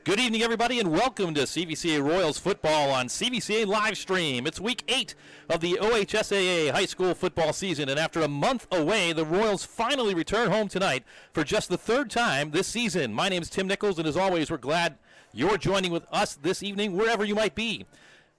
Good evening, everybody, and welcome to CVCA Royals football on CVCA live stream. It's week 8 of the OHSAA high school football season, and after a month away, the Royals finally return home tonight for just the third time this season. My name is Tim Nichols, and as always, we're glad you're joining with us this evening, wherever you might be.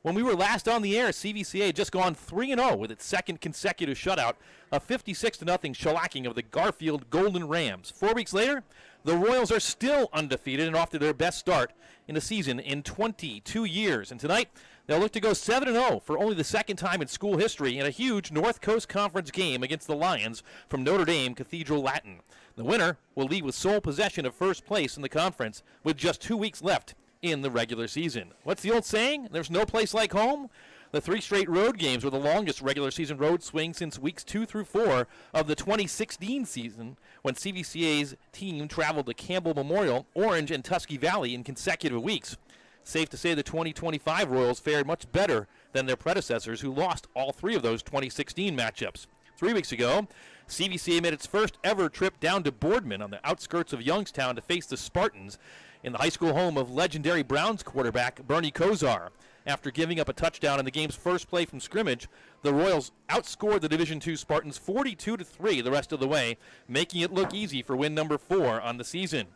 When we were last on the air, CVCA had just gone 3-0 with its second consecutive shutout, a 56-0 shellacking of the Garfield Golden Rams. 4 weeks later, the Royals are still undefeated and off to their best start in the season in 22 years. And tonight, they'll look to go 7-0 for only the second time in school history in a huge North Coast Conference game against the Lions from Notre Dame Cathedral Latin. The winner will leave with sole possession of first place in the conference with just 2 weeks left in the regular season. What's the old saying? There's no place like home? The 3 straight road games were the longest regular season road swing since weeks 2 through 4 of the 2016 season, when CVCA's team traveled to Campbell Memorial, Orange, and Tusky Valley in consecutive weeks. Safe to say the 2025 Royals fared much better than their predecessors, who lost all 3 of those 2016 matchups. 3 weeks ago, CVCA made its first ever trip down to Boardman on the outskirts of Youngstown to face the Spartans in the high school home of legendary Browns quarterback Bernie Kosar. After giving up a touchdown in the game's first play from scrimmage, the Royals outscored the Division II Spartans 42-3 the rest of the way, making it look easy for win number 4 on the season.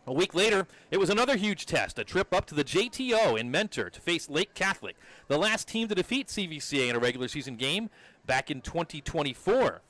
A week later, it was another huge test, a trip up to the JTO in Mentor to face Lake Catholic, the last team to defeat CVCA in a regular season game back in 2024.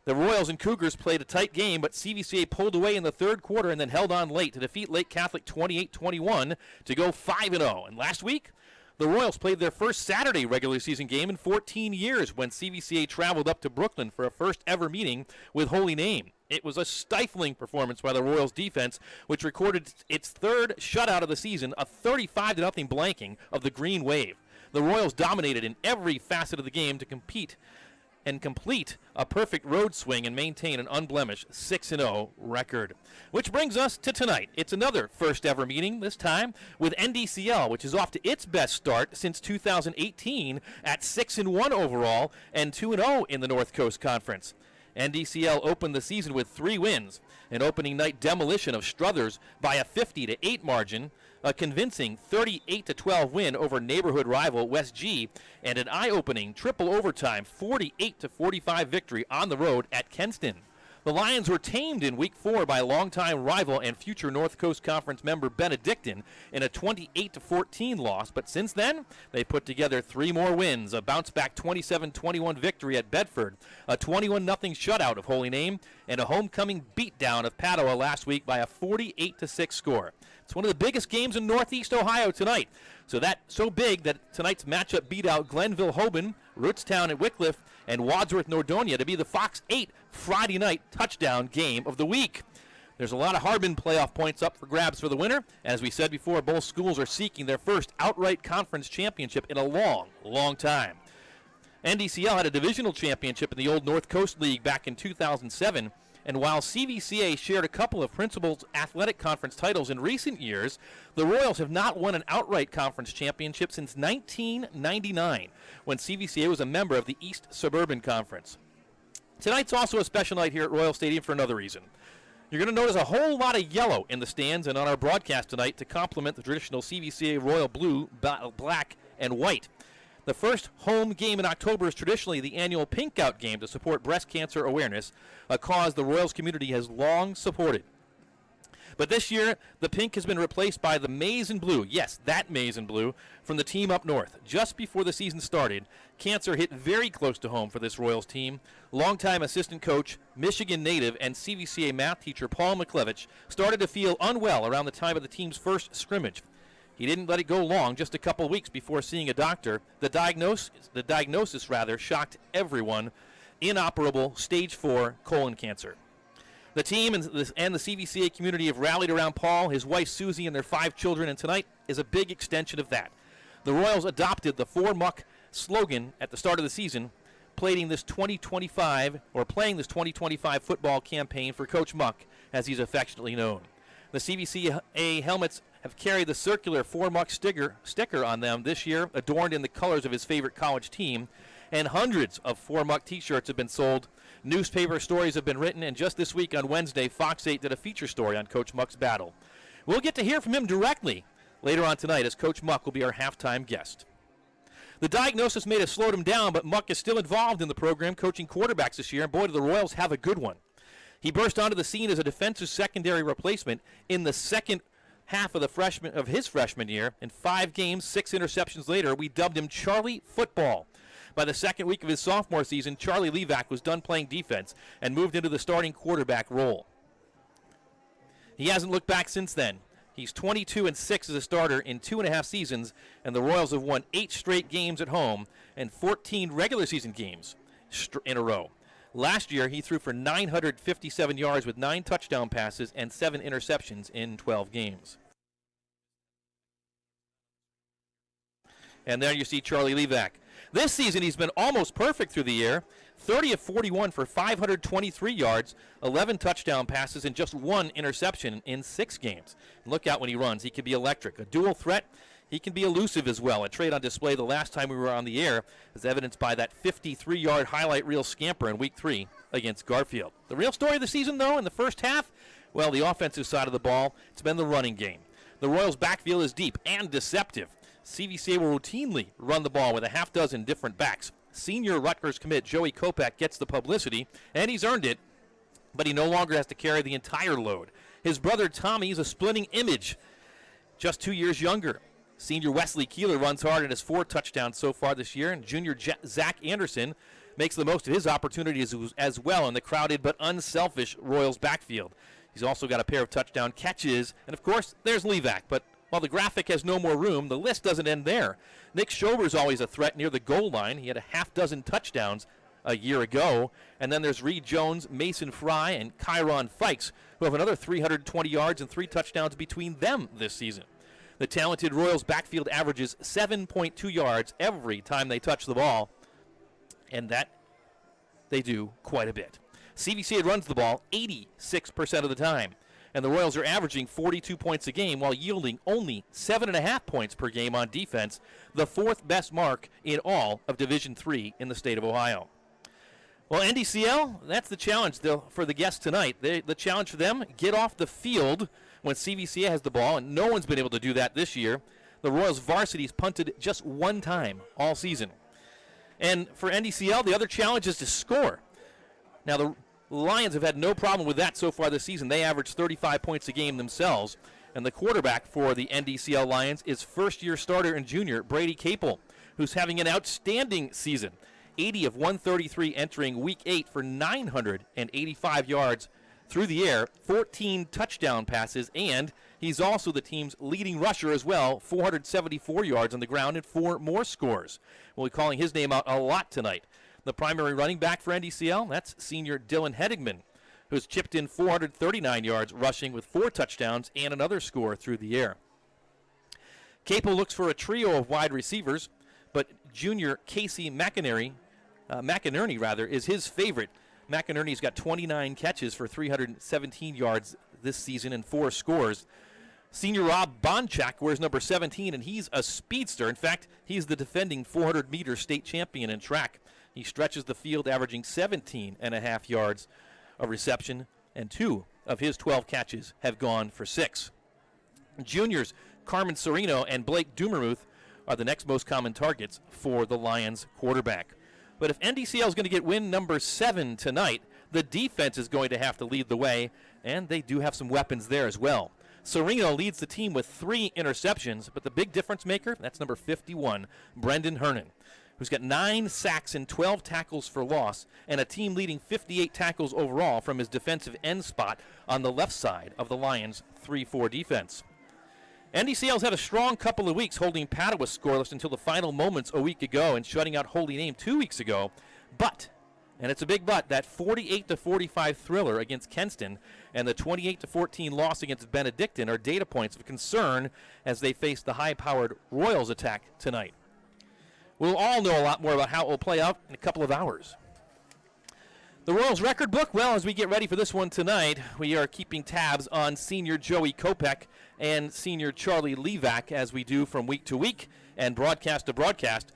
The Royals and Cougars played a tight game, but CVCA pulled away in the third quarter and then held on late to defeat Lake Catholic 28-21 to go 5-0. And last week, the Royals played their first Saturday regular season game in 14 years when CVCA traveled up to Brooklyn for a first ever meeting with Holy Name. It was a stifling performance by the Royals defense, which recorded its third shutout of the season, a 35-0 blanking of the Green Wave. The Royals dominated in every facet of the game to compete and complete a perfect road swing and maintain an unblemished 6-0 record. Which brings us to tonight. It's another first ever meeting, this time with NDCL, which is off to its best start since 2018 at 6-1 overall and 2-0 in the North Coast Conference. NDCL opened the season with 3 wins, an opening night demolition of Struthers by a 50-8 margin, a convincing 38-12 win over neighborhood rival West G, and an eye-opening triple overtime 48-45 victory on the road at Kenston. The Lions were tamed in Week 4 by longtime rival and future North Coast Conference member Benedictine in a 28-14 loss, but since then, they put together 3 more wins, a bounce-back 27-21 victory at Bedford, a 21-0 shutout of Holy Name, and a homecoming beatdown of Padua last week by a 48-6 score. It's one of the biggest games in Northeast Ohio tonight. So big that tonight's matchup beat out Glenville-Hoban, Rootstown and Wycliffe, and Wadsworth-Nordonia to be the Fox 8 Friday night touchdown game of the week. There's a lot of Harbin playoff points up for grabs for the winner. As we said before, both schools are seeking their first outright conference championship in a long, long time. NDCL had a divisional championship in the old North Coast League back in 2007, and while CVCA shared a couple of Principals Athletic Conference titles in recent years, the Royals have not won an outright conference championship since 1999, when CVCA was a member of the East Suburban Conference. Tonight's also a special night here at Royal Stadium for another reason. You're going to notice a whole lot of yellow in the stands and on our broadcast tonight to complement the traditional CVCA Royal blue, black, and white. The first home game in October is traditionally the annual Pink Out game to support breast cancer awareness, a cause the Royals community has long supported. But this year, the pink has been replaced by the maize and blue. Yes, that maize and blue from the team up north. Just before the season started, cancer hit very close to home for this Royals team. Longtime assistant coach, Michigan native, and CVCA math teacher Paul McLevich started to feel unwell around the time of the team's first scrimmage. He didn't let it go long, just a couple weeks before seeing a doctor. The diagnosis shocked everyone. Inoperable stage 4 colon cancer. The team and the CVCA community have rallied around Paul, his wife Susie, and their 5 children, and tonight is a big extension of that. The Royals adopted the 4-Muck slogan at the start of the season, playing this 2025 football campaign for Coach Muck, as he's affectionately known. The CVCA helmets have carried the circular 4-Muck sticker on them this year, adorned in the colors of his favorite college team, and hundreds of 4-Muck t-shirts have been sold. Newspaper stories have been written, and just this week on Wednesday, Fox 8 did a feature story on Coach Muck's battle. We'll get to hear from him directly later on tonight as Coach Muck will be our halftime guest. The diagnosis may have slowed him down, but Muck is still involved in the program, coaching quarterbacks this year, and boy, do the Royals have a good one. He burst onto the scene as a defensive secondary replacement in the second half of his freshman year. In 5 games, 6 interceptions later, we dubbed him Charlie Football. By the second week of his sophomore season, Charlie Levac was done playing defense and moved into the starting quarterback role. He hasn't looked back since then. He's 22-6 as a starter in 2.5 seasons, and the Royals have won 8 straight games at home and 14 regular season games in a row. Last year, he threw for 957 yards with 9 touchdown passes and 7 interceptions in 12 games. And there you see Charlie Levac. This season, he's been almost perfect through the year. 30 of 41 for 523 yards, 11 touchdown passes, and just 1 interception in 6 games. And look out when he runs. He can be electric. A dual threat. He can be elusive as well. A trait on display the last time we were on the air, as evidenced by that 53-yard highlight reel scamper in Week 3 against Garfield. The real story of the season, though, in the first half, well, the offensive side of the ball, it's been the running game. The Royals' backfield is deep and deceptive. CVCA will routinely run the ball with a half dozen different backs. Senior Rutgers commit Joey Kopak gets the publicity, and he's earned it, but he no longer has to carry the entire load. His brother Tommy is a splitting image, just 2 years younger. Senior Wesley Keeler runs hard and has 4 touchdowns so far this year, and junior Zach Anderson makes the most of his opportunities as well in the crowded but unselfish Royals backfield. He's also got a pair of touchdown catches, and of course, there's Levac, but while the graphic has no more room, the list doesn't end there. Nick Schober's always a threat near the goal line. He had a half dozen touchdowns a year ago. And then there's Reed Jones, Mason Fry, and Kyron Fikes, who have another 320 yards and 3 touchdowns between them this season. The talented Royals backfield averages 7.2 yards every time they touch the ball, and that they do quite a bit. CVCA runs the ball 86% of the time, and the Royals are averaging 42 points a game while yielding only 7.5 points per game on defense, the 4th best mark in all of Division III in the state of Ohio. Well, NDCL, that's the challenge for the guests tonight. The challenge for them, get off the field when CVCA has the ball, and no one's been able to do that this year. The Royals varsity's punted just 1 time all season. And for NDCL, the other challenge is to score. Now, the Lions have had no problem with that so far this season. They average 35 points a game themselves. And the quarterback for the NDCL Lions is first-year starter and junior Brady Capel, who's having an outstanding season. 80 of 133 entering Week 8 for 985 yards through the air, 14 touchdown passes, and he's also the team's leading rusher as well, 474 yards on the ground and 4 more scores. We'll be calling his name out a lot tonight. The primary running back for NDCL, that's senior Dylan Hedigman, who's chipped in 439 yards rushing with 4 touchdowns and another score through the air. Capel looks for a trio of wide receivers, but junior Casey McInerney is his favorite. McInerney's got 29 catches for 317 yards this season and 4 scores. Senior Rob Bonchak wears number 17, and he's a speedster. In fact, he's the defending 400-meter state champion in track. He stretches the field, averaging 17.5 yards of reception, and 2 of his 12 catches have gone for 6. Juniors Carmen Sereno and Blake Dumermuth are the next most common targets for the Lions quarterback. But if NDCL is going to get win number 7 tonight, the defense is going to have to lead the way, and they do have some weapons there as well. Sereno leads the team with 3 interceptions, but the big difference maker, that's number 51, Brendan Hernan, who's got 9 sacks and 12 tackles for loss, and a team-leading 58 tackles overall from his defensive end spot on the left side of the Lions' 3-4 defense. NDCL's had a strong couple of weeks holding Padua scoreless until the final moments a week ago and shutting out Holy Name 2 weeks ago. But, and it's a big but, that 48-45 thriller against Kenston and the 28-14 loss against Benedictine are data points of concern as they face the high-powered Royals attack tonight. We'll all know a lot more about how it will play out in a couple of hours. The Royals record book, well, as we get ready for this one tonight, we are keeping tabs on senior Joey Kopeck and senior Charlie Levac as we do from week to week and broadcast to broadcast.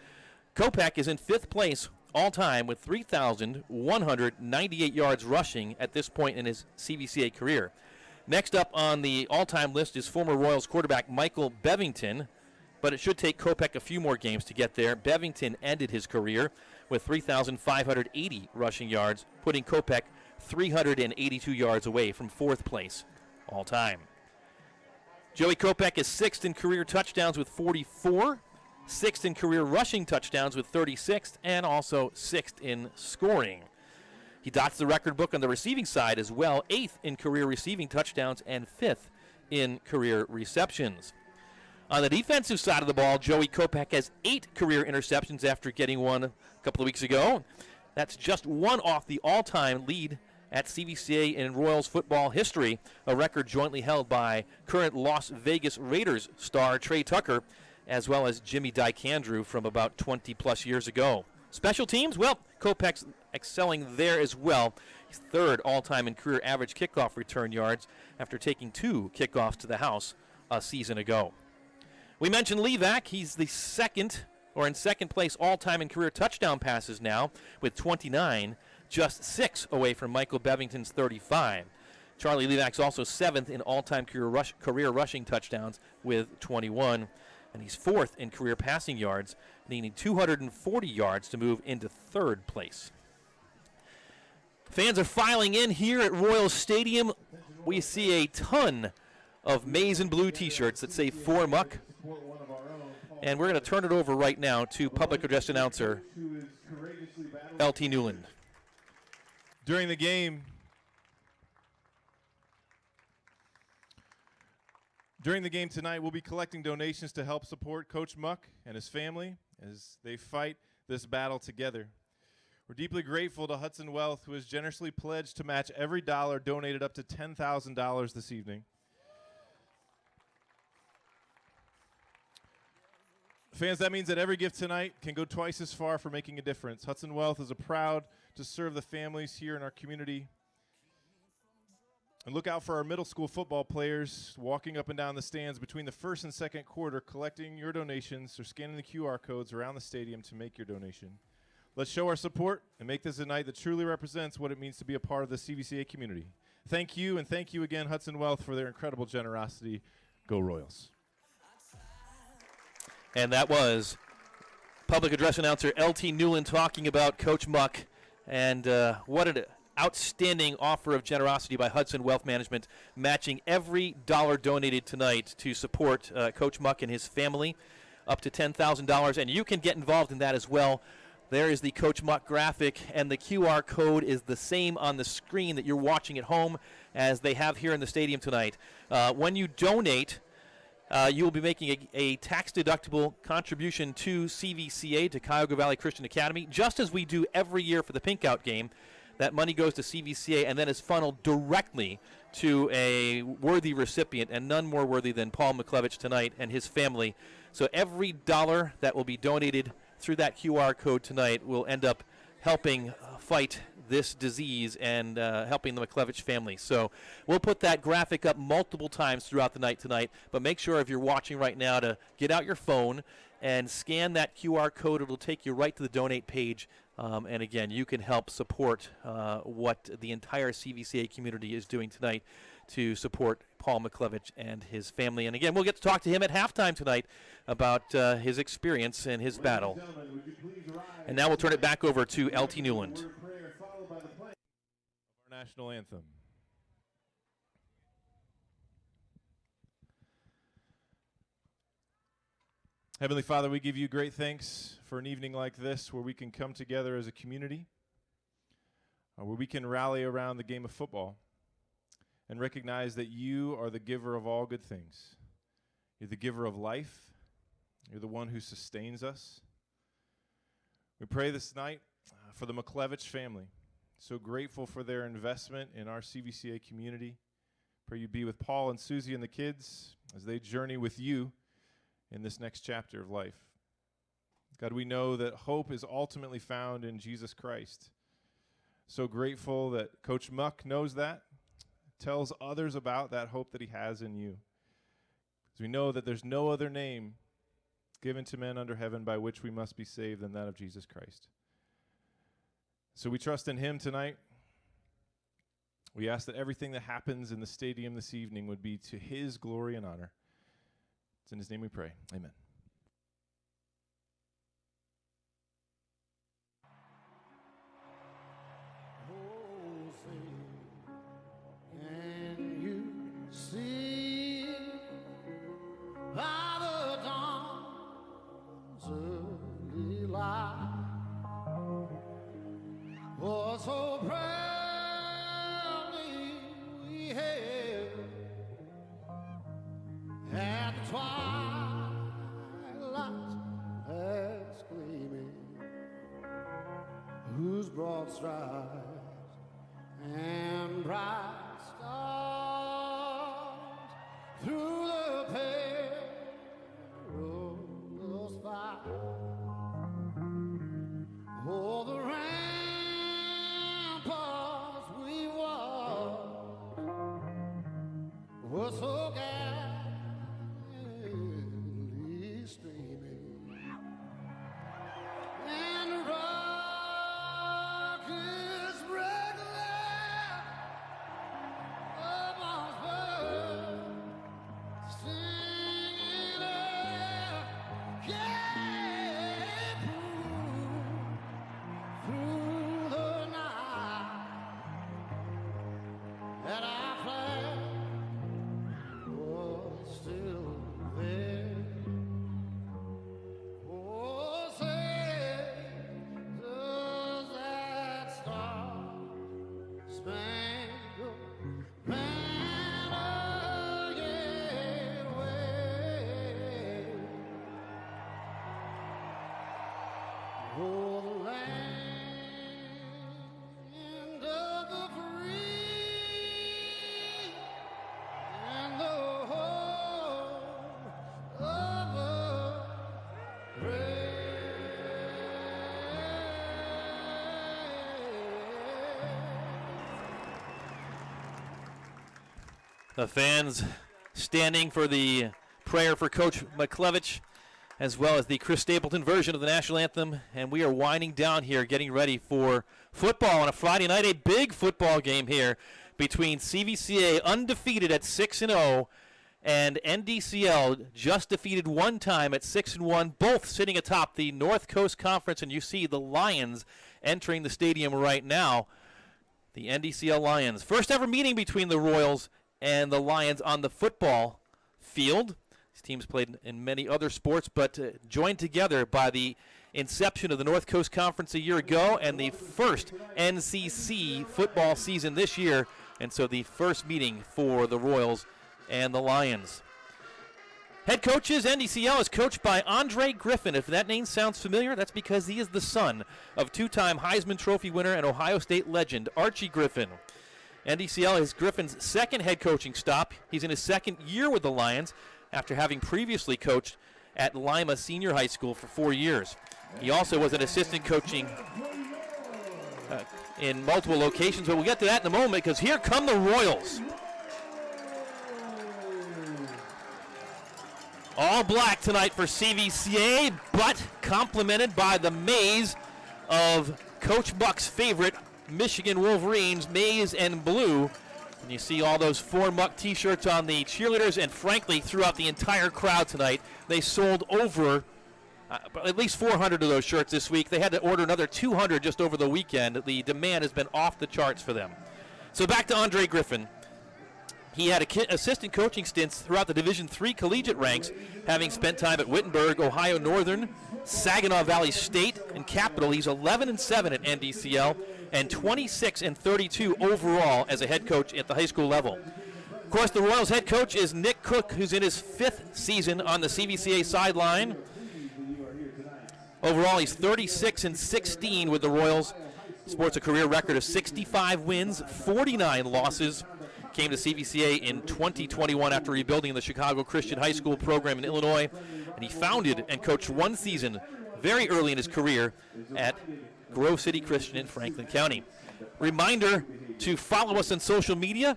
Kopeck is in 5th place all time with 3,198 yards rushing at this point in his CVCA career. Next up on the all-time list is former Royals quarterback Michael Bevington, but it should take Kopech a few more games to get there. Bevington ended his career with 3,580 rushing yards, putting Kopech 382 yards away from fourth place all-time. Joey Kopech is sixth in career touchdowns with 44, sixth in career rushing touchdowns with 36, and also sixth in scoring. He dots the record book on the receiving side as well, eighth in career receiving touchdowns and fifth in career receptions. On the defensive side of the ball, Joey Kopech has 8 career interceptions after getting one a couple of weeks ago. That's just one off the all-time lead at CVCA in Royals football history, a record jointly held by current Las Vegas Raiders star Trey Tucker, as well as Jimmy Dykandrew from about 20-plus years ago. Special teams, well, Kopech's excelling there as well. He's third all-time in career average kickoff return yards after taking 2 kickoffs to the house a season ago. We mentioned Levac. He's the second, or in second place all-time in career touchdown passes now with 29, just 6 away from Michael Bevington's 35. Charlie Levac's also seventh in all-time career rushing touchdowns with 21. And he's fourth in career passing yards, needing 240 yards to move into third place. Fans are filing in here at Royals Stadium. We see a ton of maize and blue T-shirts that say "For Muck." And we're going to turn it over right now to public address announcer LT Newland. During the game tonight, we'll be collecting donations to help support Coach Muck and his family as they fight this battle together. We're deeply grateful to Hudson Wealth, who has generously pledged to match every dollar donated up to $10,000 this evening. Fans, that means that every gift tonight can go twice as far for making a difference. Hudson Wealth is proud to serve the families here in our community. And look out for our middle school football players walking up and down the stands between the first and second quarter, collecting your donations or scanning the QR codes around the stadium to make your donation. Let's show our support and make this a night that truly represents what it means to be a part of the CVCA community. Thank you, and thank you again, Hudson Wealth, for their incredible generosity. Go Royals. And that was public address announcer LT Newland talking about Coach Muck, and what an outstanding offer of generosity by Hudson Wealth Management, matching every dollar donated tonight to support Coach Muck and his family, up to $10,000. And you can get involved in that as well. There is the Coach Muck graphic, and the QR code is the same on the screen that you're watching at home as they have here in the stadium tonight. When you donate, you will be making a tax-deductible contribution to CVCA, to Cuyahoga Valley Christian Academy, just as we do every year for the Pink Out game. That money goes to CVCA and then is funneled directly to a worthy recipient, and none more worthy than Paul McClevich tonight and his family. So every dollar that will be donated through that QR code tonight will end up helping fight this disease and helping the McClevich family. So we'll put that graphic up multiple times throughout the night tonight, but make sure if you're watching right now to get out your phone and scan that QR code. It'll take you right to the donate page. And again, you can help support what the entire CVCA community is doing tonight to support Paul McClevich and his family. And again, we'll get to talk to him at halftime tonight about his experience and his battle. And now we'll turn it back over to LT Newland. Our national anthem. Heavenly Father, we give you great thanks for an evening like this where we can come together as a community, where we can rally around the game of football and recognize that you are the giver of all good things. You're the giver of life. You're the one who sustains us. We pray this night for the McClevich family. So grateful for their investment in our CVCA community. Pray you be with Paul and Susie and the kids as they journey with you in this next chapter of life. God, we know that hope is ultimately found in Jesus Christ. So grateful that Coach Muck knows that, tells others about that hope that he has in you. As we know that there's no other name given to men under heaven by which we must be saved than that of Jesus Christ. So we trust in him tonight. We ask that everything that happens in the stadium this evening would be to his glory and honor. It's in his name we pray. Amen. Can you see by the dawn's early light, oh, so proudly we hailed at the twilight's last gleaming, whose broad strides and bright stars through the perilous fight. Oh, the ramparts we watched were so gallantly streaming, and the rockets regular amongst birds singing out, yeah, through the night that our flag was still there. Oh, say, does that star-spangled banner yet wave? Oh, the land of the free and the home of the The fans standing for the prayer for Coach McClevich, as well as the Chris Stapleton version of the national anthem. And we are winding down here, getting ready for football on a Friday night, a big football game here between CVCA, undefeated at 6-0, and NDCL, just defeated one time at 6-1, both sitting atop the North Coast Conference. And you see the Lions entering the stadium right now, the NDCL Lions. First ever meeting between the Royals and the Lions on the football field. These teams played in many other sports, but joined together by the inception of the North Coast Conference a year ago and the first NCC football season this year. And so the first meeting for the Royals and the Lions. Head coaches, NDCL is coached by Andre Griffin. If that name sounds familiar, that's because he is the son of two-time Heisman Trophy winner and Ohio State legend Archie Griffin. NDCL is Griffin's second head coaching stop. He's in his second year with the Lions after having previously coached at Lima Senior High School for 4 years. He also was an assistant coaching in multiple locations, but we'll get to that in a moment because here come the Royals. All black tonight for CVCA, but complemented by the maze of Coach Buck's favorite Michigan Wolverines, maize and blue. And you see all those 4 Muck t-shirts on the cheerleaders, and frankly, throughout the entire crowd tonight, they sold over at least 400 of those shirts this week. They had to order another 200 just over the weekend. The demand has been off the charts for them. So back to Andre Griffin. He had assistant coaching stints throughout the Division III collegiate ranks, having spent time at Wittenberg, Ohio Northern, Saginaw Valley State, and Capital. He's 11-7 at NDCL and 26-32 overall as a head coach at the high school level. Of course, the Royals head coach is Nick Cook, who's in his 5th season on the CVCA sideline. Overall, he's 36-16 with the Royals. Sports a career record of 65 wins, 49 losses. Came to CVCA in 2021 after rebuilding the Chicago Christian High School program in Illinois. And he founded and coached one season very early in his career at Grove City Christian in Franklin County. Reminder to follow us on social media.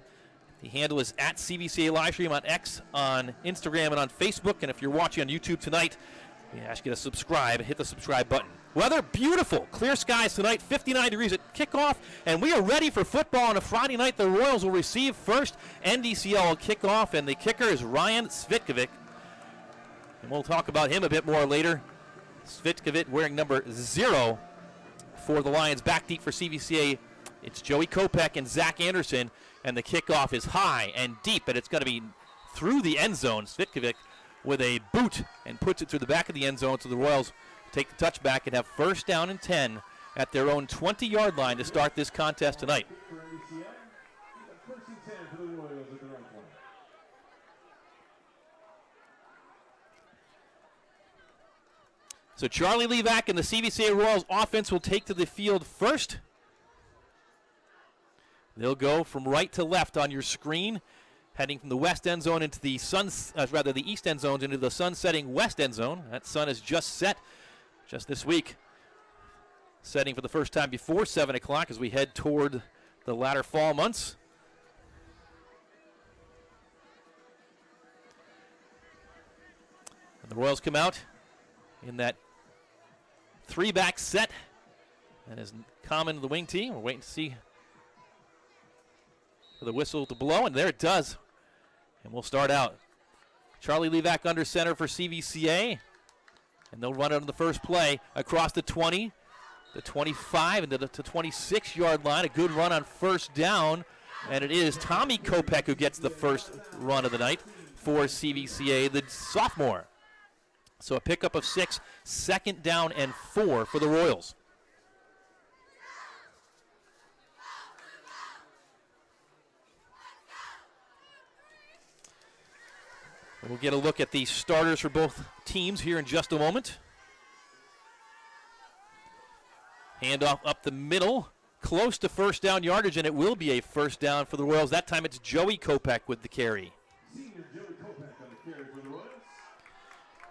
The handle is at CVCA Livestream on X, on Instagram, and on Facebook. And if you're watching on YouTube tonight, we ask you to subscribe and hit the subscribe button. Weather, beautiful. Clear skies tonight, 59 degrees at kickoff, and we are ready for football on a Friday night. The Royals will receive first. NDCL kickoff, and the kicker is Ryan Svitkovic. And we'll talk about him a bit more later. Svitkovic wearing number 0 for the Lions. Back deep for CVCA, it's Joey Kopech and Zach Anderson, and the kickoff is high and deep, and it's going to be through the end zone. Svitkovic with a boot and puts it through the back of the end zone, so the Royals take the touchback and have first down and 10 at their own 20-yard line to start this contest tonight. So Charlie Levac and the CVCA Royals offense will take to the field first. They'll go from right to left on your screen, heading from the west end zone into the the east end zone into the sun-setting west end zone. That sun is just set just this week, setting for the first time before 7 o'clock as we head toward the latter fall months. And the Royals come out in that 3-back set. That is common to the wing team. We're waiting to see for the whistle to blow, and there it does. And we'll start out. Charlie Levac under center for CVCA. And they'll run it on the first play across the 20, the 25, and to the 26-yard line. A good run on first down. And it is Tommy Kopech who gets the first run of the night for CVCA, the sophomore. So a pickup of 6, second down and 4 for the Royals. We'll get a look at the starters for both teams here in just a moment. Handoff up the middle, close to first down yardage, and it will be a first down for the Royals. That time it's Joey Kopech with the carry.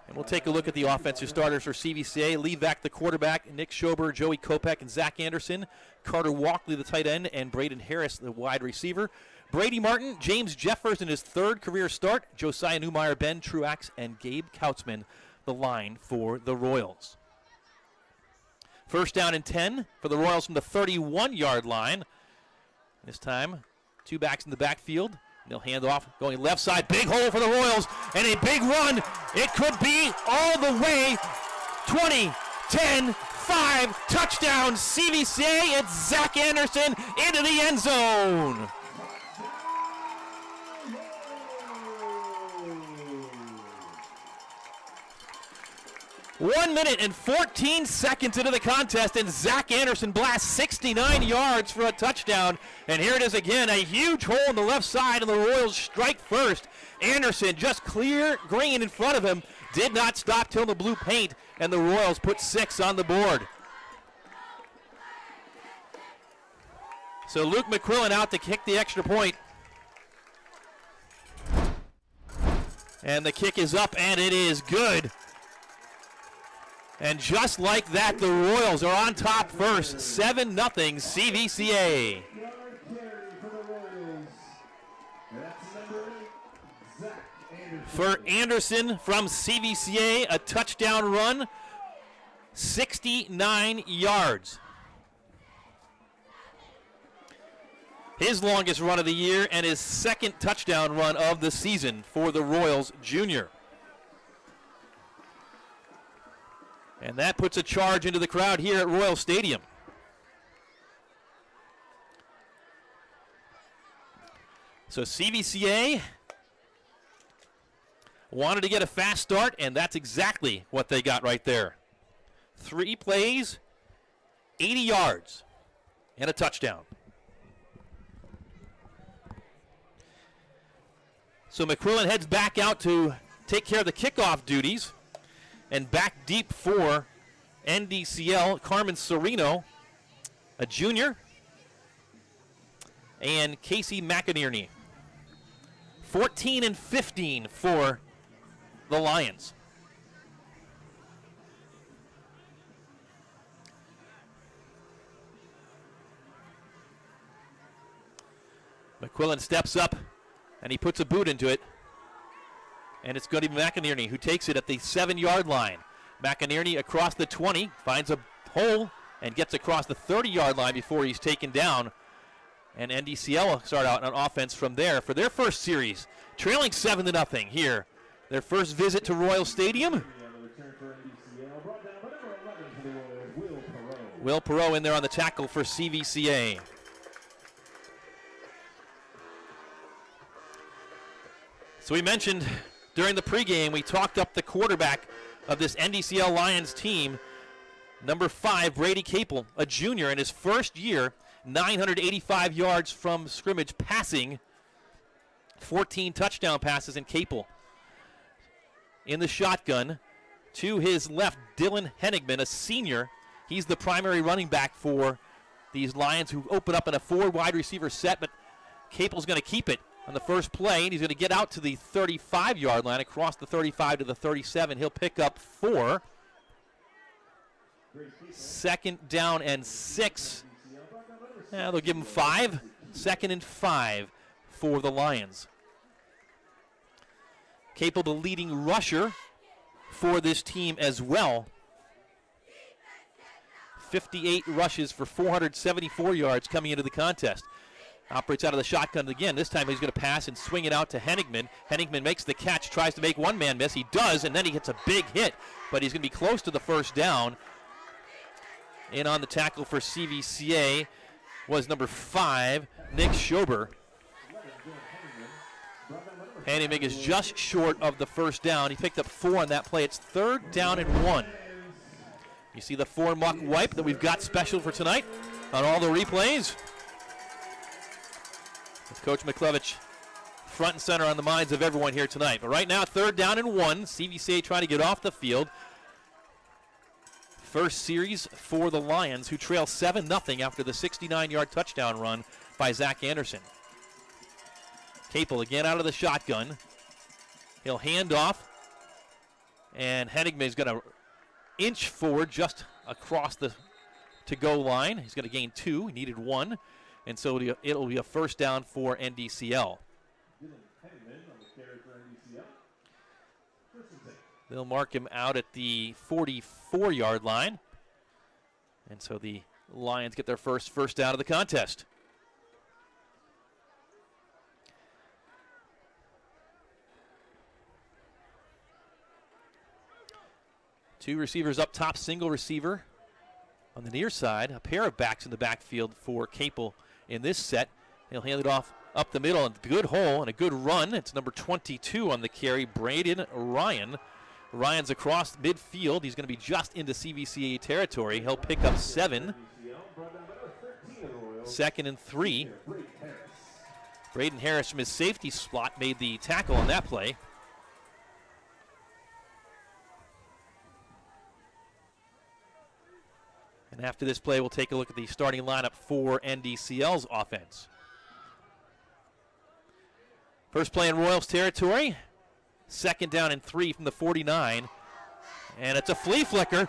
And we'll take a look at the offensive starters for CVCA. Levac, the quarterback, Nick Schober, Joey Kopech, and Zach Anderson. Carter Walkley, the tight end, and Braden Harris, the wide receiver. Brady Martin, James Jeffers in his 3rd career start. Josiah Newmeyer, Ben Truax, and Gabe Kautzman, the line for the Royals. First down and 10 for the Royals from the 31-yard line. This time, 2 backs in the backfield. They'll hand off, going left side, big hole for the Royals, and a big run. It could be all the way 20, 10, 5, touchdown CVCA. It's Zach Anderson into the end zone. 1 minute and 14 seconds into the contest, and Zach Anderson blasts 69 yards for a touchdown. And here it is again, a huge hole on the left side, and the Royals strike first. Anderson just clear green in front of him, did not stop till the blue paint, and the Royals put 6 on the board. So Luke McQuillan out to kick the extra point. And the kick is up, and it is good. And just like that, the Royals are on top first, 7-0 CVCA. For Anderson from CVCA, a touchdown run, 69 yards. His longest run of the year and his 2nd touchdown run of the season for the Royals junior. And that puts a charge into the crowd here at Royal Stadium. So CVCA wanted to get a fast start, and that's exactly what they got right there. 3 plays, 80 yards, and a touchdown. So McQuillan heads back out to take care of the kickoff duties. And back deep for NDCL, Carmen Serino, a junior, and Casey McInerney. 14 and 15 for the Lions. McQuillan steps up, and he puts a boot into it. And it's going to be McInerney who takes it at the 7-yard line. McInerney across the 20, finds a hole and gets across the 30-yard line before he's taken down. And NDCL will start out on offense from there for their first series, trailing 7-0 here. Their first visit to Royal Stadium. Will Perot in there on the tackle for CVCA. So we mentioned during the pregame, we talked up the quarterback of this NDCL Lions team, number 5, Brady Capel, a junior in his first year, 985 yards from scrimmage passing, 14 touchdown passes in Capel. In the shotgun, to his left, Dylan Henigman, a senior. He's the primary running back for these Lions who open up in a 4 wide receiver set, but Capel's going to keep it on the first play, and he's going to get out to the 35-yard line, across the 35 to the 37. He'll pick up 4. 2nd down and 6. They'll give him 5. 2nd and 5 for the Lions. Capel, the leading rusher for this team as well. 58 rushes for 474 yards coming into the contest. Operates out of the shotgun again. This time he's going to pass and swing it out to Henigman. Henigman makes the catch, tries to make one man miss. He does, and then he gets a big hit, but he's going to be close to the first down. In on the tackle for CVCA was number 5, Nick Schober. Henigman is just short of the first down. He picked up 4 on that play. It's 3rd down and 1. You see the 4-muck wipe that we've got special for tonight on all the replays. With Coach McClevich front and center on the minds of everyone here tonight. But right now, 3rd down and 1. CVCA trying to get off the field. First series for the Lions, who trail 7-0 after the 69-yard touchdown run by Zach Anderson. Capel again out of the shotgun. He'll hand off, and Henigman is going to inch forward just across the to-go line. He's going to gain 2. He needed 1, and so it'll be a first down for NDCL. They'll mark him out at the 44-yard line, and so the Lions get their first down of the contest. Two receivers up top, single receiver on the near side. A pair of backs in the backfield for Capel in this set. He'll hand it off up the middle, and a good hole and a good run. It's number 22 on the carry, Braden Ryan. Ryan's across midfield. He's going to be just into CVCA territory. He'll pick up 7. 2nd and 3. Braden Harris from his safety spot made the tackle on that play. And after this play, we'll take a look at the starting lineup for NDCL's offense. First play in Royals territory. 2nd down and 3 from the 49. And it's a flea flicker.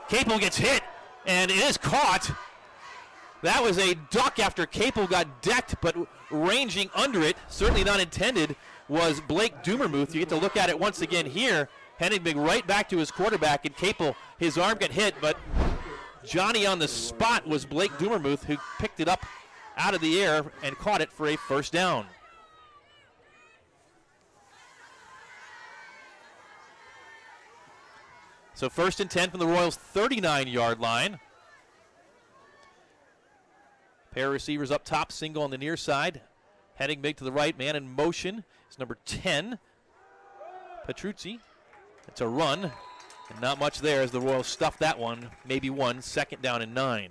Capel gets hit, and it is caught. That was a duck after Capel got decked, but ranging under it, certainly not intended, was Blake Dumermuth. You get to look at it once again here. Henigman right back to his quarterback, and Capel, his arm got hit, but Johnny on the spot was Blake Dumermuth, who picked it up out of the air and caught it for a first down. So 1st and 10 from the Royals' 39-yard line. Pair of receivers up top, single on the near side. Heading big to the right, man in motion is number 10, Petruzzi. It's a run, and not much there as the Royals stuff that one. Maybe 1, 2nd down and 9.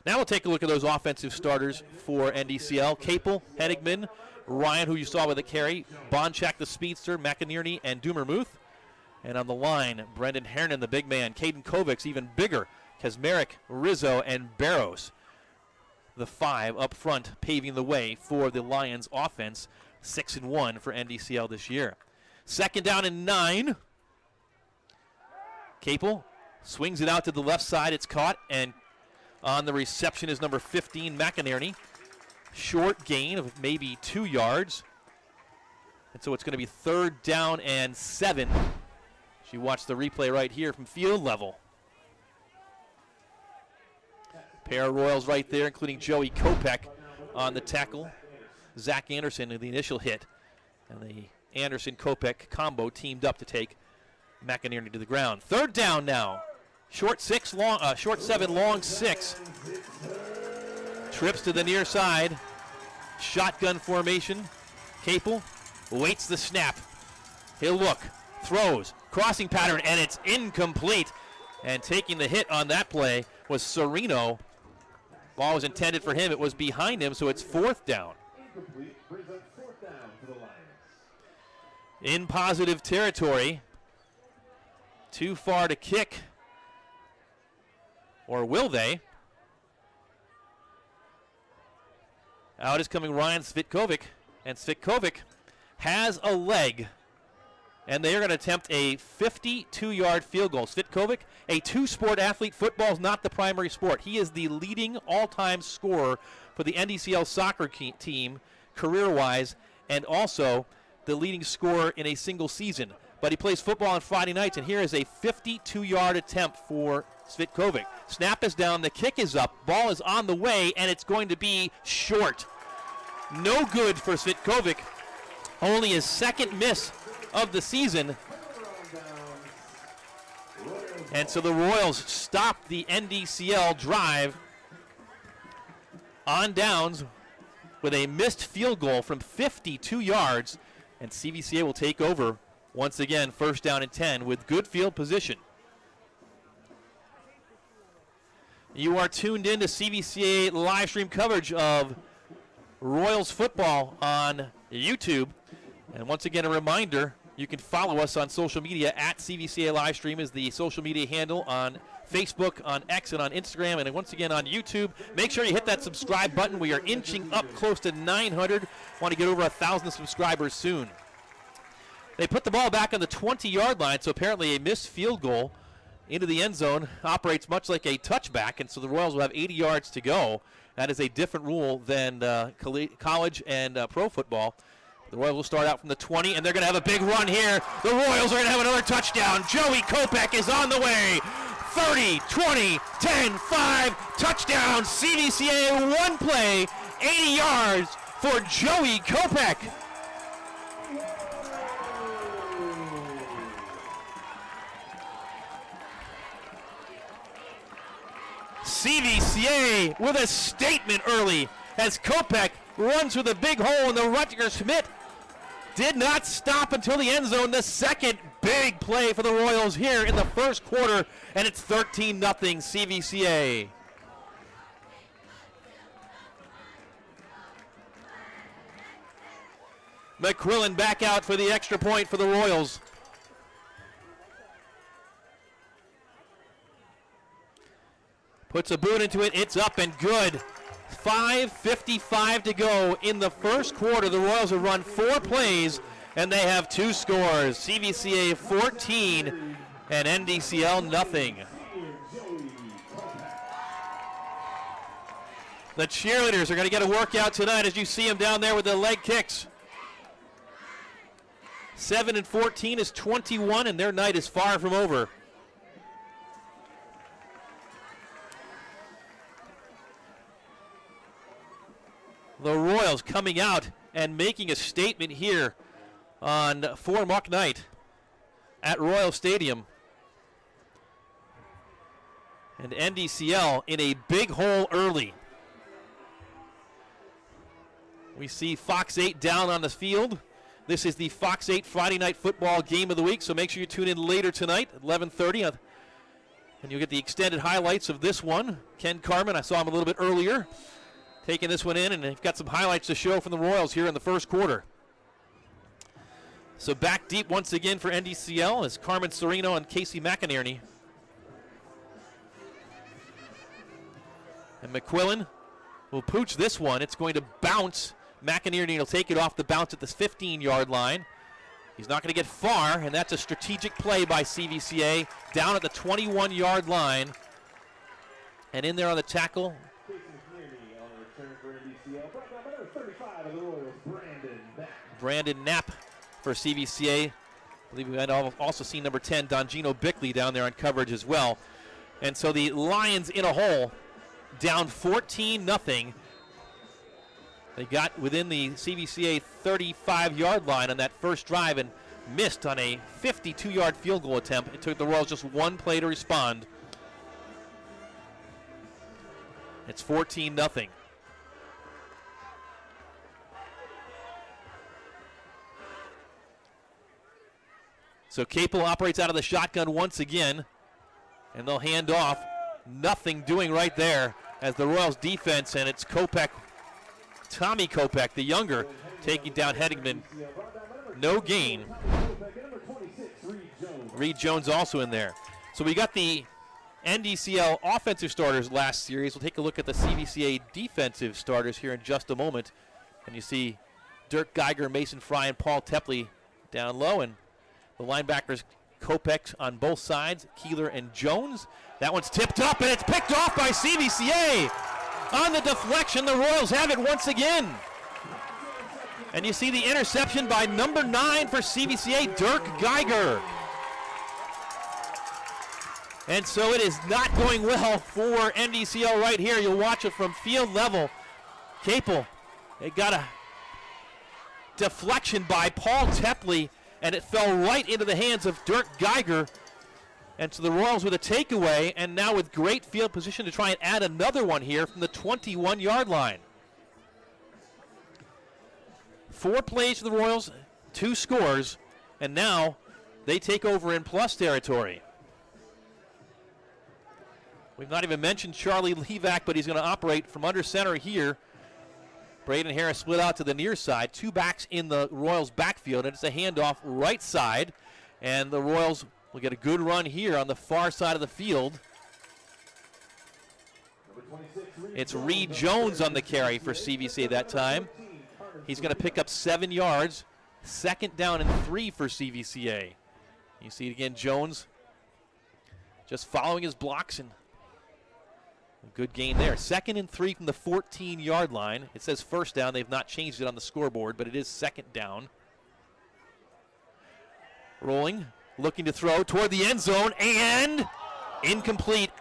Now we'll take a look at those offensive starters for NDCL. Capel, Henigman, Ryan, who you saw with the carry, Bonchak the speedster, McInerney, and Dumermuth. And on the line, Brendan Hernan, the big man, Caden Kovacs, even bigger, Kazmarek, Rizzo, and Barrows. The 5 up front, paving the way for the Lions offense. 6-1 for NDCL this year. 2nd down and 9. Capel swings it out to the left side. It's caught, and on the reception is number 15, McInerney. Short gain of maybe 2 yards. And so it's going to be 3rd down and 7. You watch the replay right here from field level. Pair of Royals right there, including Joey Kopech on the tackle. Zach Anderson in the initial hit. And the Anderson-Kopech combo teamed up to take McInerney to the ground. Third down now. Short seven, long six. Trips to the near side. Shotgun formation. Capel waits the snap. He'll look, throws, crossing pattern, and it's incomplete. And taking the hit on that play was Serino. Ball was intended for him. It was behind him, so it's fourth down. In positive territory. Too far to kick. Or will they? Out is coming Ryan Svitkovic. And Svitkovic has a leg. And they are going to attempt a 52-yard field goal. Svitkovic, a two-sport athlete. Football is not the primary sport. He is the leading all-time scorer for the NDCL soccer team, career-wise, and also the leading scorer in a single season. But he plays football on Friday nights, and here is a 52-yard attempt for Svitkovic. Snap is down, the kick is up, ball is on the way, and it's going to be short. No good for Svitkovic. Only his second miss of the season. And so the Royals stop the NDCL drive on downs with a missed field goal from 52 yards. And CVCA will take over once again, first down and 10 with good field position. You are tuned in to CVCA live stream coverage of Royals football on YouTube. And once again, a reminder, you can follow us on social media at CVCA Livestream is the social media handle on Facebook, on X, and on Instagram, and once again on YouTube. Make sure you hit that subscribe button. We are inching up close to 900. Want to get over 1,000 subscribers soon. They put the ball back on the 20-yard line, so apparently a missed field goal into the end zone operates much like a touchback, and so the Royals will have 80 yards to go. That is a different rule than college and pro football. The Royals will start out from the 20, and they're going to have a big run here. The Royals are going to have another touchdown. Joey Kopech is on the way. 30, 20, 10, 5, touchdown. CVCA, one play, 80 yards for Joey Kopech. CVCA with a statement early as Kopech runs through the big hole in the Rutger Schmidt. Did not stop until the end zone. The second big play for the Royals here in the first quarter, and it's 13-0 CVCA. McQuillan back out for the extra point for the Royals. Puts a boot into it. It's up and good. 5:55 to go in the first quarter. The Royals have run 4 plays, and they have 2 scores. CVCA 14 and NDCL nothing. The cheerleaders are going to get a workout tonight as you see them down there with the leg kicks. 7 and 14 is 21, and their night is far from over. The Royals coming out and making a statement here on Muck night at Royal Stadium. And NDCL in a big hole early. We see Fox 8 down on the field. This is the Fox 8 Friday Night Football game of the week, so make sure you tune in later tonight at 11:30. And you'll get the extended highlights of this one. Ken Carmen, I saw him a little bit earlier, taking this one in, and they've got some highlights to show from the Royals here in the first quarter. So back deep once again for NDCL is Carmen Serino and Casey McInerney. And McQuillan will pooch this one. It's going to bounce. McInerney will take it off the bounce at the 15-yard line. He's not going to get far, and that's a strategic play by CVCA down at the 21-yard line. And in there on the tackle, Brandon Knapp for CVCA. I believe we had also seen number 10, Dongino Bickley, down there on coverage as well. And so the Lions in a hole. down 14-0. They got within the CVCA 35-yard line on that first drive and missed on a 52-yard field goal attempt. It took the Royals just one play to respond. It's 14-0. So Capel operates out of the shotgun once again, and they'll hand off. Nothing doing right there as the Royals defense, and it's Kopech, Tommy Kopech, the younger, taking down Headingman. No gain. Reed Jones also in there. So we got the NDCL offensive starters last series. We'll take a look at the CVCA defensive starters here in just a moment. And you see Dirk Geiger, Mason Fry, and Paul Tepley down low, and the linebackers Kopech on both sides, Keeler and Jones. That one's tipped up, and it's picked off by CVCA. On the deflection, the Royals have it once again. And you see the interception by number 9 for CVCA, Dirk Geiger. And so it is not going well for NDCL right here. You'll watch it from field level. Capel, they got a deflection by Paul Tepley, and it fell right into the hands of Dirk Geiger. And so the Royals with a takeaway, and now with great field position to try and add another one here from the 21-yard line. 4 plays for the Royals, 2 scores, and now they take over in plus territory. We've not even mentioned Charlie Levac, but he's going to operate from under center here. Braden Harris split out to the near side. 2 backs in the Royals' backfield, and it's a handoff right side. And the Royals will get a good run here on the far side of the field. It's Reed Jones on the carry for CVCA that time. He's going to pick up 7 yards. 2nd down and 3 for CVCA. You see it again, Jones just following his blocks, and a good gain there. 2nd and 3 from the 14-yard line. It says first down. They've not changed it on the scoreboard, but it is 2nd down. Rolling, looking to throw toward the end zone, and incomplete.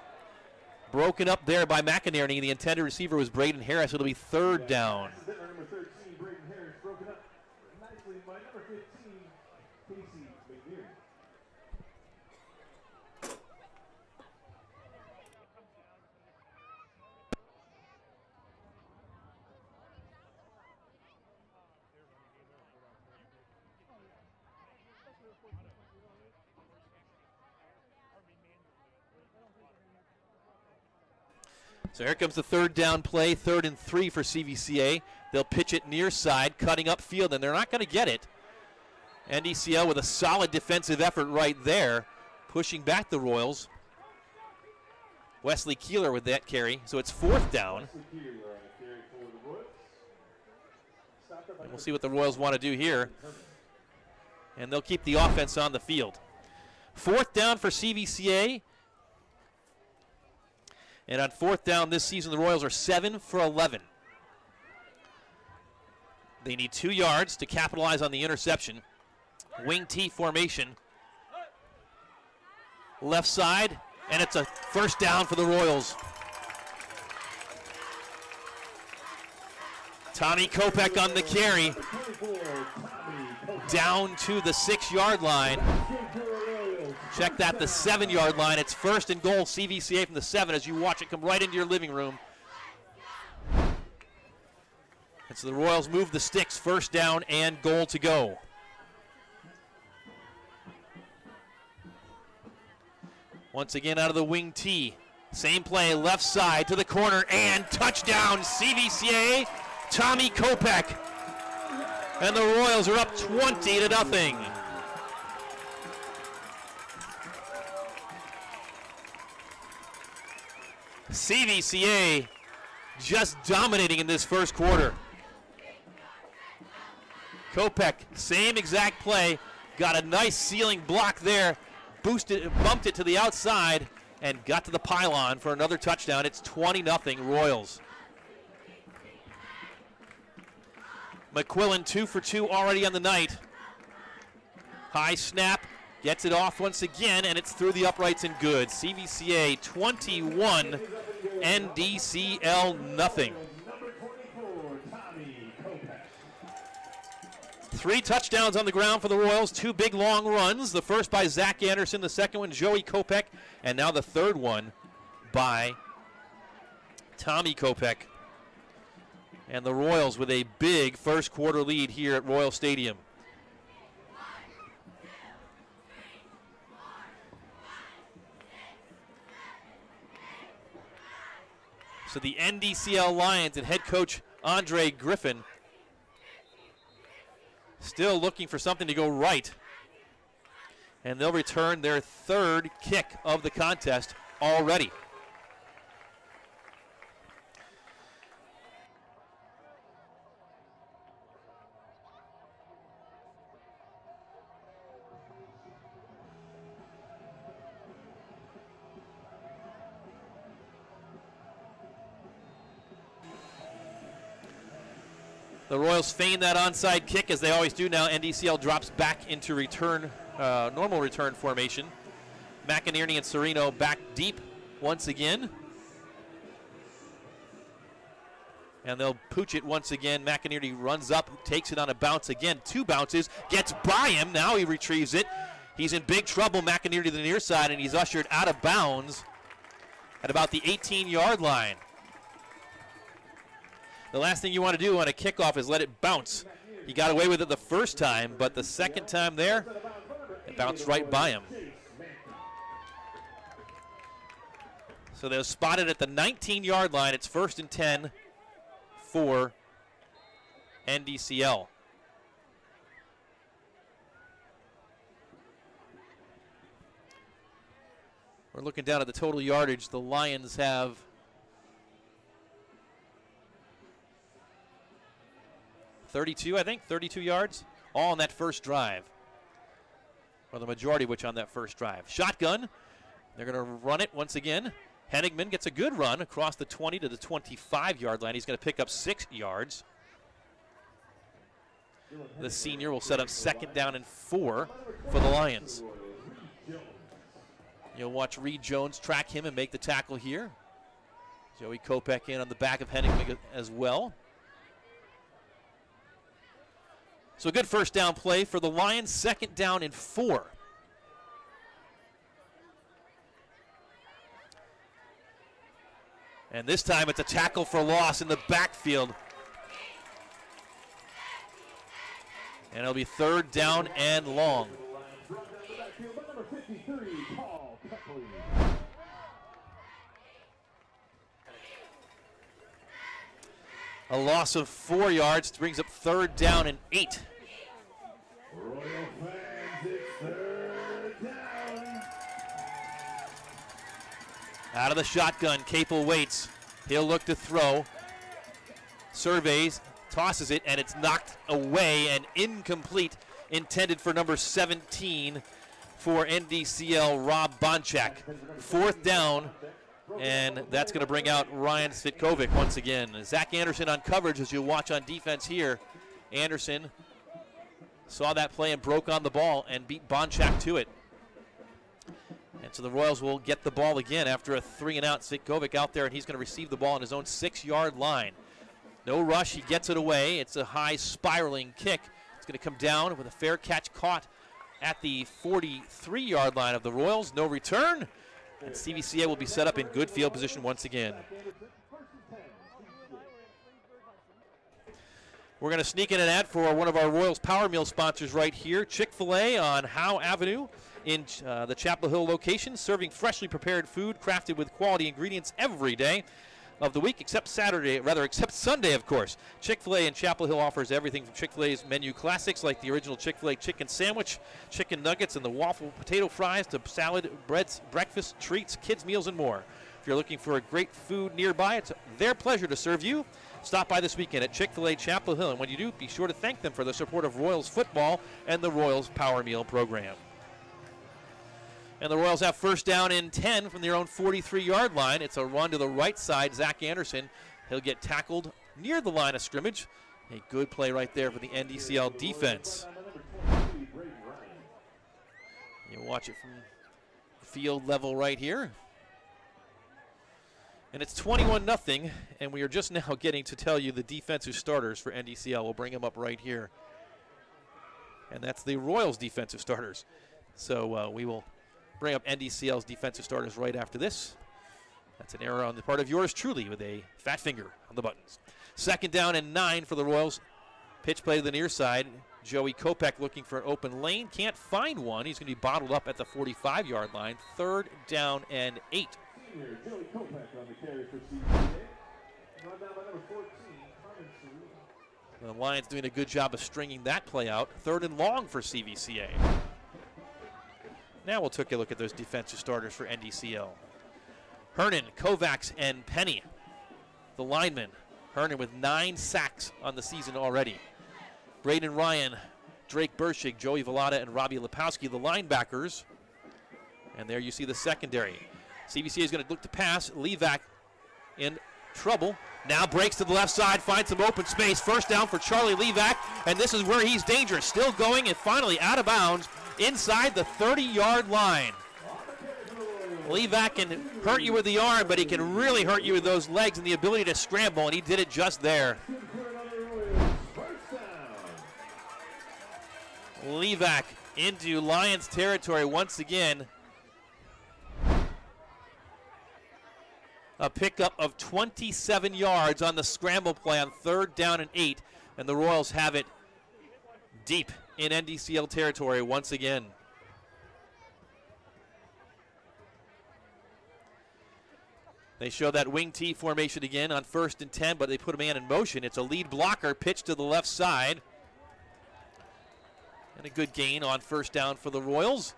Broken up there by McInerney. The intended receiver was Braden Harris. It'll be 3rd down. So here comes the 3rd down play, 3rd and 3 for CVCA. They'll pitch it near side, cutting upfield, and they're not going to get it. NDCL with a solid defensive effort right there, pushing back the Royals. Wesley Keeler with that carry, so it's 4th down. And we'll see what the Royals want to do here. And they'll keep the offense on the field. 4th down for CVCA. And on 4th down this season, the Royals are 7 for 11. They need 2 yards to capitalize on the interception. Wing T formation. Left side, and it's a 1st down for the Royals. Tommy Kopech on the carry. Down to the 6-yard line. Check that, the 7-yard line. It's 1st and goal, CVCA from the 7 as you watch it come right into your living room. And so the Royals move the sticks, 1st down and goal to go. Once again out of the wing T. Same play, left side to the corner, and touchdown, CVCA, Tommy Kopech. And the Royals are up 20-0. CVCA just dominating in this first quarter. Kopech, same exact play, got a nice ceiling block there, bumped it to the outside, and got to the pylon for another touchdown. It's 20-0 Royals. McQuillan 2 for 2 already on the night. High snap, gets it off once again, and it's through the uprights and good. CVCA 21 NDCL nothing. 3 touchdowns on the ground for the Royals, 2 big long runs. The first by Zach Anderson, the second one Joey Kopech, and now the third one by Tommy Kopech. And the Royals with a big first quarter lead here at Royal Stadium. So the NDCL Lions and head coach Andre Griffin still looking for something to go right. And they'll return their third kick of the contest already. The Royals feign that onside kick as they always do now. NDCL drops back into normal return formation. McInerney and Sereno back deep once again. And they'll pooch it once again. McInerney runs up, takes it on a bounce again. 2 bounces, gets by him. Now he retrieves it. He's in big trouble, McInerney to the near side, and he's ushered out of bounds at about the 18-yard line. The last thing you want to do on a kickoff is let it bounce. He got away with it the first time, but the second time there, it bounced right by him. So they're spotted at the 19-yard line. It's 1st and 10 for NDCL. We're looking down at the total yardage. The Lions have 32, I think, 32 yards, all on that first drive. Or the majority of which on that first drive. Shotgun, they're going to run it once again. Henigman gets a good run across the 20 to the 25-yard line. He's going to pick up 6 yards. The senior will set up 2nd down and 4 for the Lions. You'll watch Reed Jones track him and make the tackle here. Joey Kopech in on the back of Henigman as well. So a good first down play for the Lions, 2nd down and 4. And this time it's a tackle for loss in the backfield. And it'll be 3rd down and long. A loss of 4 yards brings up 3rd down and 8. Royal fans, it's 3rd down. Out of the shotgun, Capel waits. He'll look to throw. Surveys, tosses it, and it's knocked away and incomplete. Intended for number 17 for NDCL, Rob Bonchak. 4th down. And that's going to bring out Ryan Svitkovic once again. Zach Anderson on coverage, as you'll watch on defense here. Anderson saw that play and broke on the ball and beat Bonchak to it. And so the Royals will get the ball again after a 3-and-out. Svitkovic out there, and he's going to receive the ball on his own 6-yard line. No rush, he gets it away. It's a high spiraling kick. It's going to come down with a fair catch caught at the 43-yard line of the Royals. No return. And CVCA will be set up in good field position once again. We're going to sneak in an ad for one of our Royals Power Meal sponsors right here, Chick-fil-A on Howe Avenue in the Chapel Hill location, serving freshly prepared food crafted with quality ingredients every day of the week, except Sunday, of course. Chick-fil-A in Chapel Hill offers everything from Chick-fil-A's menu classics like the original Chick-fil-A chicken sandwich, chicken nuggets, and the waffle potato fries to salad, breads, breakfast, treats, kids' meals, and more. If you're looking for a great food nearby, it's their pleasure to serve you. Stop by this weekend at Chick-fil-A Chapel Hill, and when you do, be sure to thank them for the support of Royals football and the Royals Power Meal program. And the Royals have 1st down and 10 from their own 43-yard line. It's a run to the right side. Zach Anderson, he'll get tackled near the line of scrimmage. A good play right there for the NDCL defense. You watch it from field level right here. And it's 21-0, and we are just now getting to tell you the defensive starters for NDCL. We'll bring them up right here. And that's the Royals defensive starters. So we will bring up NDCL's defensive starters right after this. That's an error on the part of yours truly with a fat finger on the buttons. 2nd down and 9 for the Royals. Pitch play to the near side. Joey Kopech looking for an open lane. Can't find one. He's going to be bottled up at the 45-yard line. 3rd down and 8. Joey Kopech on the carry for CVCA. Brought down by number 14, Carmen Serena. The Lions doing a good job of stringing that play out. 3rd and long for CVCA. Now we'll take a look at those defensive starters for NDCL. Hernan, Kovacs, and Penny. The linemen. Hernan with 9 sacks on the season already. Braden Ryan, Drake Burschig, Joey Velada, and Robbie Lepowski, the linebackers. And there you see the secondary. CVCA is going to look to pass. Levac in trouble. Now breaks to the left side, finds some open space. 1st down for Charlie Levac, and this is where he's dangerous. Still going and finally out of bounds inside the 30-yard line. Levac can hurt you with the arm, but he can really hurt you with those legs and the ability to scramble, and he did it just there. Levac into Lions territory once again. A pickup of 27 yards on the scramble play on 3rd down and 8, and the Royals have it deep in NDCL territory once again. They show that wing T formation again on 1st and 10, but they put a man in motion. It's a lead blocker, pitch to the left side. And a good gain on 1st down for the Royals.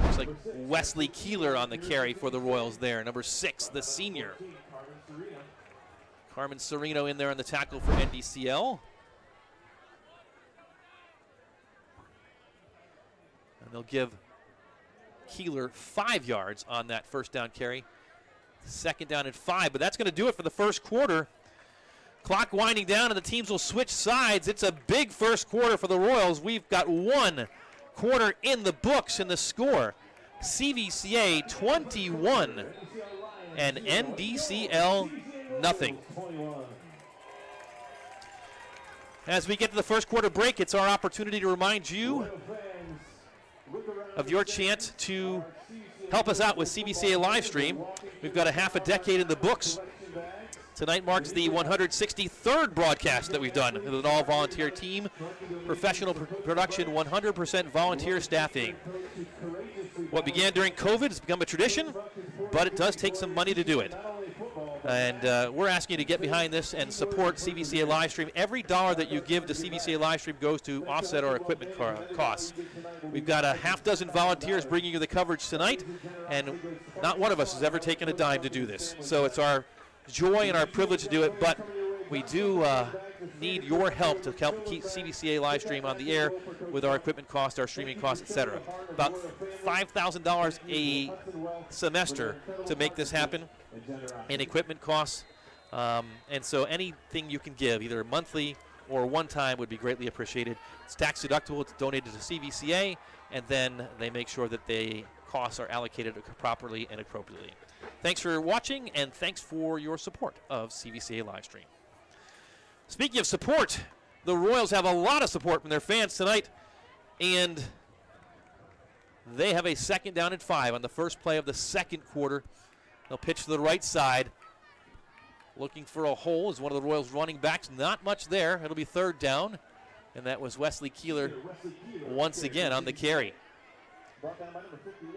Looks like Wesley Keeler on the carry for the Royals there. Number 6, the senior. Carmen Sereno in there on the tackle for NDCL. And they'll give Keeler 5 yards on that 1st down carry. 2nd down and 5, but that's going to do it for the 1st quarter. Clock winding down, and the teams will switch sides. It's a big 1st quarter for the Royals. We've got 1 quarter in the books, and the score, CVCA 21 and NDCL nothing. As we get to the 1st quarter break, it's our opportunity to remind you of your chance to help us out with CVCA live stream. We've got a half a decade in the books. Tonight marks the 163rd broadcast that we've done with an all-volunteer team, professional production, 100% volunteer staffing. What began during COVID has become a tradition, but it does take some money to do it. And we're asking you to get behind this and support CVCA Livestream. Every dollar that you give to CVCA Livestream goes to offset our equipment costs. We've got a half dozen volunteers bringing you the coverage tonight, and not one of us has ever taken a dime to do this. So it's our joy and our privilege to do it, but we do need your help to help keep CVCA Livestream on the air with our equipment costs, our streaming costs, etc. About $5,000 a semester to make this happen in equipment costs. And so anything you can give, either monthly or one time, would be greatly appreciated. It's tax deductible, it's donated to CVCA, and then they make sure that the costs are allocated properly and appropriately. Thanks for watching, and thanks for your support of CVCA Livestream. Speaking of support, the Royals have a lot of support from their fans tonight, and they have a 2nd down and 5 on the first play of the 2nd quarter. They'll pitch to the right side. Looking for a hole is one of the Royals running backs. Not much there. It'll be 3rd down, and that was Wesley Keeler once again on the carry. Brought down by number 51,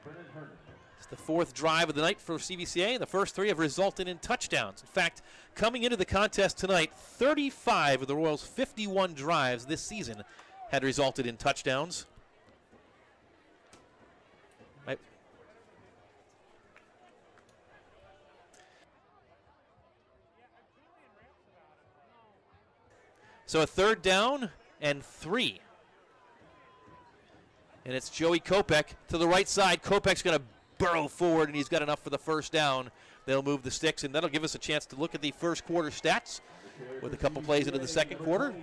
Brennan Hernan. It's the 4th drive of the night for CVCA. The first 3 have resulted in touchdowns. In fact, coming into the contest tonight, 35 of the Royals' 51 drives this season had resulted in touchdowns. So a 3rd down and 3. And it's Joey Kopech to the right side. Kopech's going to burrow forward, and he's got enough for the 1st down. They'll move the sticks, and that'll give us a chance to look at the 1st quarter stats with a couple plays into the 2nd quarter.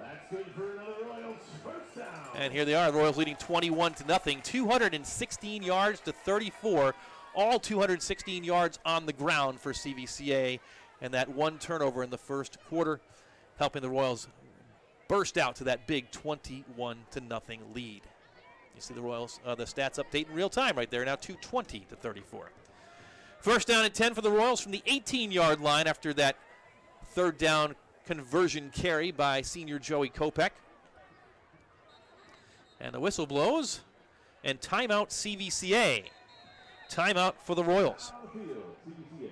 That's good for another Royals first down. And here they are, the Royals leading 21-0, 216 yards to 34, all 216 yards on the ground for CVCA, and that one turnover in the first quarter, helping the Royals burst out to that big 21-0 lead. You see the Royals, the stats update in real time right there, now 220 to 34. First down and 10 for the Royals from the 18-yard line after that third down conversion carry by senior Joey Kopech. And the whistle blows, and timeout CVCA. Timeout for the Royals. On the field, CVCA.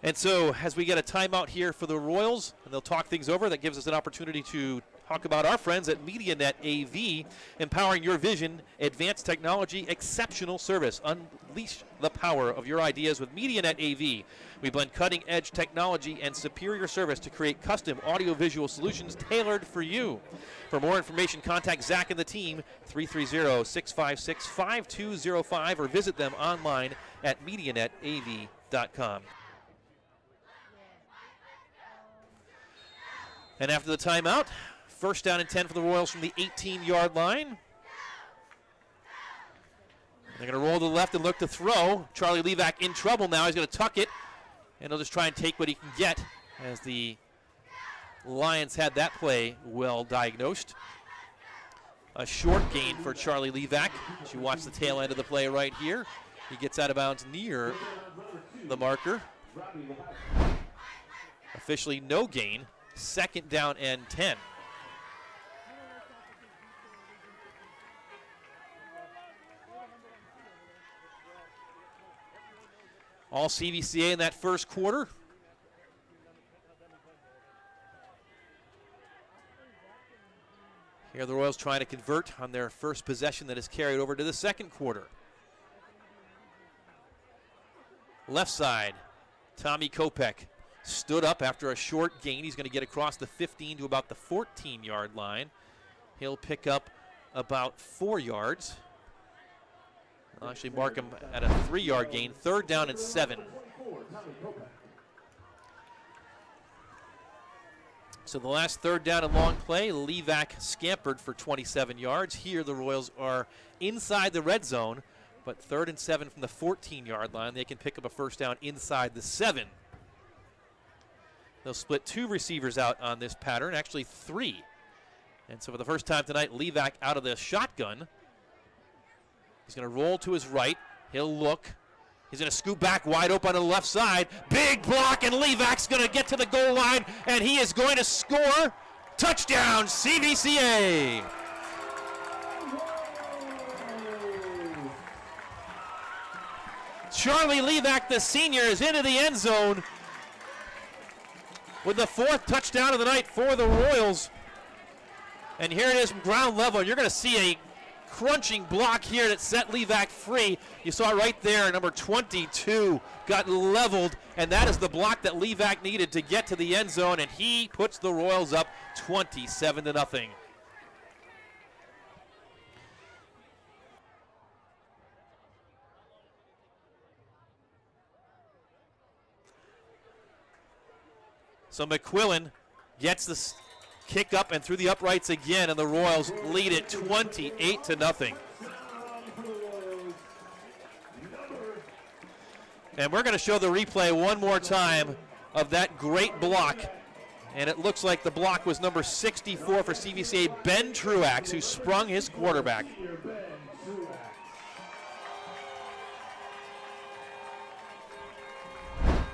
And so as we get a timeout here for the Royals, and they'll talk things over, that gives us an opportunity to talk about our friends at MediaNet AV, empowering your vision, advanced technology, exceptional service. Unleash the power of your ideas with MediaNet AV. We blend cutting-edge technology and superior service to create custom audiovisual solutions tailored for you. For more information, contact Zach and the team, 330-656-5205, or visit them online at MediaNetAV.com. And after the timeout, first down and 10 for the Royals from the 18-yard line. They're going to roll to the left and look to throw. Charlie Levac in trouble now. He's going to tuck it, and he'll just try and take what he can get, as the Lions had that play well diagnosed. A short gain for Charlie Levac. As you watch the tail end of the play right here, he gets out of bounds near the marker. Officially no gain. Second down and 10. All CVCA in that first quarter. Here the Royals trying to convert on their first possession that is carried over to the second quarter. Left side, Tommy Kopech stood up after a short gain. He's going to get across the 15 to about the 14-yard line. He'll pick up about 4 yards. I'll actually mark him at a 3-yard gain. Third down and 7. So the last third down and long play, Levac scampered for 27 yards. Here the Royals are inside the red zone, but 3rd and 7 from the 14-yard line. They can pick up a first down inside the 7. They'll split 2 receivers out on this pattern, actually 3. And so for the first time tonight, Levac out of the shotgun. He's going to roll to his right. He'll look. He's going to scoop back wide open on the left side. Big block, and Levac's going to get to the goal line, and he is going to score. Touchdown, CVCA. Charlie Levac, the senior, is into the end zone with the 4th touchdown of the night for the Royals. And here it is from ground level. You're going to see a crunching block here that set Levac free. You saw it right there. Number 22 got leveled, and that is the block that Levac needed to get to the end zone, and he puts the Royals up 27-0. So McQuillan gets the kick up and through the uprights again, and the Royals lead it 28-0. And we're going to show the replay one more time of that great block. And it looks like the block was number 64 for CVCA, Ben Truax, who sprung his quarterback.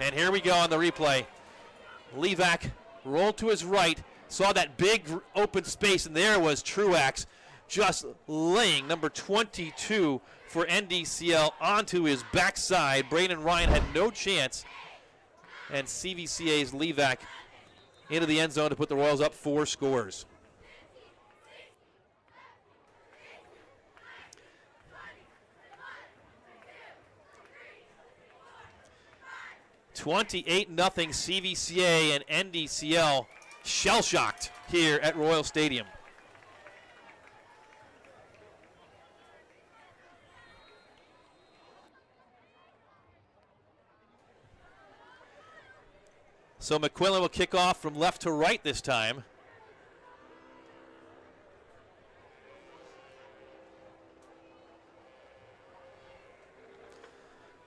And here we go on the replay. Levac rolled to his right, saw that big open space, and there was Truax just laying number 22 for NDCL onto his backside. Braden Ryan had no chance, and CVCA's Levac into the end zone to put the Royals up 4 scores. (28-0) CVCA, and NDCL shell-shocked here at Royal Stadium. So McQuillan will kick off from left to right this time.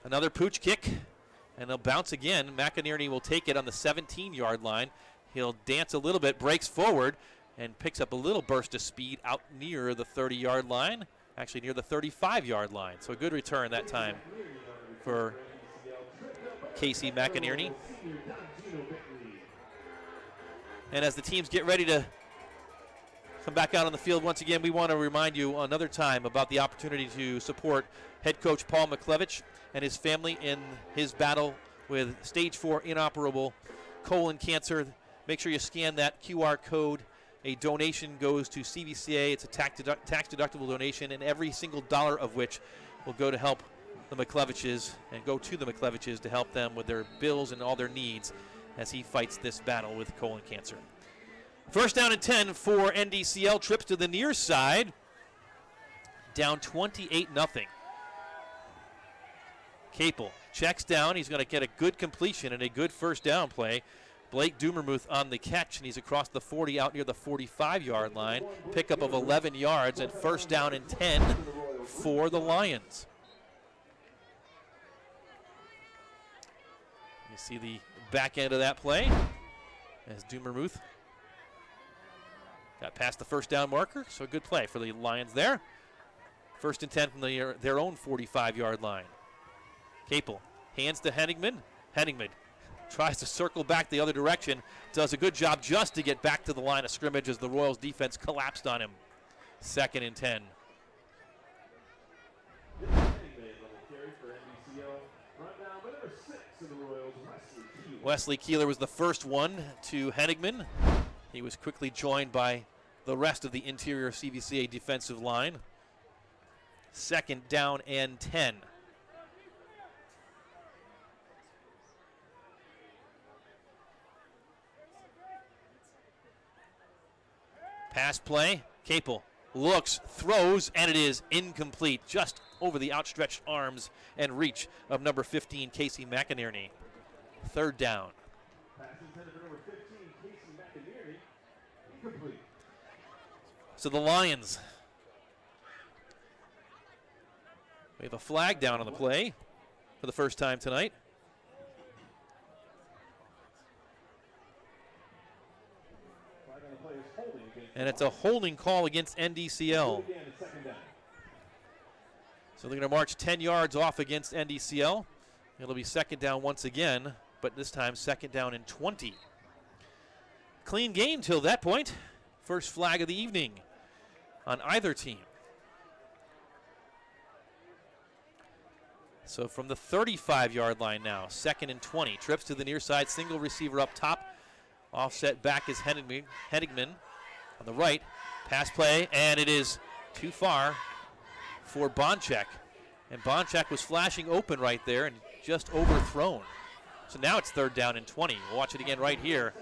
Another pooch kick, and they'll bounce again. McInerney will take it on the 17-yard line. He'll dance a little bit, breaks forward, and picks up a little burst of speed out near the 30-yard line, actually near the 35-yard line. So a good return that time for Casey McInerney. And as the teams get ready to come back out on the field once again, we want to remind you another time about the opportunity to support head coach Paul McClevich and his family in his battle with stage 4 inoperable colon cancer. Make sure you scan that QR code. A donation goes to CVCA. It's a tax-deductible donation, and every single dollar of which will go to help the McCleviches and go to the McCleviches to help them with their bills and all their needs as he fights this battle with colon cancer. First down and 10 for NDCL. Trips to the near side. Down 28-0. Capel checks down. He's going to get a good completion and a good first down play. Blake Dumermuth on the catch, and he's across the 40 out near the 45-yard line. Pickup of 11 yards and first down and 10 for the Lions. You see the back end of that play as Dumermuth got past the first down marker, so a good play for the Lions there. First and 10 from their own 45-yard line. Capel hands to Henigman. Henigman tries to circle back the other direction. Does a good job just to get back to the line of scrimmage as the Royals defense collapsed on him. Second and 10. Wesley Keeler was the first one to Henigman. He was quickly joined by the rest of the interior CVCA defensive line. Second down and 10. Pass play, Capel looks, throws, and it is incomplete, just over the outstretched arms and reach of number 15, Casey McInerney. Third down. Pass intended for number 15, Casey McInerney. Incomplete. So the Lions, we have a flag down on the play for the first time tonight. And it's a holding call against NDCL. So they're going to march 10 yards off against NDCL. It'll be second down once again, but this time second down and 20. Clean game till that point. First flag of the evening on either team. So from the 35-yard line now, second and 20. Trips to the near side, single receiver up top. Offset back is Henigman on the right. Pass play, and it is too far for Bonchek. And Bonchek was flashing open right there and just overthrown. So now it's third down and 20. We'll watch it again right here.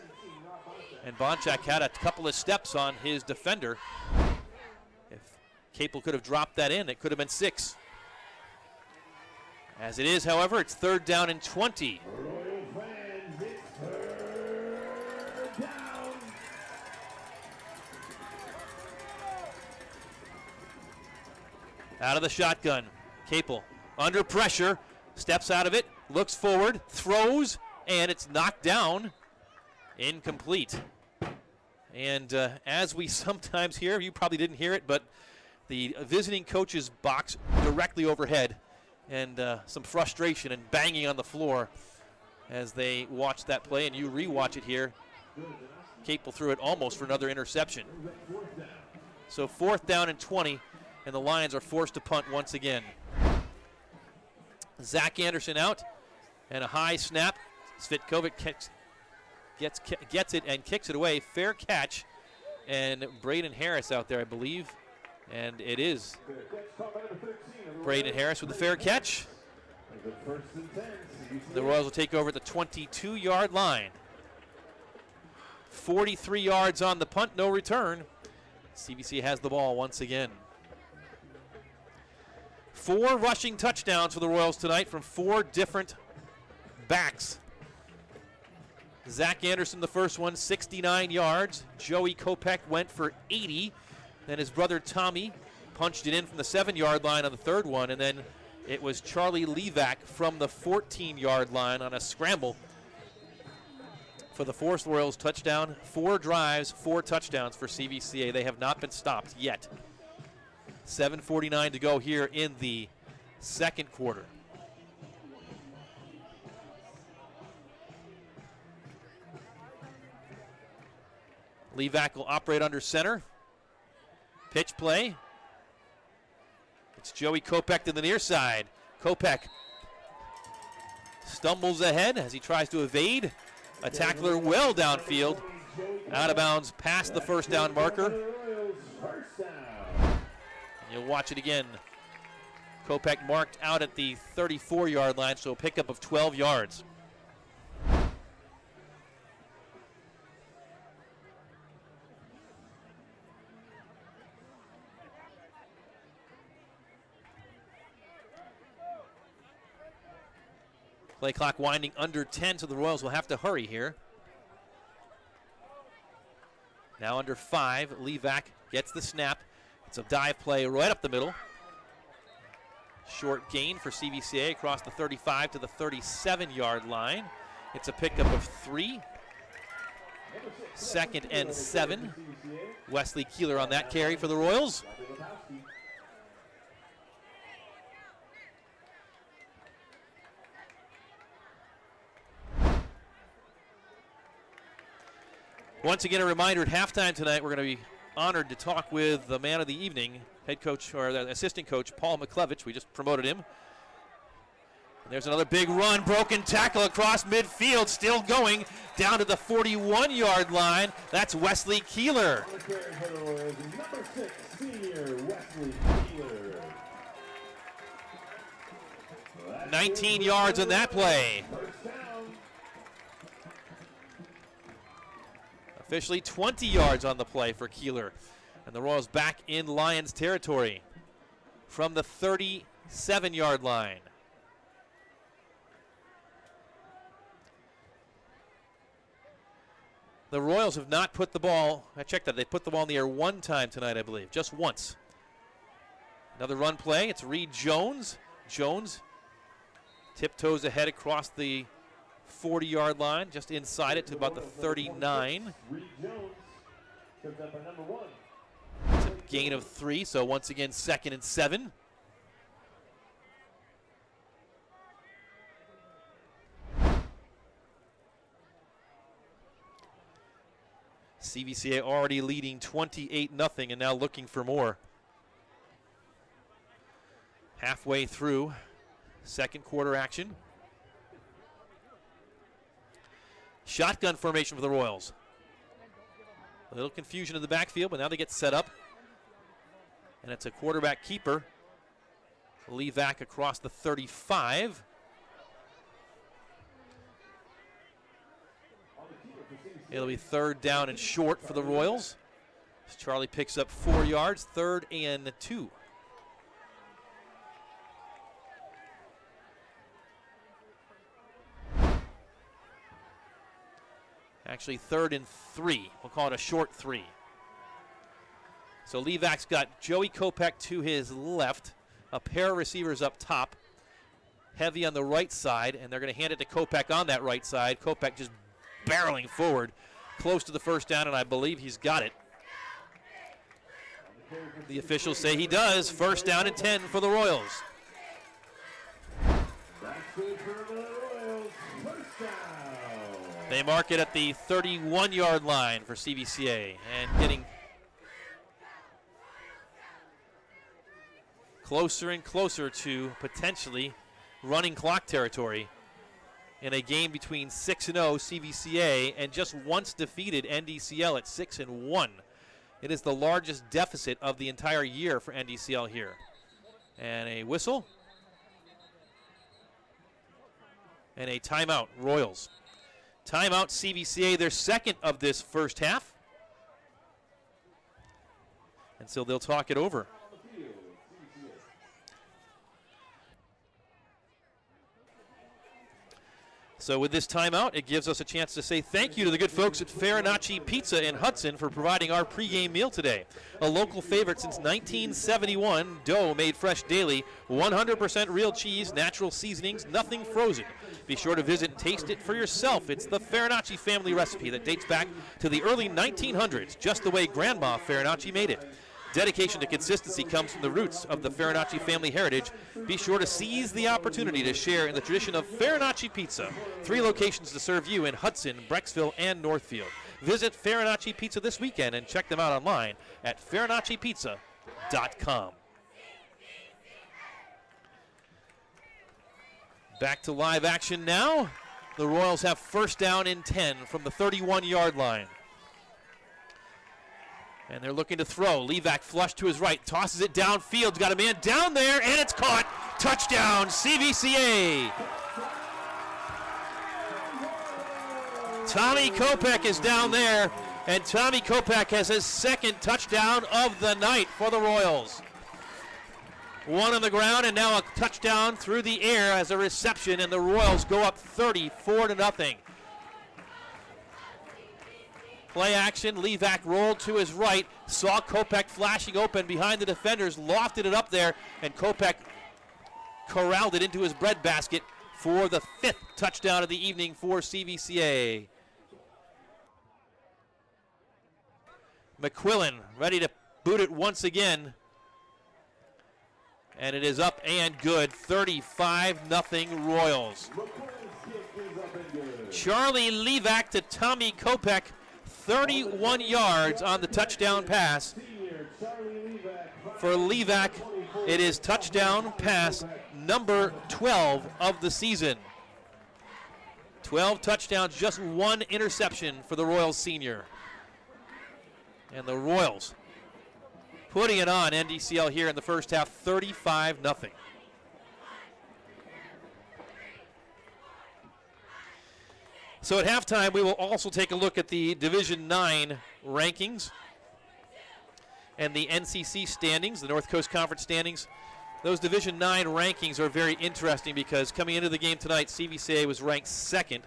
And Bonchek had a couple of steps on his defender. If Capel could have dropped that in, it could have been 6. As it is, however, it's third down and 20. Out of the shotgun, Capel under pressure, steps out of it, looks forward, throws, and it's knocked down, incomplete. And as we sometimes hear, you probably didn't hear it, but the visiting coach's box directly overhead, and some frustration and banging on the floor as they watch that play, and you rewatch it here. Capel threw it almost for another interception. So fourth down and 20. And the Lions are forced to punt once again. Zach Anderson out, and a high snap. Svitkovic gets it and kicks it away. Fair catch, and Braden Harris out there, I believe. And it is Braden Harris with the fair catch. The Royals will take over at the 22-yard line. 43 yards on the punt, no return. CVC has the ball once again. 4 rushing touchdowns for the Royals tonight from 4 different backs. Zach Anderson, the first one, 69 yards. Joey Kopech went for 80. Then his brother Tommy punched it in from the 7-yard line on the third one. And then it was Charlie Levac from the 14-yard line on a scramble for the Forest Royals touchdown. 4 drives, 4 touchdowns for CVCA. They have not been stopped yet. 7:49 to go here in the second quarter. Levac will operate under center. Pitch play. It's Joey Kopech to the near side. Kopech stumbles ahead as he tries to evade. A tackler well downfield. Out of bounds past the first down marker. You'll watch it again. Kopech marked out at the 34-yard line, so a pickup of 12 yards. Play clock winding under 10, so the Royals will have to hurry here. Now under 5, Levac gets the snap. It's a dive play right up the middle. Short gain for CVCA across the 35 to the 37-yard line. It's a pickup of 3. 2nd and 7. Wesley Keeler on that carry for the Royals. Once again, a reminder, at halftime tonight, we're going to be honored to talk with the man of the evening, head coach, or the assistant coach, Paul McClevich. We just promoted him. And there's another big run, broken tackle across midfield, still going down to the 41-yard line. That's Wesley Keeler. 19 yards on that play. Officially 20 yards on the play for Keeler. And the Royals back in Lions territory from the 37-yard line. The Royals have not put the ball, I checked that, they put the ball in the air one time tonight, I believe, just once. Another run play, it's Reed Jones. Jones tiptoes ahead across the 40-yard line, just inside it to about the 39. It's a gain of 3, so once again 2nd and 7. CVCA already leading 28-0 and now looking for more. Halfway through second quarter action. Shotgun formation for the Royals. A little confusion in the backfield, but now they get set up. And it's a quarterback keeper. Levac across the 35. It'll be 3rd down and short for the Royals. As Charlie picks up 4 yards, 3rd and 2. Actually 3rd and 3. We'll call it a short 3. So Levac's got Joey Kopech to his left, a pair of receivers up top, heavy on the right side, and they're going to hand it to Kopech on that right side. Kopech just barreling forward, close to the first down, and I believe he's got it. The officials say he does. 1st down and 10 for the Royals. They mark it at the 31-yard line for CVCA, and getting closer and closer to potentially running clock territory in a game between 6-0 CVCA and just once defeated NDCL at 6-1. It is the largest deficit of the entire year for NDCL here. And a whistle and a timeout, Royals. Timeout CVCA, their 2nd of this first half. And so they'll talk it over. So with this timeout, it gives us a chance to say thank you to the good folks at Farinacci Pizza in Hudson for providing our pregame meal today. A local favorite since 1971, dough made fresh daily, 100% real cheese, natural seasonings, nothing frozen. Be sure to visit and taste it for yourself. It's the Farinacci family recipe that dates back to the early 1900s, just the way Grandma Farinacci made it. Dedication to consistency comes from the roots of the Farinacci family heritage. Be sure to seize the opportunity to share in the tradition of Farinacci Pizza. 3 locations to serve you in Hudson, Brecksville, and Northfield. Visit Farinacci Pizza this weekend and check them out online at farinaccipizza.com. Back to live action now. The Royals have first down and 10 from the 31-yard line. And they're looking to throw. Levac flush to his right, tosses it downfield. Got a man down there, and it's caught. Touchdown, CVCA. Tommy Kopech is down there, and Tommy Kopech has his second touchdown of the night for the Royals. 1 on the ground, and now a touchdown through the air as a reception, and the Royals go up 34-0. Play action, Levac rolled to his right, saw Kopech flashing open behind the defenders, lofted it up there, and Kopech corralled it into his breadbasket for the 5th touchdown of the evening for CVCA. McQuillan ready to boot it once again. And it is up and good, 35-0 Royals. Charlie Levac to Tommy Kopech, 31 yards on the touchdown pass. For Levac, it is touchdown pass number 12 of the season. 12 touchdowns, just 1 interception for the Royals senior. And the Royals putting it on NDCL here in the first half, 35-0. So at halftime, we will also take a look at the Division IX rankings and the NCC standings, the North Coast Conference standings. Those Division IX rankings are very interesting because coming into the game tonight, CVCA was ranked 2nd.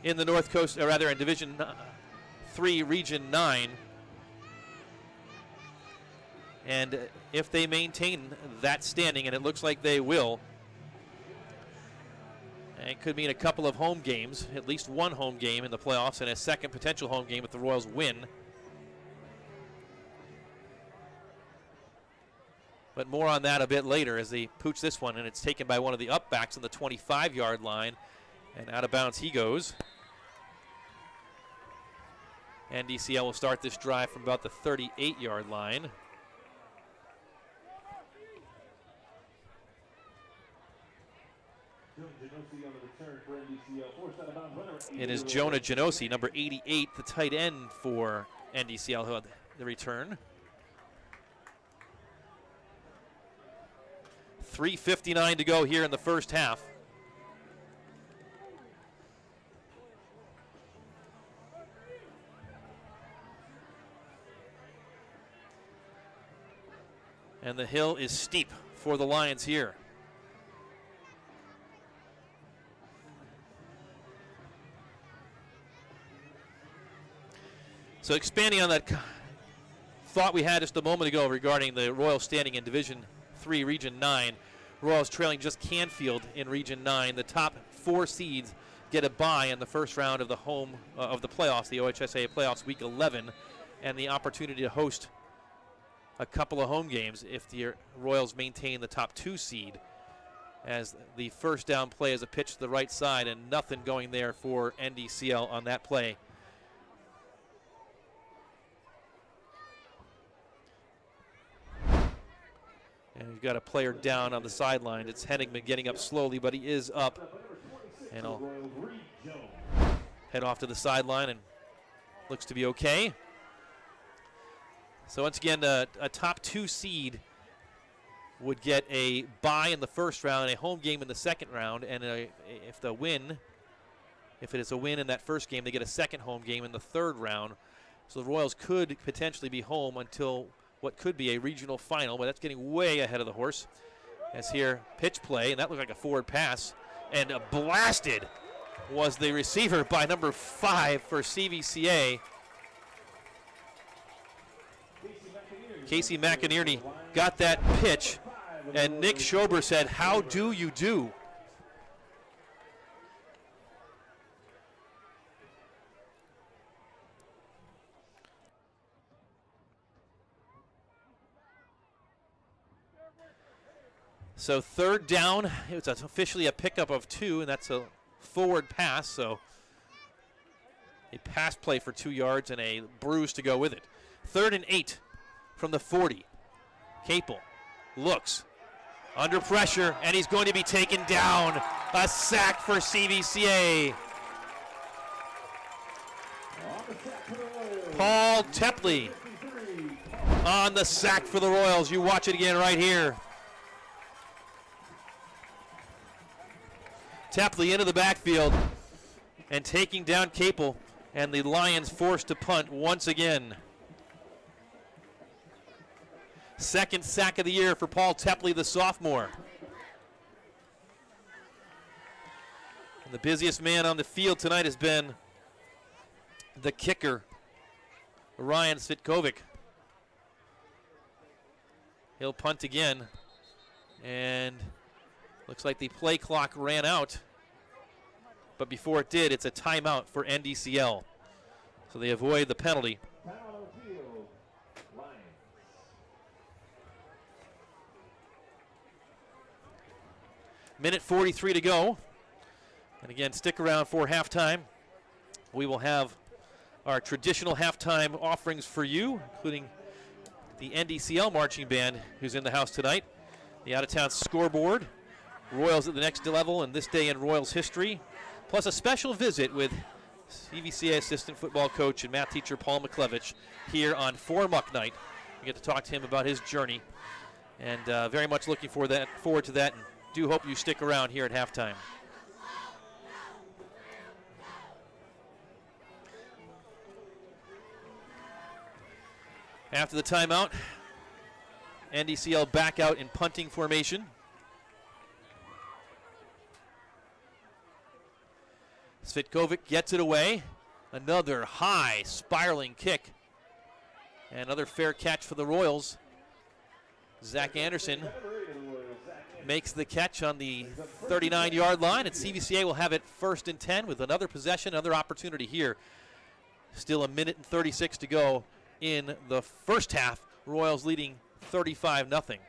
In the North Coast, or rather in Division 3, Region 9. And if they maintain that standing, and it looks like they will, it could mean a couple of home games, at least 1 home game in the playoffs, and a second potential home game if the Royals win. But more on that a bit later as they pooch this one, and it's taken by one of the upbacks on the 25-yard line, and out of bounds he goes. NDCL will start this drive from about the 38-yard line. It is Jonah Genosi, number 88, the tight end for NDCL, who had the return. 3:59 to go here in the first half. And the hill is steep for the Lions here. So expanding on that thought we had just a moment ago regarding the Royals standing in Division 3, Region 9. Royals trailing just Canfield in Region 9. The top 4 seeds get a bye in the first round of the of the playoffs, the OHSAA playoffs, Week 11, and the opportunity to host a couple of home games if the Royals maintain the top 2 seed. As the first down play is a pitch to the right side, and nothing going there for NDCL on that play. And we've got a player down on the sideline. It's Henigman getting up slowly, but he is up. And he'll head off to the sideline and looks to be okay. So once again, a top 2 seed would get a bye in the first round, a home game in the second round, and if it is a win in that first game, they get a second home game in the third round. So the Royals could potentially be home until what could be a regional final, but that's getting way ahead of the horse. As here, pitch play, and that looked like a forward pass. And blasted was the receiver by number 5 for CVCA. Casey McInerney got that pitch, and Nick Schober said, "How do you do?" So third down, it's officially a pickup of 2, and that's a forward pass, so a pass play for 2 yards and a bruise to go with it. 3rd and 8 from the 40. Capel looks under pressure, and he's going to be taken down. A sack for CVCA. Paul Tepley on the sack for the Royals. You watch it again right here. Tepley into the backfield and taking down Capel, and the Lions forced to punt once again. Second sack of the year for Paul Tepley, the sophomore. And the busiest man on the field tonight has been the kicker, Ryan Svitkovic. He'll punt again, and looks like the play clock ran out. But before it did, it's a timeout for NDCL. So they avoid the penalty. Minute 43 to go. And again, stick around for halftime. We will have our traditional halftime offerings for you, including the NDCL marching band who's in the house tonight, the out-of-town scoreboard, Royals at the next level and this day in Royals history, plus a special visit with CVCA assistant football coach and math teacher Paul McClevich here on 4 Muck Night. We get to talk to him about his journey, and very much looking forward to that, and do hope you stick around here at halftime. After the timeout, NDCL back out in punting formation. Svitkovic gets it away. Another high spiraling kick. And another fair catch for the Royals. Zach Anderson makes the catch on the 39-yard line, and CVCA will have it 1st and 10 with another possession, another opportunity here. Still a minute and 36 to go in the first half. Royals leading 35-0.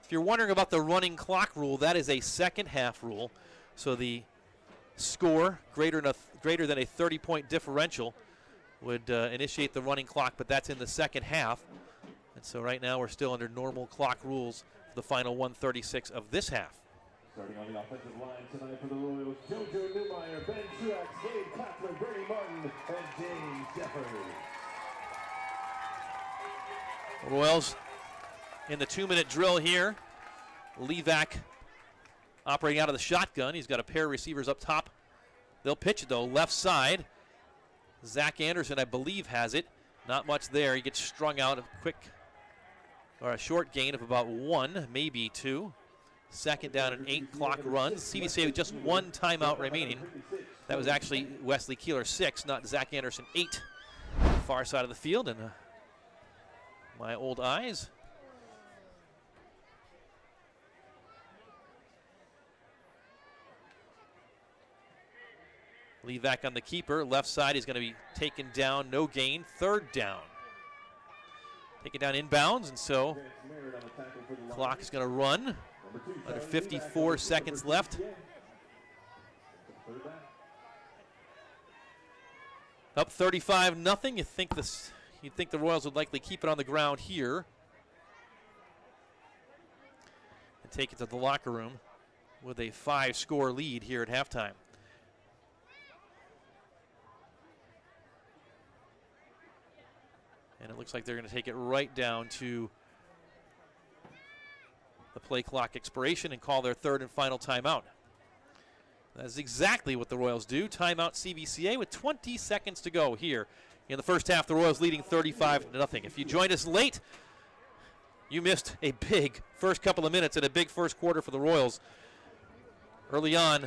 If you're wondering about the running clock rule, that is a second half rule. So the score greater than a 30-point differential would initiate the running clock, but that's in the second half. And so right now we're still under normal clock rules for the final 1:36 of this half. Starting on the offensive line tonight for the Royals, JoJo Newmeyer, Ben Truax, Dave Kaplan, Bernie Martin, and James Jeffers. Royals in the 2-minute drill here. Levac operating out of the shotgun. He's got a pair of receivers up top. They'll pitch it though, left side. Zach Anderson, I believe, has it. Not much there. He gets strung out a short gain of about 1, maybe 2. Second down and 8 clock runs. CVCA with just 1 timeout remaining. That was actually Wesley Keeler 6, not Zach Anderson 8. Far side of the field, and my old eyes. Levac on the keeper. Left side is going to be taken down. No gain. 3rd down. Taken down inbounds, and so clock is going to run. Under 54 seconds left. Up 35-0. You'd think the Royals would likely keep it on the ground here and take it to the locker room with a 5-score lead here at halftime. And it looks like they're going to take it right down to the play clock expiration and call their 3rd and final timeout. That's exactly what the Royals do. Timeout CVCA with 20 seconds to go here in the first half. The Royals leading 35-0. If you joined us late, You missed a big first couple of minutes and a big first quarter for the Royals. Early on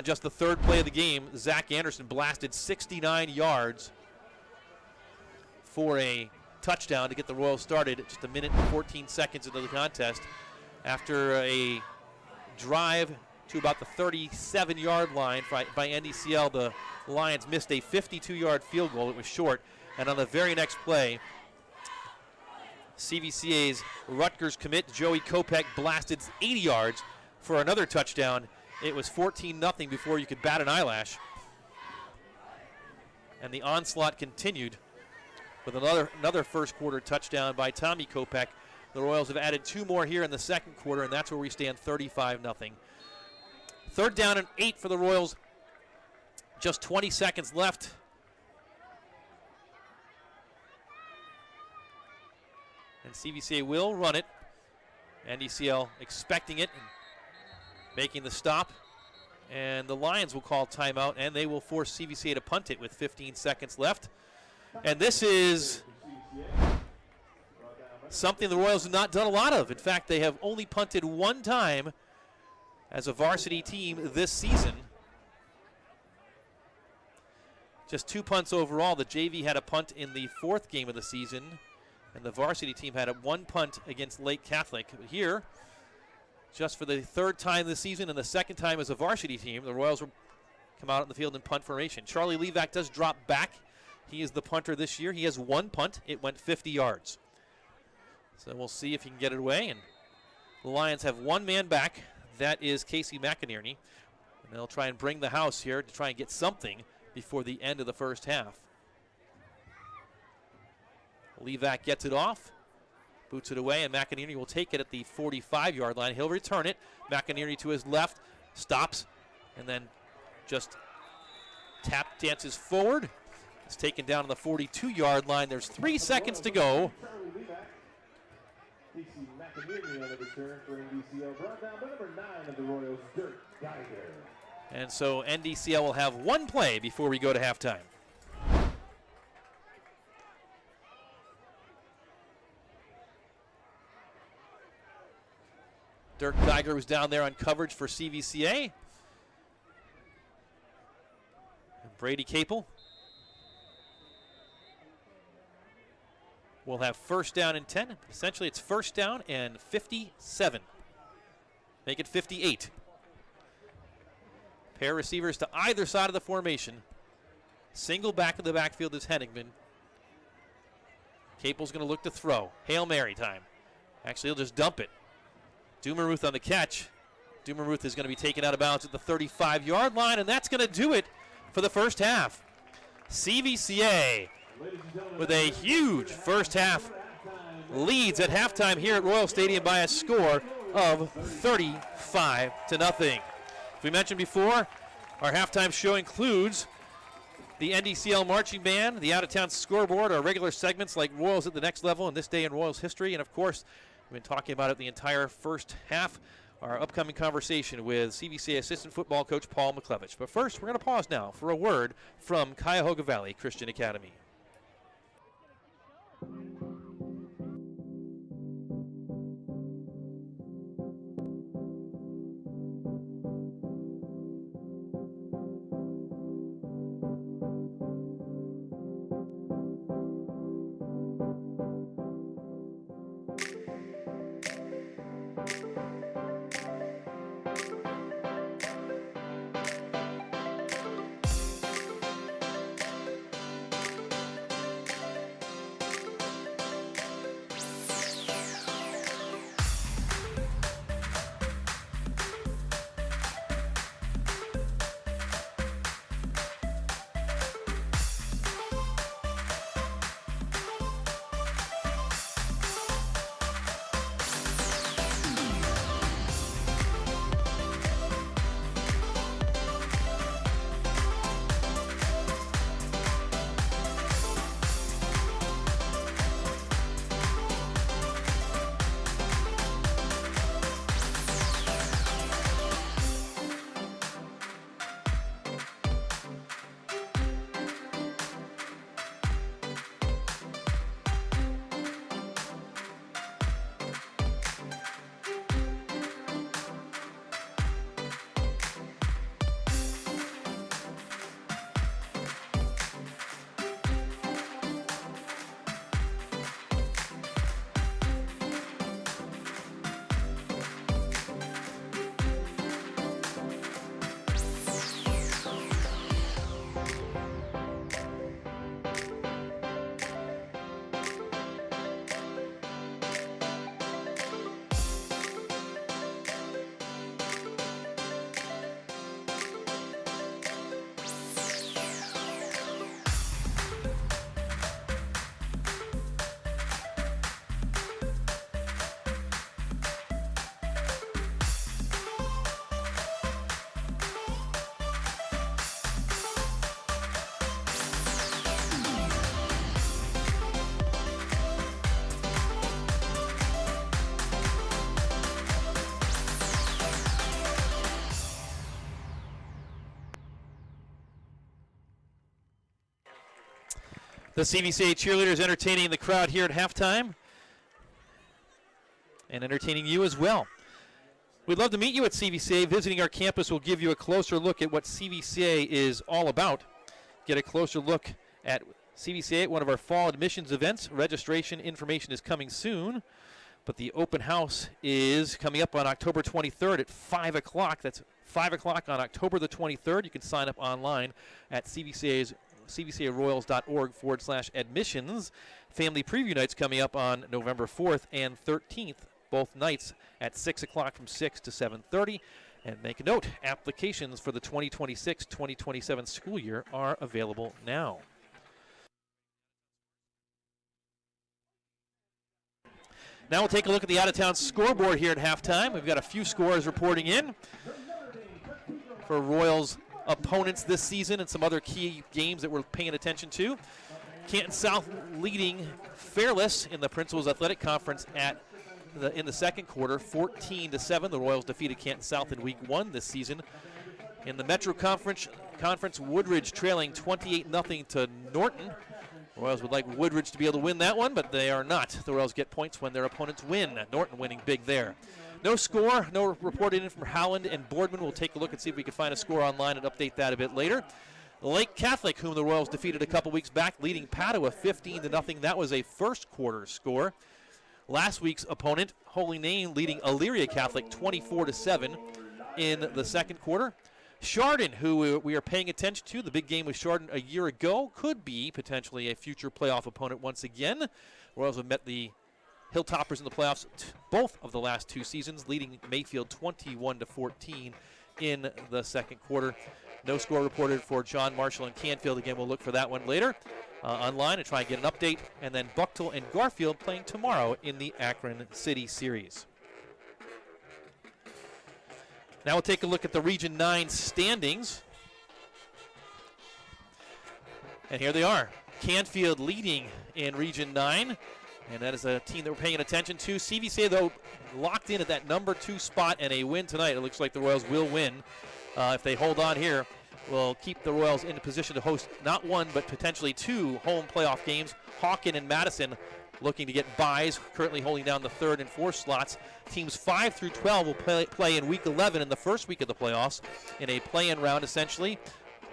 just the third play of the game, Zach Anderson blasted 69 yards for a touchdown to get the Royals started just a minute and 14 seconds into the contest. After a drive to about the 37-yard line by NDCL, the Lions missed a 52-yard field goal. It was short. And on the very next play, CVCA's Rutgers commit Joey Kopech blasted 80 yards for another touchdown. It was 14-0 before you could bat an eyelash. And the onslaught continued with another first quarter touchdown by Tommy Kopech. The Royals have added 2 more here in the second quarter, and that's where we stand 35-0. Third down and 8 for the Royals. Just 20 seconds left. And CVCA will run it. NDCL expecting it and making the stop. And the Lions will call timeout, and they will force CVCA to punt it with 15 seconds left. And this is something the Royals have not done a lot of. In fact, they have only punted 1 time as a varsity team this season. Just 2 punts overall. The JV had a punt in the 4th game of the season, and the varsity team had 1 punt against Lake Catholic. But here, just for the 3rd time this season and the 2nd time as a varsity team, the Royals will come out in the field in punt formation. Charlie Levac does drop back. He is the punter this year. He has 1 punt. It went 50 yards. So we'll see if he can get it away. And the Lions have 1 man back. That is Casey McInerney. And they'll try and bring the house here to try and get something before the end of the first half. Levac gets it off, boots it away, and McInerney will take it at the 45-yard line. He'll return it. McInerney to his left, stops, and then just tap dances forward. It's taken down on the 42-yard line. There's 3 seconds to go. Casey McInerney on the return for NDCL. Brought down by number 9 of the Royals, Dirk Geiger. And so NDCL will have 1 play before we go to halftime. Dirk Geiger was down there on coverage for CVCA. And Brady Capel will have first down and 10. Essentially, it's first down and 57. Make it 58. Pair receivers to either side of the formation. Single back in the backfield is Hennigman. Capel's going to look to throw. Hail Mary time. Actually, he'll just dump it. Dumaruth on the catch. Dumaruth is going to be taken out of bounds at the 35-yard line, and that's going to do it for the first half. CVCA with a huge first half leads at halftime here at Royal Stadium by a score of 35-0. As we mentioned before, our halftime show includes the NDCL Marching Band, the Out-of-Town Scoreboard, our regular segments like Royals at the Next Level and This Day in Royals History, and of course, we've been talking about it the entire first half, our upcoming conversation with CVCA assistant football coach Paul McClevich. But first, we're going to pause now for a word from Cuyahoga Valley Christian Academy. The CVCA cheerleaders entertaining the crowd here at halftime and entertaining you as well. We'd love to meet you at CVCA. Visiting our campus will give you a closer look at what CVCA is all about. Get a closer look at CVCA at one of our fall admissions events. Registration information is coming soon, but the open house is coming up on October 23rd at 5 o'clock. That's 5 o'clock on October the 23rd. You can sign up online at cvcaroyals.org/admissions. Family preview nights coming up on November 4th and 13th, both nights at 6 o'clock from 6 to 7:30. And make a note, applications for the 2026-2027 school year are available now. Now we'll take a look at the out-of-town scoreboard here at halftime. We've got a few scores reporting in for Royals opponents this season and some other key games that we're paying attention to. Canton South leading Fairless in the Principals Athletic Conference in the second quarter, 14-7. The Royals defeated Canton South in week 1 this season. In the Metro Conference, Woodridge trailing 28-0 to Norton. The Royals would like Woodridge to be able to win that one, but they are not. The Royals get points when their opponents win. Norton winning big there. No score, no reported in from Howland and Boardman. We'll take a look and see if we can find a score online and update that a bit later. Lake Catholic, whom the Royals defeated a couple weeks back, leading Padua 15-0. That was a first quarter score. Last week's opponent, Holy Name, leading Elyria Catholic 24-7 in the second quarter. Chardon, who we are paying attention to, the big game with Chardon a year ago, could be potentially a future playoff opponent once again. Royals have met the Hilltoppers in the playoffs both of the last 2 seasons, leading Mayfield 21-14 in the second quarter. No score reported for John Marshall and Canfield. Again, we'll look for that one later online and try and get an update. And then Bucktle and Garfield playing tomorrow in the Akron City Series. Now we'll take a look at the Region 9 standings. And here they are. Canfield leading in Region 9. And that is a team that we're paying attention to. CVCA, though, locked in at that number 2 spot, and a win tonight. It looks like the Royals will win. If they hold on here, will keep the Royals in a position to host not 1 but potentially 2 home playoff games. Hawken and Madison looking to get byes, currently holding down the 3rd and 4th slots. Teams 5 through 12 will play in Week 11 in the first week of the playoffs in a play-in round, essentially.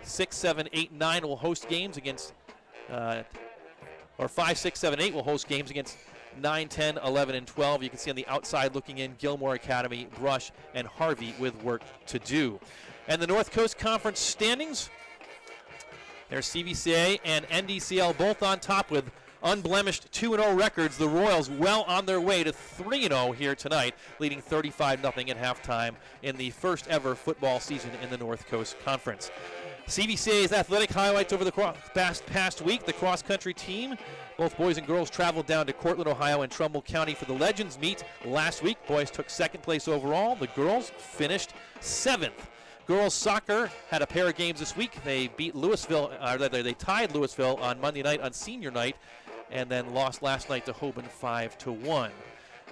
6, 7, 8, 9 will host games against, or 5, 6, 7, 8 will host games against 9, 10, 11, and 12. You can see on the outside looking in Gilmore Academy, Brush, and Harvey with work to do. And the North Coast Conference standings, there's CVCA and NDCL both on top with unblemished 2-0 records. The Royals well on their way to 3-0 here tonight, leading 35-0 at halftime in the first ever football season in the North Coast Conference. CVCA's athletic highlights over the past week. The cross-country team, both boys and girls, traveled down to Cortland, Ohio and Trumbull County for the Legends meet last week. Boys took 2nd place overall. The girls finished 7th. Girls soccer had a pair of games this week. They beat Louisville, they tied Louisville on Monday night on senior night, and then lost last night to Hoban 5-1.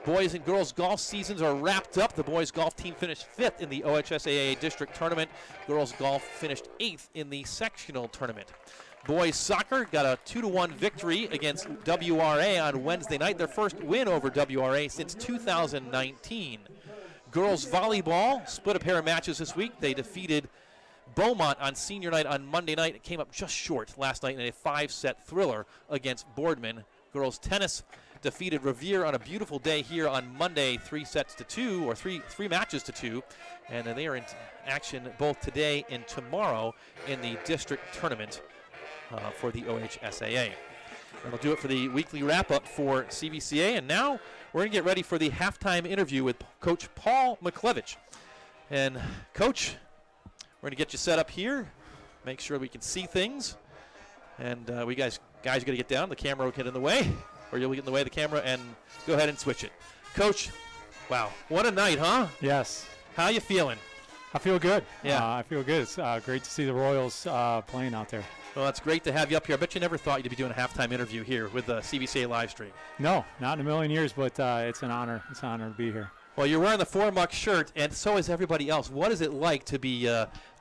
Boys and girls golf seasons are wrapped up. The boys golf team finished 5th in the OHSAA district tournament. Girls golf finished 8th in the sectional tournament. Boys soccer got a 2-1 victory against WRA on Wednesday night, their first win over WRA since 2019. Girls volleyball split a pair of matches this week. They defeated Beaumont on senior night on Monday night. It came up just short last night in a 5-set thriller against Boardman. Girls tennis defeated Revere on a beautiful day here on Monday, 3 matches to 2. And they are in action both today and tomorrow in the district tournament for the OHSAA. That'll do it for the weekly wrap-up for CVCA. And now we're going to get ready for the halftime interview with Coach Paul McClevich. And, Coach, we're going to get you set up here, make sure we can see things. And we guys got to get down. The camera will get in the way, or you'll get in the way of the camera, and go ahead and switch it. Coach, wow, what a night, huh? Yes. How you feeling? I feel good. Yeah. I feel good. It's great to see the Royals playing out there. Well, it's great to have you up here. I bet you never thought you'd be doing a halftime interview here with the CVCA live stream. No, not in a million years, but it's an honor. It's an honor to be here. Well, you're wearing the Four-Muck shirt, and so is everybody else. What is it like to be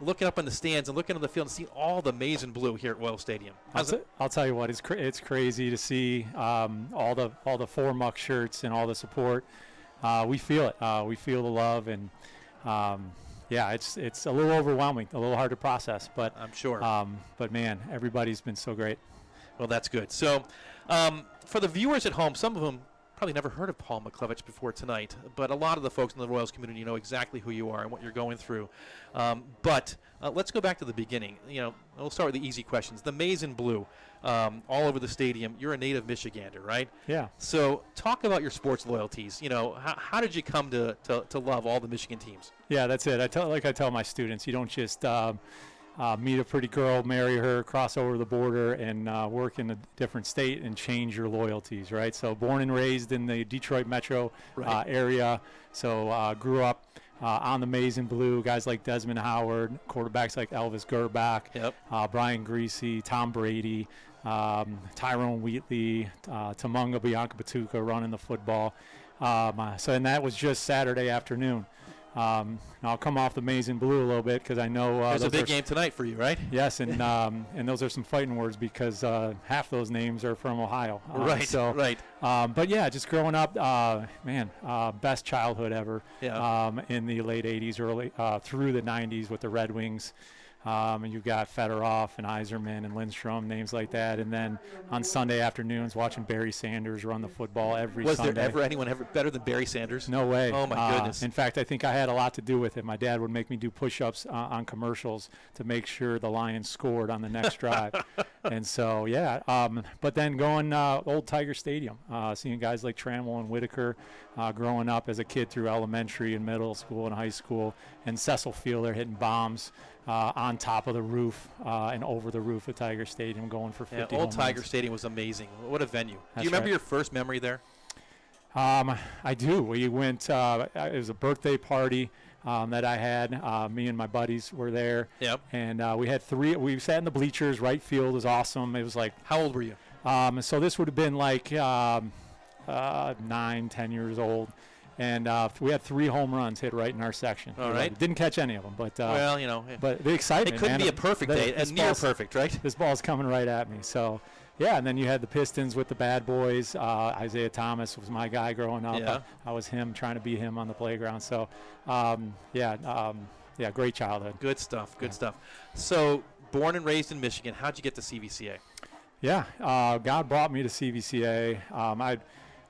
looking up in the stands and looking at the field and see all the maize and blue here at Royal Stadium? I'll tell you what, it's crazy to see all the Four-Muck shirts and all the support. We feel it. We feel the love, and yeah, it's a little overwhelming, a little hard to process, but I'm sure. But man, everybody's been so great. Well, that's good. So, for the viewers at home, some of them probably never heard of Paul McClevich before tonight, but a lot of the folks in the Royals community know exactly who you are and what you're going through. But let's go back to the beginning. We'll start with the easy questions. The maize and blue, all over the stadium. You're a native Michigander, right? Yeah. So talk about your sports loyalties. How did you come to love all the Michigan teams? Yeah, that's it. I tell my students, you don't just meet a pretty girl, marry her, cross over the border, and work in a different state and change your loyalties, right? So born and raised in the Detroit metro area, so grew up on the maize and blue, guys like Desmond Howard, quarterbacks like Elvis Gerbach, Brian Greasy, Tom Brady, Tyrone Wheatley, Tumunga Bianca Batuka running the football. And that was just Saturday afternoon. I'll come off the maize and blue a little bit because I know there's a big game tonight for you, right? Yes, and those are some fighting words because half those names are from Ohio. Right. But yeah, just growing up, best childhood ever. Yeah. In the late '80s, early through the '90s with the Red Wings. And you've got Fedorov and Yzerman and Lindstrom, names like that. And then on Sunday afternoons, watching Barry Sanders run the football every Sunday. Was there ever anyone better than Barry Sanders? No way. Oh, my goodness. In fact, I think I had a lot to do with it. My dad would make me do push-ups on commercials to make sure the Lions scored on the next drive. And so, yeah. But then going old Tiger Stadium, seeing guys like Trammell and Whitaker growing up as a kid through elementary and middle school and high school. And Cecil Field, they're hitting bombs on top of the roof and over the roof of Tiger Stadium going for 50 old home Tiger runs. Stadium was amazing. What a venue. Do That's you remember right. your first memory there? I do. We went, it was a birthday party that I had. Me and my buddies were there. Yep. And we had we sat in the bleachers. Right field was awesome. It was like. How old were you? So this would have been like 9, 10 years old. And we had 3 home runs hit right in our section. All right. Didn't catch any of them, but but the excitement. It couldn't man, be a perfect day, and near perfect, right? This ball's coming right at me. So, yeah, and then you had the Pistons with the bad boys. Isaiah Thomas was my guy growing up. Yeah. I was him, trying to beat him on the playground. So, great childhood. Good stuff. So, born and raised in Michigan, how'd you get to CVCA? Yeah, God brought me to CVCA.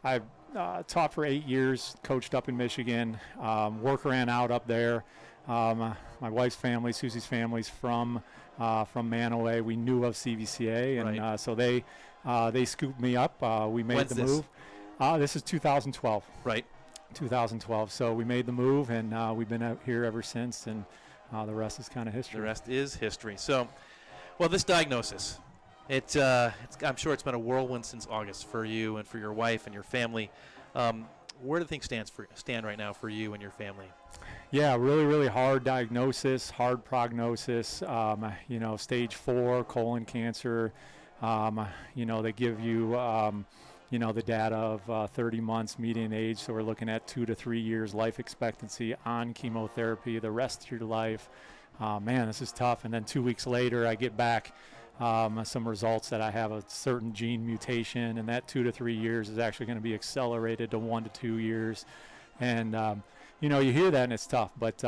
I taught for 8 years, coached up in Michigan, work ran out up there. My wife's family, Susie's family's from Manaway. We knew of CVCA, and Right. So they scooped me up. We made When's the this? move. This is 2012. Right. 2012. So we made the move, and we've been out here ever since, and the rest is kind of history. The rest is history. So, well, this diagnosis, I'm sure it's been a whirlwind since August for you and for your wife and your family. Where do things stand right now for you and your family? Yeah, really, really hard diagnosis, hard prognosis. Stage 4 colon cancer. They give you, the data of 30 months median age. So we're looking at 2 to 3 years life expectancy on chemotherapy the rest of your life. Man, this is tough. And then 2 weeks later, I get back some results that I have a certain gene mutation, and that 2 to 3 years is actually going to be accelerated to 1 to 2 years. And you hear that and it's tough, but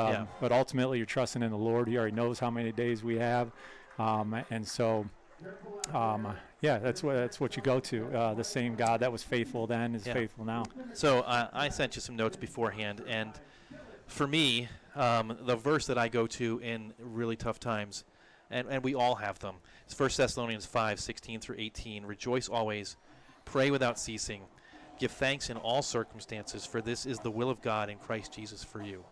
ultimately you're trusting in the Lord. He already knows how many days we have, and so that's what you go to. The same God that was faithful then is faithful now. So I sent you some notes beforehand, and for me, the verse that I go to in really tough times, and we all have them, is 1 Thessalonians 5:16-18. Rejoice always, pray without ceasing, give thanks in all circumstances, for this is the will of God in Christ Jesus for you.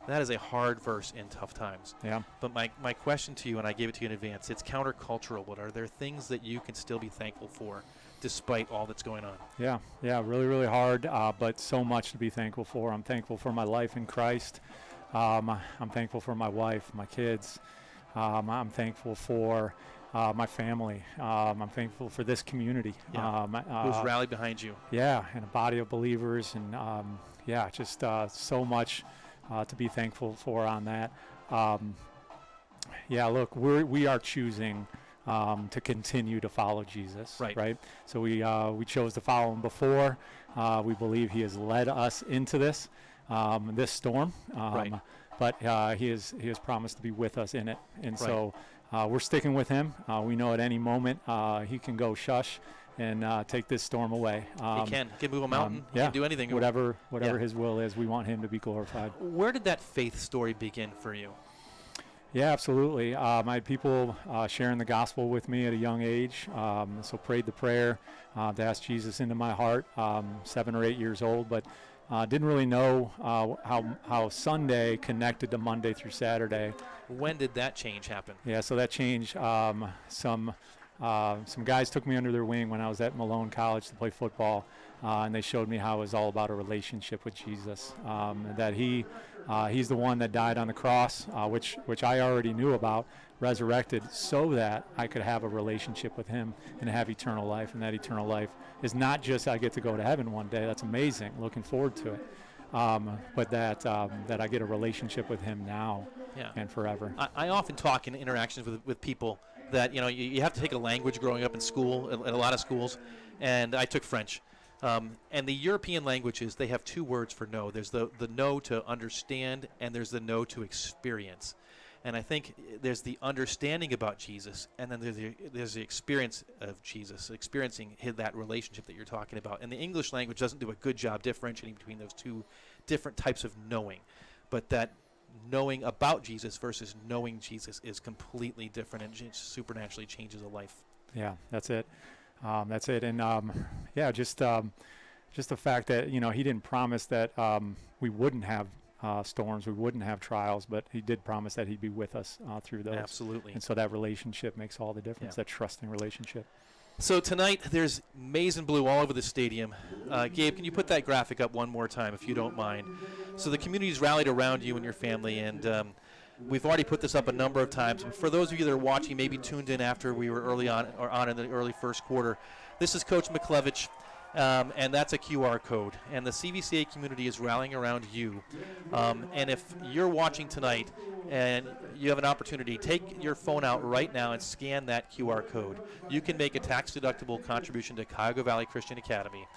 That is a hard verse in tough times. Yeah. But my question to you, and I gave it to you in advance, it's countercultural, but are there things that you can still be thankful for despite all that's going on? Yeah, really, really hard, but so much to be thankful for. I'm thankful for my life in Christ. I'm thankful for my wife, my kids. I'm thankful for my family. I'm thankful for this community. Yeah. Who's rallied behind you? Yeah, and a body of believers, and just so much to be thankful for on that. Look, we are choosing to continue to follow Jesus. Right. So we chose to follow him before. We believe he has led us into this storm. Right. But he has promised to be with us in it, and Right. so we're sticking with him. We know at any moment he can go shush and take this storm away. He can move a mountain. He can do anything. Whatever Yeah. his will is, we want him to be glorified. Where did that faith story begin for you? Yeah, absolutely. I had people sharing the gospel with me at a young age, so prayed the prayer to ask Jesus into my heart, 7 or 8 years old, but didn't really know how Sunday connected to Monday through Saturday. When did that change happen? Yeah, so that changed. Some guys took me under their wing when I was at Malone College to play football, and they showed me how it was all about a relationship with Jesus, that he's the one that died on the cross, which I already knew about, resurrected so that I could have a relationship with him and have eternal life. And that eternal life is not just I get to go to heaven one day. That's amazing. Looking forward to it. But that I get a relationship with him now and forever. I often talk in interactions with people that, you have to take a language growing up in school, at a lot of schools, and I took French. And the European languages, they have 2 words for no. There's the no to understand, and there's the no to experience. And I think there's the understanding about Jesus, and then there's the experience of Jesus, experiencing that relationship that you're talking about. And the English language doesn't do a good job differentiating between those 2 different types of knowing. But that knowing about Jesus versus knowing Jesus is completely different, and it supernaturally changes a life. Yeah, that's it. That's it. And just the fact that he didn't promise that we wouldn't have storms, we wouldn't have trials, but he did promise that he'd be with us through those. Absolutely. And so that relationship makes all the difference. That trusting relationship. So tonight there's maize and blue all over the stadium. Gabe, can you put that graphic up one more time if you don't mind? So the community's rallied around you and your family, and we've already put this up a number of times. For those of you that are watching, maybe tuned in after we were early on or on in the early first quarter, this is Coach McClevich, and that's a QR code. And the CVCA community is rallying around you. And if you're watching tonight and you have an opportunity, take your phone out right now and scan that QR code. You can make a tax-deductible contribution to Cuyahoga Valley Christian Academy.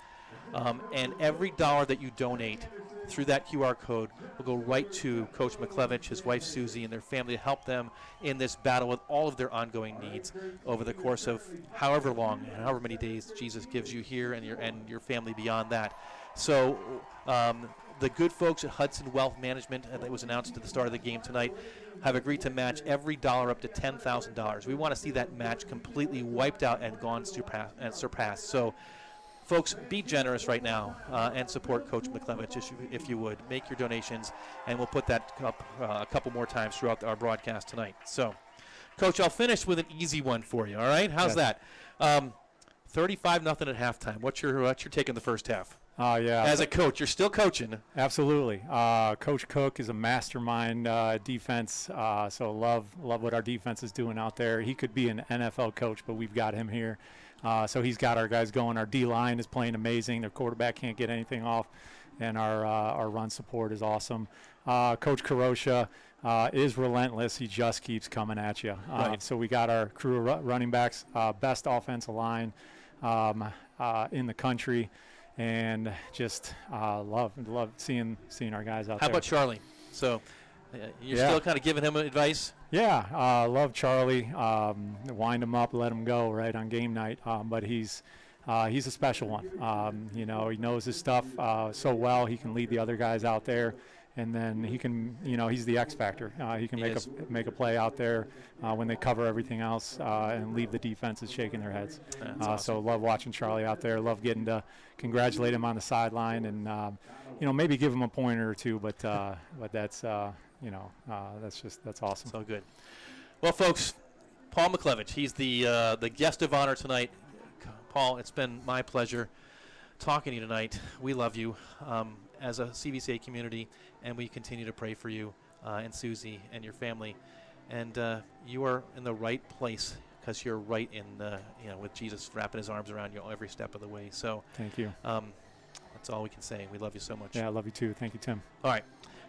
And every dollar that you donate through that QR code will go right to Coach McClevich, his wife Susie, and their family to help them in this battle with all of their ongoing needs over the course of however long and however many days Jesus gives you here and your family beyond that. So the good folks at Hudson Wealth Management, that was announced at the start of the game tonight, have agreed to match every dollar up to $10,000. We want to see that match completely wiped out and surpassed. So folks, be generous right now and support Coach McClevich if you would. Make your donations, and we'll put that up a couple more times throughout our broadcast tonight. So, Coach, I'll finish with an easy one for you, all right? How's that? 35-0 at halftime. What's your take in the first half? As a coach, you're still coaching. Absolutely. Coach Cook is a mastermind defense, so love what our defense is doing out there. He could be an NFL coach, but we've got him here. So he's got our guys going. Our D-line is playing amazing. Their quarterback can't get anything off, and our run support is awesome. Coach Karosha is relentless. He just keeps coming at you. Right. So we got our crew of running backs, best offensive line in the country, and just love seeing our guys out there. How about Charlie? So you're still kind of giving him advice? Yeah, love Charlie. Wind him up, let him go right on game night. But he's a special one. He knows his stuff so well. He can lead the other guys out there, and then he can. He's the X factor. He can make a play out there when they cover everything else and leave the defenses shaking their heads. Awesome. So love watching Charlie out there. Love getting to congratulate him on the sideline and maybe give him a pointer or two. But that's. That's awesome. So good. Well, folks, Paul McClevich, he's the guest of honor tonight. Paul, it's been my pleasure talking to you tonight. We love you as a CVCA community, and we continue to pray for you and Susie and your family. And you are in the right place because you're right in the, with Jesus wrapping his arms around you every step of the way. So Thank you. that's all we can say. We love you so much. Yeah, I love you too. Thank you, Tim. All right.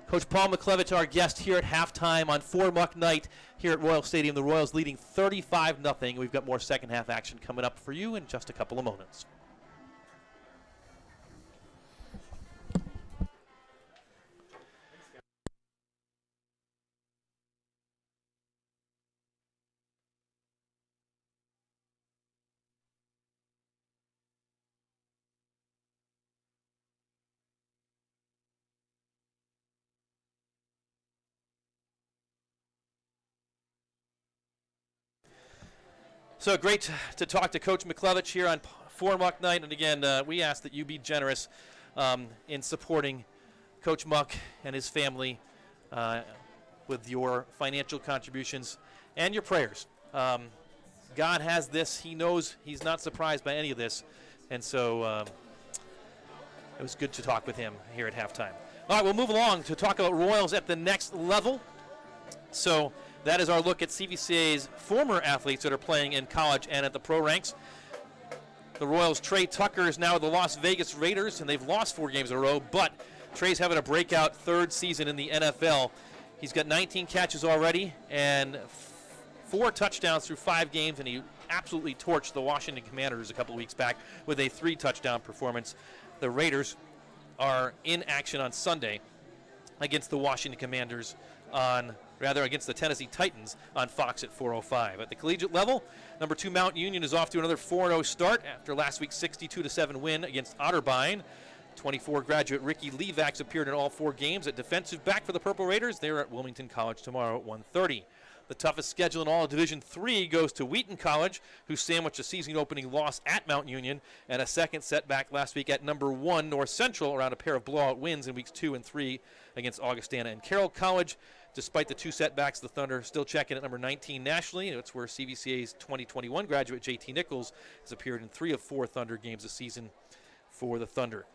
Coach Paul McClevich, our guest here at halftime on 4-Muck night here at Royal Stadium. The Royals leading 35-0. We've got more second half action coming up for you in just a couple of moments. So great to talk to Coach McClevich here on 4-Muck night. And again, we ask that you be generous in supporting Coach Muck and his family with your financial contributions and your prayers. God has this. He knows. He's not surprised by any of this. And so it was good to talk with him here at halftime. All right, we'll move along to talk about Royals at the next level. So that is our look at CVCA's former athletes that are playing in college and at the pro ranks. The Royals' Trey Tucker is now with the Las Vegas Raiders, and they've lost 4 games in a row, but Trey's having a breakout third season in the NFL. He's got 19 catches already and 4 touchdowns through 5 games, and he absolutely torched the Washington Commanders a couple weeks back with a 3-touchdown performance. The Raiders are in action on Sunday against the Washington Commanders against the Tennessee Titans on Fox at 4:05. At the collegiate level, number 2 Mount Union is off to another 4-0 start after last week's 62-7 win against Otterbein. 24 graduate Ricky Levax appeared in all 4 games at defensive back for the Purple Raiders. They're at Wilmington College tomorrow at 1:30. The toughest schedule in all of Division III goes to Wheaton College, who sandwiched a season-opening loss at Mount Union and a second setback last week at number 1 North Central around a pair of blowout wins in weeks 2 and 3 against Augustana and Carroll College. Despite the 2 setbacks, the Thunder still checking at number 19 nationally. It's where CVCA's 2021 graduate JT Nichols has appeared in 3 of 4 Thunder games this season for the Thunder.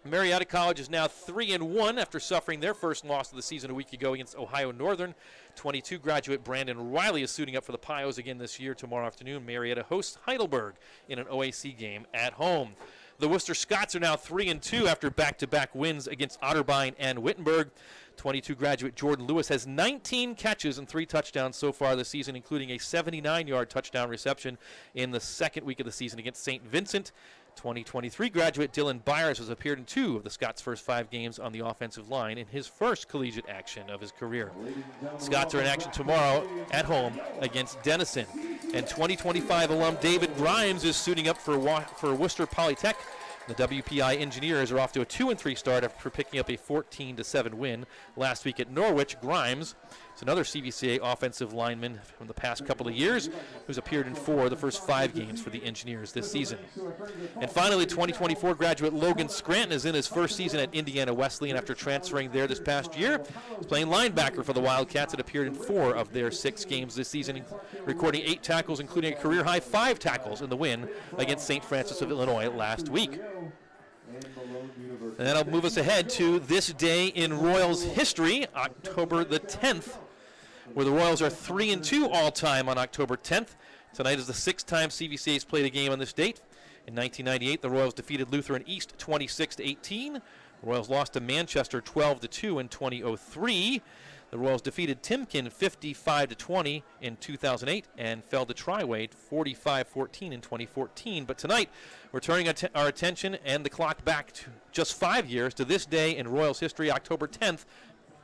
Marietta College is now 3-1 after suffering their first loss of the season a week ago against Ohio Northern. 22 graduate Brandon Riley is suiting up for the Pios again this year. Tomorrow afternoon, Marietta hosts Heidelberg in an OAC game at home. The Worcester Scots are now 3-2 after back-to-back wins against Otterbein and Wittenberg. 22 graduate Jordan Lewis has 19 catches and 3 touchdowns so far this season, including a 79-yard touchdown reception in the second week of the season against St. Vincent. 2023 graduate Dylan Byers has appeared in 2 of the Scots' first 5 games on the offensive line in his first collegiate action of his career. Scots are in action tomorrow at home against Denison. And 2025 alum David Grimes is suiting up for Worcester Polytech. The WPI Engineers are off to a 2-3 start after picking up a 14-7 win last week at Norwich. Grimes is another CVCA offensive lineman from the past couple of years who's appeared in 4 of the first 5 games for the Engineers this season. And finally, 2024 graduate Logan Scranton is in his first season at Indiana Wesleyan after transferring there this past year. He's playing linebacker for the Wildcats and appeared in 4 of their 6 games this season, recording 8 tackles, including a career-high 5 tackles in the win against St. Francis of Illinois last week. And that'll move us ahead to this day in Royals history, October the 10th, where the Royals are 3-2 all-time on October 10th. Tonight is the 6th time CVCA's played a game on this date. In 1998, the Royals defeated Lutheran East 26-18. The Royals lost to Manchester 12-2 in 2003. The Royals defeated Timken 55-20 in 2008 and fell to Tri-Wade 45-14 in 2014. But tonight, we're turning our attention and the clock back to just 5 years to this day in Royals history, October 10th,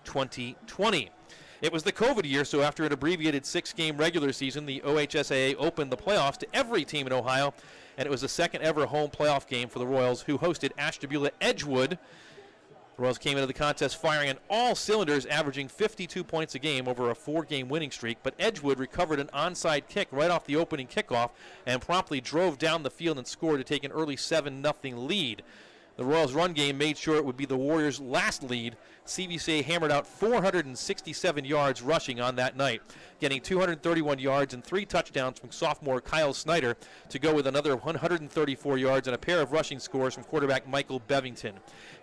2020. It was the COVID year, so after an abbreviated 6-game regular season, the OHSAA opened the playoffs to every team in Ohio, and it was the second ever home playoff game for the Royals, who hosted Ashtabula Edgewood. The Royals came into the contest firing on all cylinders, averaging 52 points a game over a 4-game winning streak, but Edgewood recovered an onside kick right off the opening kickoff and promptly drove down the field and scored to take an early 7-0 lead. The Royals' run game made sure it would be the Warriors' last lead. CVCA hammered out 467 yards rushing on that night, getting 231 yards and 3 touchdowns from sophomore Kyle Snyder to go with another 134 yards and a pair of rushing scores from quarterback Michael Bevington.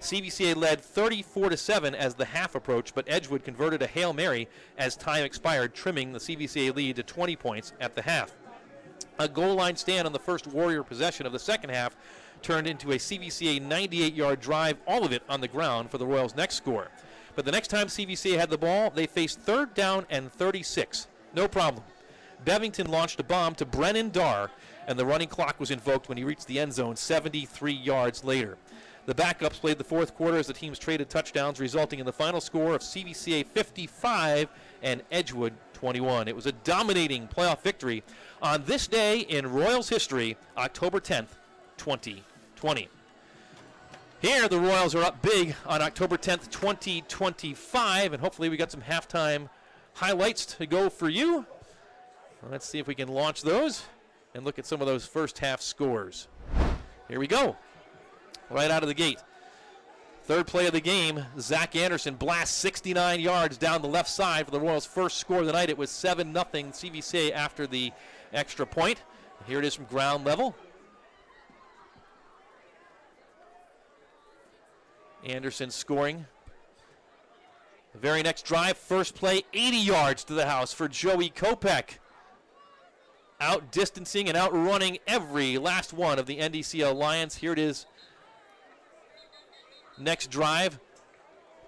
CVCA led 34-7 as the half approached, but Edgewood converted a Hail Mary as time expired, trimming the CVCA lead to 20 points at the half. A goal line stand on the first Warrior possession of the second half turned into a CVCA 98-yard drive, all of it on the ground for the Royals' next score. But the next time CVCA had the ball, they faced 3rd down and 36. No problem. Bevington launched a bomb to Brennan Darr, and the running clock was invoked when he reached the end zone 73 yards later. The backups played the fourth quarter as the teams traded touchdowns, resulting in the final score of CVCA 55 and Edgewood 21. It was a dominating playoff victory on this day in Royals history, October 10th, 2020. Here, the Royals are up big on October 10th, 2025, and hopefully we got some halftime highlights to go for you. Let's see if we can launch those and look at some of those first half scores. Here we go. Right out of the gate. Third play of the game, Zach Anderson blasts 69 yards down the left side for the Royals' first score of the night. It was 7-0 CVCA after the extra point. Here it is from ground level. Anderson scoring. The very next drive, first play, 80 yards to the house for Joey Kopech. Out-distancing and outrunning every last one of the NDCL Lions. Here it is. Next drive,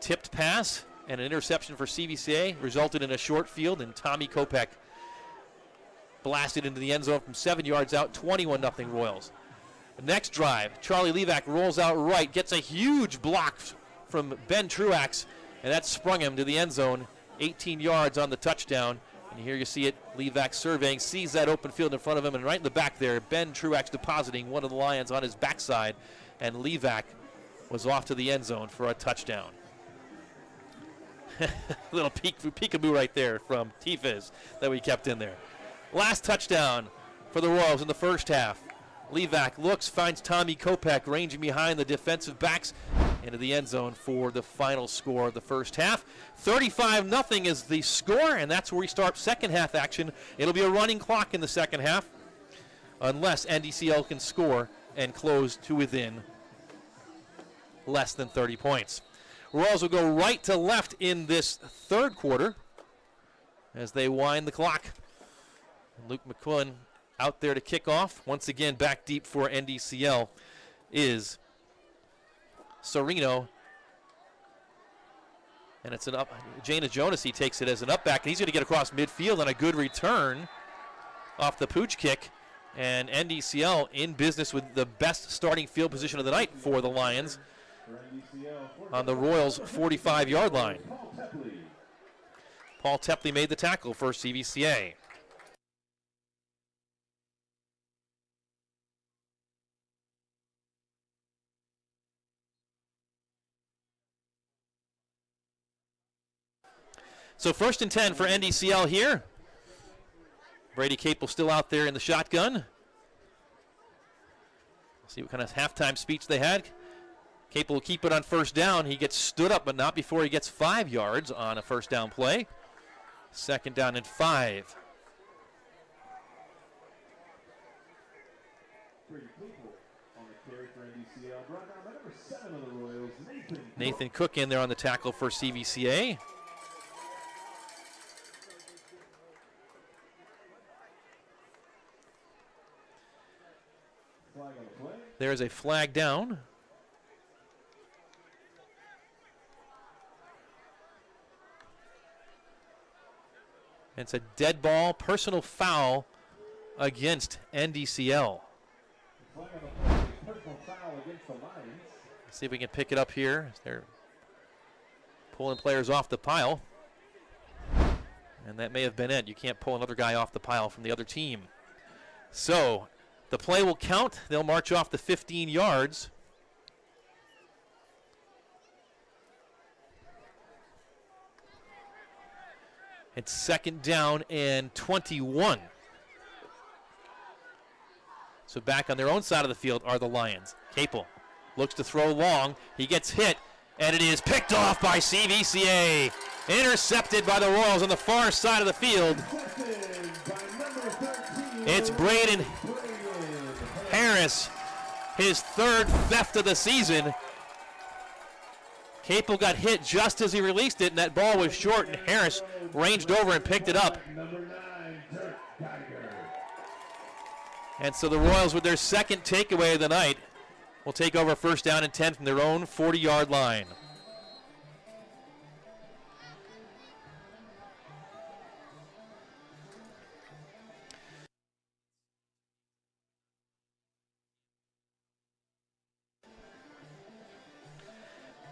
tipped pass and an interception for CVCA resulted in a short field, and Tommy Kopech blasted into the end zone from 7 yards out, 21-0 Royals. Next drive, Charlie Levac rolls out right, gets a huge block from Ben Truax, and that sprung him to the end zone, 18 yards on the touchdown. And here you see it, Levac surveying, sees that open field in front of him, and right in the back there, Ben Truax depositing one of the Lions on his backside, and Levac was off to the end zone for a touchdown. Little peekaboo right there from Tifiz that we kept in there. Last touchdown for the Royals in the first half. Levac looks, finds Tommy Kopech ranging behind the defensive backs into the end zone for the final score of the first half. 35-0 is the score, and that's where we start second half action. It'll be a running clock in the second half unless NDCL can score and close to within less than 30 points. Royals will go right to left in this third quarter as they wind the clock. And Luke McQuillan out there to kick off. Once again, back deep for NDCL is Sereno. And it's an up. Jana Jonas, he takes it as an up back, and he's going to get across midfield on a good return off the pooch kick. And NDCL in business with the best starting field position of the night for the Lions on the Royals' 45-yard line. Paul Tepley made the tackle for CVCA. So 1st and 10 for NDCL here. Brady Capel still out there in the shotgun. See what kind of halftime speech they had. Capel will keep it on first down. He gets stood up, but not before he gets 5 yards on a first down play. 2nd down and 5. Nathan Cook in there on the tackle for CVCA. There's a flag down. It's a dead ball, personal foul against NDCL. See if we can pick it up here. They're pulling players off the pile. And that may have been it. You can't pull another guy off the pile from the other team. So the play will count. They'll march off the 15 yards. It's 2nd down and 21. So back on their own side of the field are the Lions. Capel looks to throw long. He gets hit, and it is picked off by CVCA. Intercepted by the Royals on the far side of the field. It's Braden Harris, his 3rd theft of the season. Capel got hit just as he released it, and that ball was short, and Harris ranged over and picked it up. And so the Royals, with their second takeaway of the night, will take over first down and 10 from their own 40-yard line.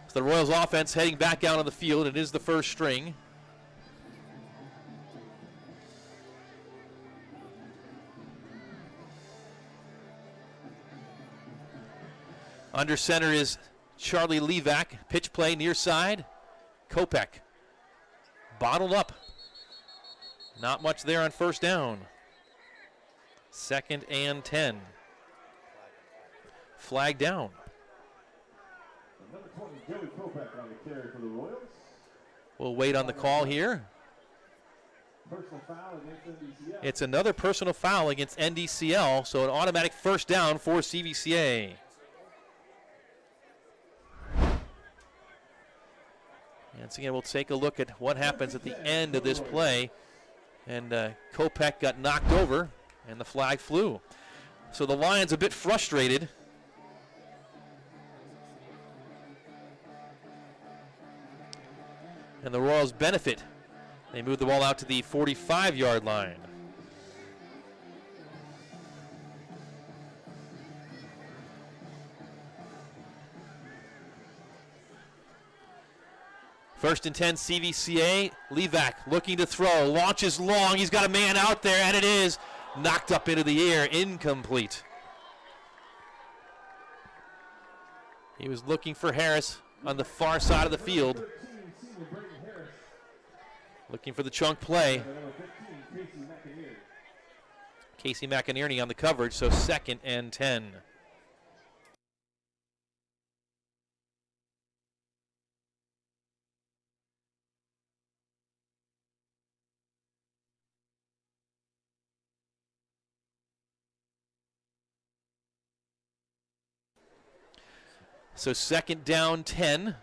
So the Royals offense heading back out on the field. It is the first string. Under center is Charlie Levac. Pitch play near side. Kopech bottled up. Not much there on first down. 2nd and 10. Flag down. Number 20, Joey Kopech on the carry for the Royals. We'll wait on the call here. Personal foul against NDCL. It's another personal foul against NDCL, so an automatic first down for CVCA. And so again, we'll take a look at what happens at the end of this play. And Kopech got knocked over, and the flag flew. So the Lions a bit frustrated. And the Royals benefit. They move the ball out to the 45-yard line. First and 10, CVCA. Levac looking to throw, launches long. He's got a man out there, and it is knocked up into the air, incomplete. He was looking for Harris on the far side of the field. Looking for the chunk play. Casey McInerney on the coverage, so 2nd and 10. So 2nd down, 10.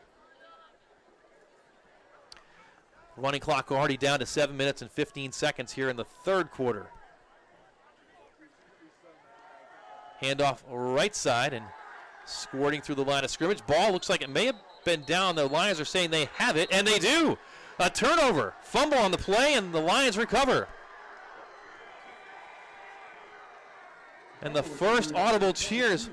Running clock already down to 7 minutes and 15 seconds here in the third quarter. Handoff right side and squirting through the line of scrimmage. Ball looks like it may have been down. The Lions are saying they have it, and they do. A turnover, fumble on the play, and the Lions recover. And the first audible cheers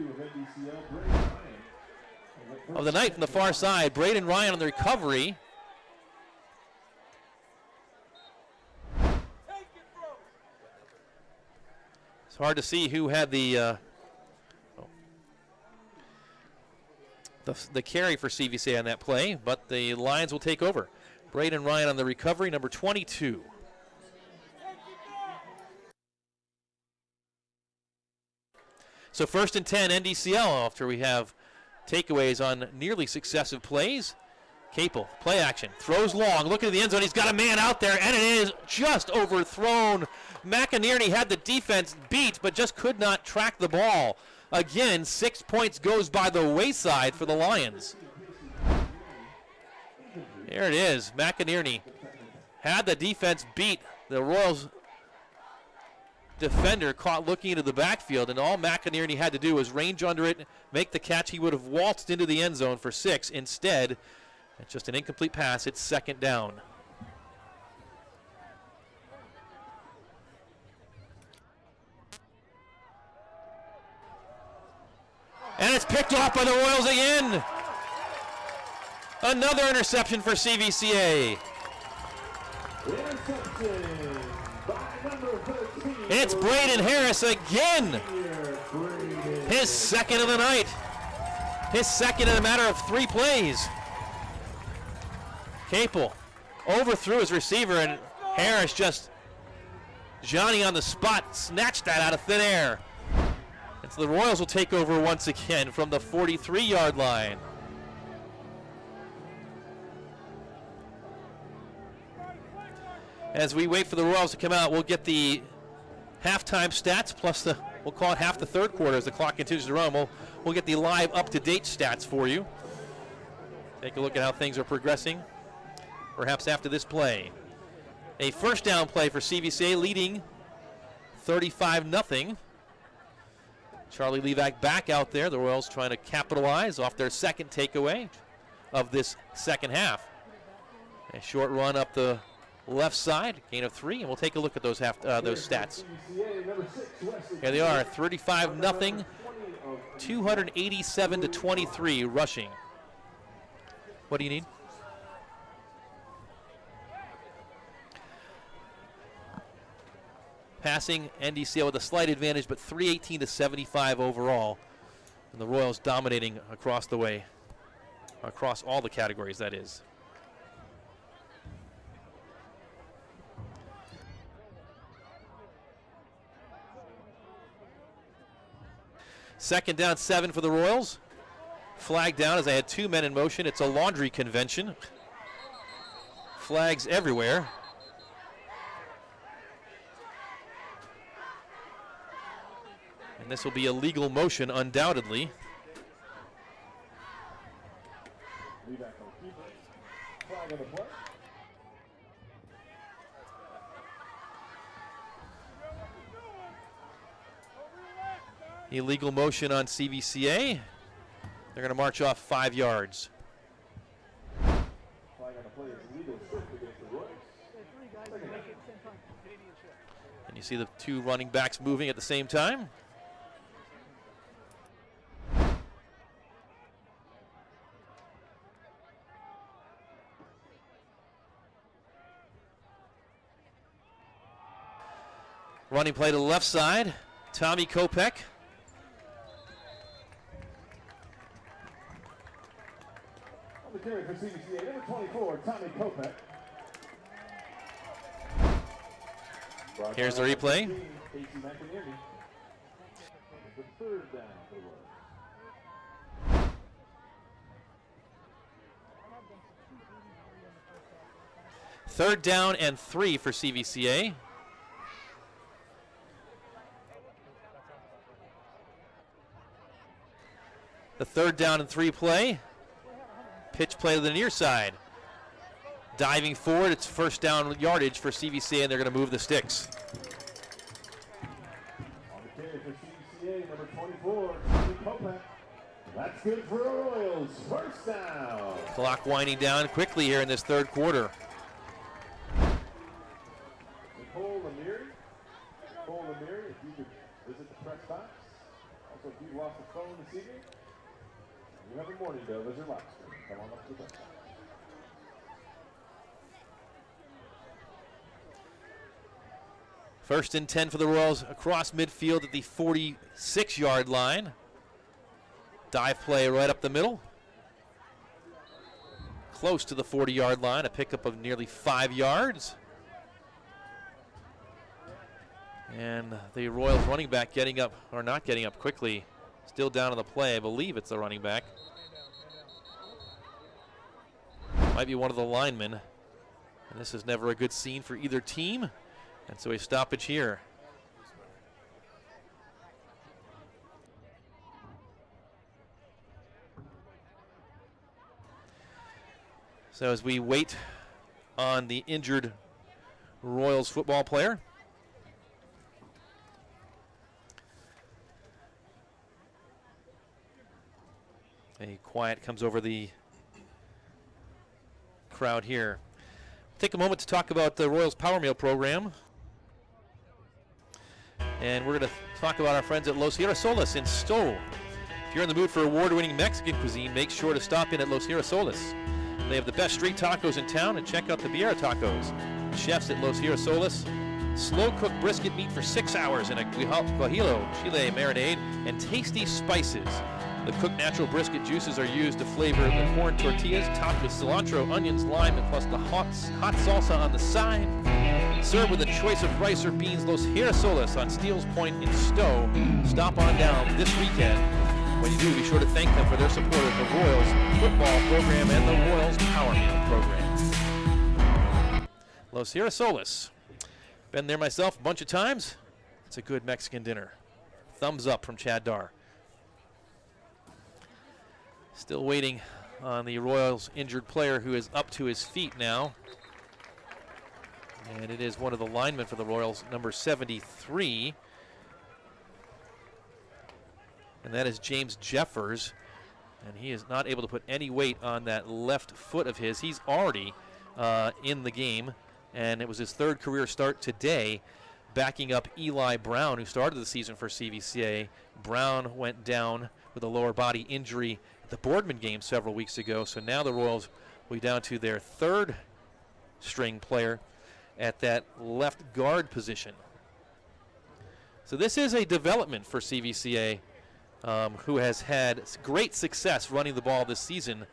of the night from the far side. Braden Ryan on the recovery. It's hard to see who had the carry for CVCA on that play, but the Lions will take over. Braden Ryan on the recovery, number 22. So 1st and 10, NDCL, after we have takeaways on nearly successive plays. Capel, play action, throws long, looking at the end zone. He's got a man out there, and it is just overthrown. McInerney had the defense beat, but just could not track the ball. Again, 6 points goes by the wayside for the Lions. There it is. McInerney had the defense beat. The Royals defender caught looking into the backfield, and all McInerney had to do was range under it, make the catch. He would have waltzed into the end zone for 6. Instead, it's just an incomplete pass. It's 2nd down. And it's picked off by the Royals again. Another interception for CVCA. Interception by number 13. It's Braden Harris again. His 2nd of the night. His 2nd in a matter of 3 plays. Capel overthrew his receiver, and Harris just, Johnny on the spot, snatched that out of thin air. And so the Royals will take over once again from the 43-yard line. As we wait for the Royals to come out, we'll get the halftime stats plus we'll call it half the third quarter as the clock continues to run. We'll get the live up-to-date stats for you. Take a look at how things are progressing, perhaps after this play. A first down play for CVCA, leading 35-0. Charlie Levac back out there. The Royals trying to capitalize off their second takeaway of this second half. A short run up the left side, gain of 3, and we'll take a look at those stats. Here they are, 35-0, 287-23 rushing. What do you need? Passing, NDCL with a slight advantage, but 318-75 overall. And the Royals dominating across the way, across all the categories, that is. Second down, 7 for the Royals. Flag down as I had 2 men in motion. It's a laundry convention. Flags everywhere. And this will be a legal motion, undoubtedly. Illegal motion on CVCA. They're going to march off 5 yards. And you see the 2 running backs moving at the same time. Running play to the left side, Tommy Kopech. On the carry for CVCA, number 24, Tommy Kopech. Here's the replay. The third down for the Royals. Third down and 3 for CVCA. The third down and 3 play. Pitch play to the near side. Diving forward, it's first down yardage for CVCA, and they're going to move the sticks. On the carry for CVCA, number 24, Tommy Kopech. That's good for the Royals. First down. Clock winding down quickly here in this third quarter. Nicole Lemire, if you could visit the press box. Also, if you lost the phone this evening, you have a morning bill as your live stream. Come on up to the press box. First and 10 for the Royals across midfield at the 46-yard line. Dive play right up the middle. Close to the 40-yard line, a pickup of nearly 5 yards. And the Royals running back getting up, or not getting up quickly. Still down on the play. I believe it's the running back. Might be one of the linemen. And this is never a good scene for either team. And so a stoppage here. So as we wait on the injured Royals football player. A quiet comes over the crowd here. Take a moment to talk about the Royals Power Meal program. And we're going to talk about our friends at Los Girasoles in Stowe. If you're in the mood for award-winning Mexican cuisine, make sure to stop in at Los Girasoles. They have the best street tacos in town, and check out the Viera tacos. The chefs at Los Girasoles slow-cooked brisket meat for 6 hours in a guajillo chile marinade and tasty spices. The cooked natural brisket juices are used to flavor the corn tortillas, topped with cilantro, onions, lime, and plus the hot salsa on the side. Served with a choice of rice or beans, Los Girasoles on Steeles Point in Stowe. Stop on down this weekend. When you do, be sure to thank them for their support of the Royals football program and the Royals Power Meal program. Los Girasoles. Been there myself a bunch of times. It's a good Mexican dinner. Thumbs up from Chad Dar. Still waiting on the Royals injured player who is up to his feet now. And it is one of the linemen for the Royals, number 73. and that is James Jeffers. And he is not able to put any weight on that left foot of his. He's already in the game, and it was his third career start today, backing up Eli Brown, who started the season for CVCA. Brown went down with a lower body injury at the Boardman game several weeks ago, so now the Royals will be down to their third string player at that left guard position. So this is a development for CVCA, who has had great success running the ball this season,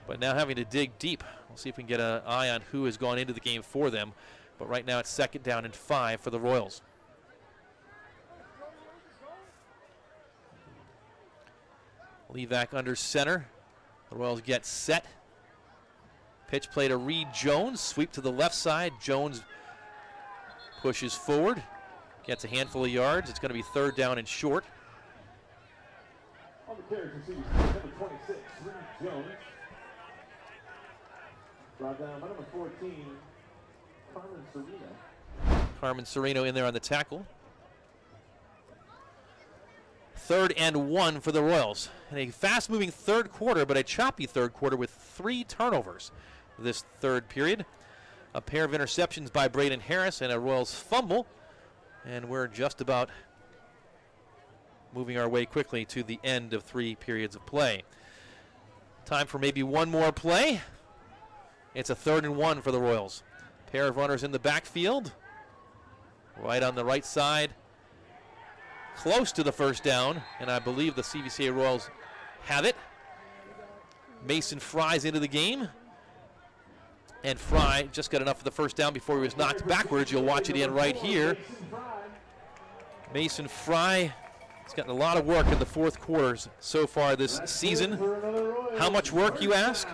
but now having to dig deep. We'll see if we can get an eye on who has gone into the game for them. But right now it's 2nd down and 5 for the Royals. Levac under center. The Royals get set. Pitch play to Reed Jones. Sweep to the left side. Jones pushes forward. Gets a handful of yards. It's going to be 3rd down and short. On the carry for CVCA, number 26, Reed Jones. Brought down by number 14, Carmen Sereno. Carmen Sereno in there on the tackle. 3rd and 1 for the Royals. And a fast-moving third quarter, but a choppy third quarter with 3 turnovers this third period. A pair of interceptions by Braden Harris and a Royals fumble. And we're just about moving our way quickly to the end of 3 periods of play. Time for maybe one more play. It's a 3rd and 1 for the Royals. Pair of runners in the backfield. Right on the right side. Close to the first down, and I believe the CVCA Royals have it. Mason Fry's into the game. And Fry just got enough of the first down before he was knocked backwards. You'll watch it in right here. Mason Fry has gotten a lot of work in the fourth quarters so far this season. How much work, you ask?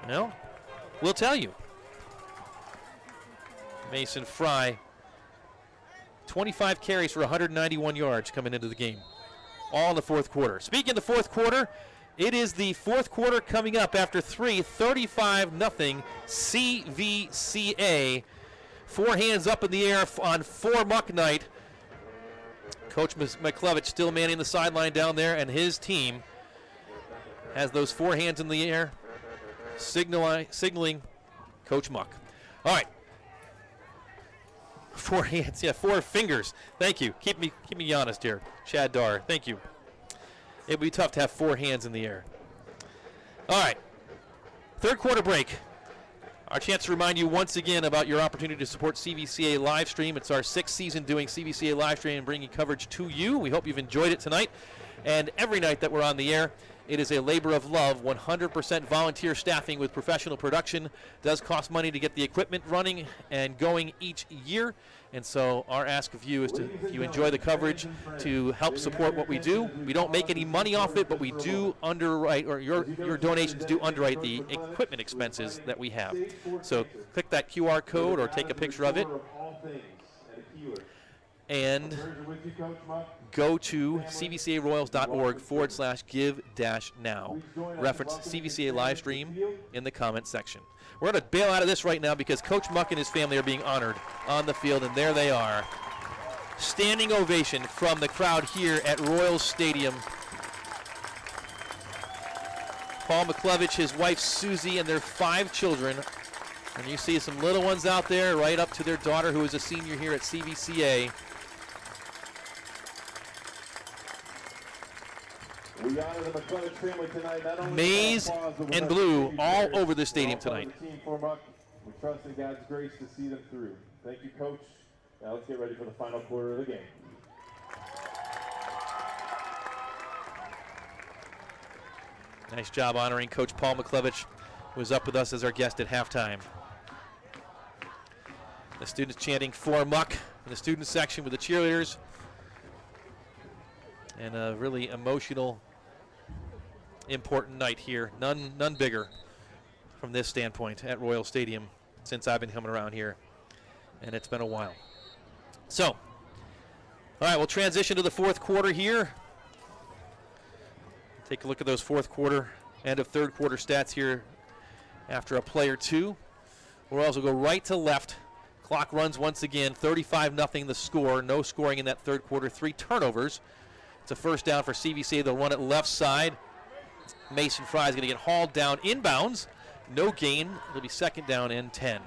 No, we'll tell you. Mason Fry, 25 carries for 191 yards coming into the game, all in the fourth quarter. Speaking of the fourth quarter, it is the fourth quarter coming up after 35-0 CVCA. 4 hands up in the air on 4 muck night. Coach McClovich still manning the sideline down there, and his team has those 4 hands in the air, signaling Coach Muck. All right. 4 hands, 4 fingers. Thank you. Keep me honest here, Chad Dar. Thank you. It would be tough to have 4 hands in the air. All right. Third quarter break. Our chance to remind you once again about your opportunity to support CVCA live stream. It's our 6th season doing CVCA live stream and bringing coverage to you. We hope you've enjoyed it tonight. And every night that we're on the air, it is a labor of love, 100% volunteer staffing with professional production. Does cost money to get the equipment running and going each year. And so our ask of you is to, if you enjoy the coverage, to help support what we do. We don't make any money off it, but we do underwrite, or your donations do underwrite the equipment expenses that we have. So click that QR code or take a picture of it and go to cvcaroyals.org/give-now. Reference CVCA live stream in the comment section. We're going to bail out of this right now because Coach Muck and his family are being honored on the field, and there they are. Standing ovation from the crowd here at Royals Stadium. Paul McClovich, his wife Susie, and their 5 children. And you see some little ones out there right up to their daughter who is a senior here at CVCA. We honor the McClovich family tonight. Not only Maize and blue all over the stadium tonight. We trust in God's grace to see them through. Thank you, Coach. Now let's get ready for the final quarter of the game. Nice job honoring Coach Paul McClovich, who was up with us as our guest at halftime. The students chanting "For Muck" in the student section with the cheerleaders. And a really emotional, important night here. None bigger from this standpoint at Royal Stadium since I've been coming around here. And it's been a while. So, all right, we'll transition to the fourth quarter here. Take a look at those fourth quarter, end of third quarter stats here after a play or two. Royals will go right to left. Clock runs once again, 35-0 the score. No scoring in that third quarter, 3 turnovers. It's a first down for CVCA. They'll run it left side. Mason Fry is going to get hauled down inbounds. No gain. It'll be second down and 10.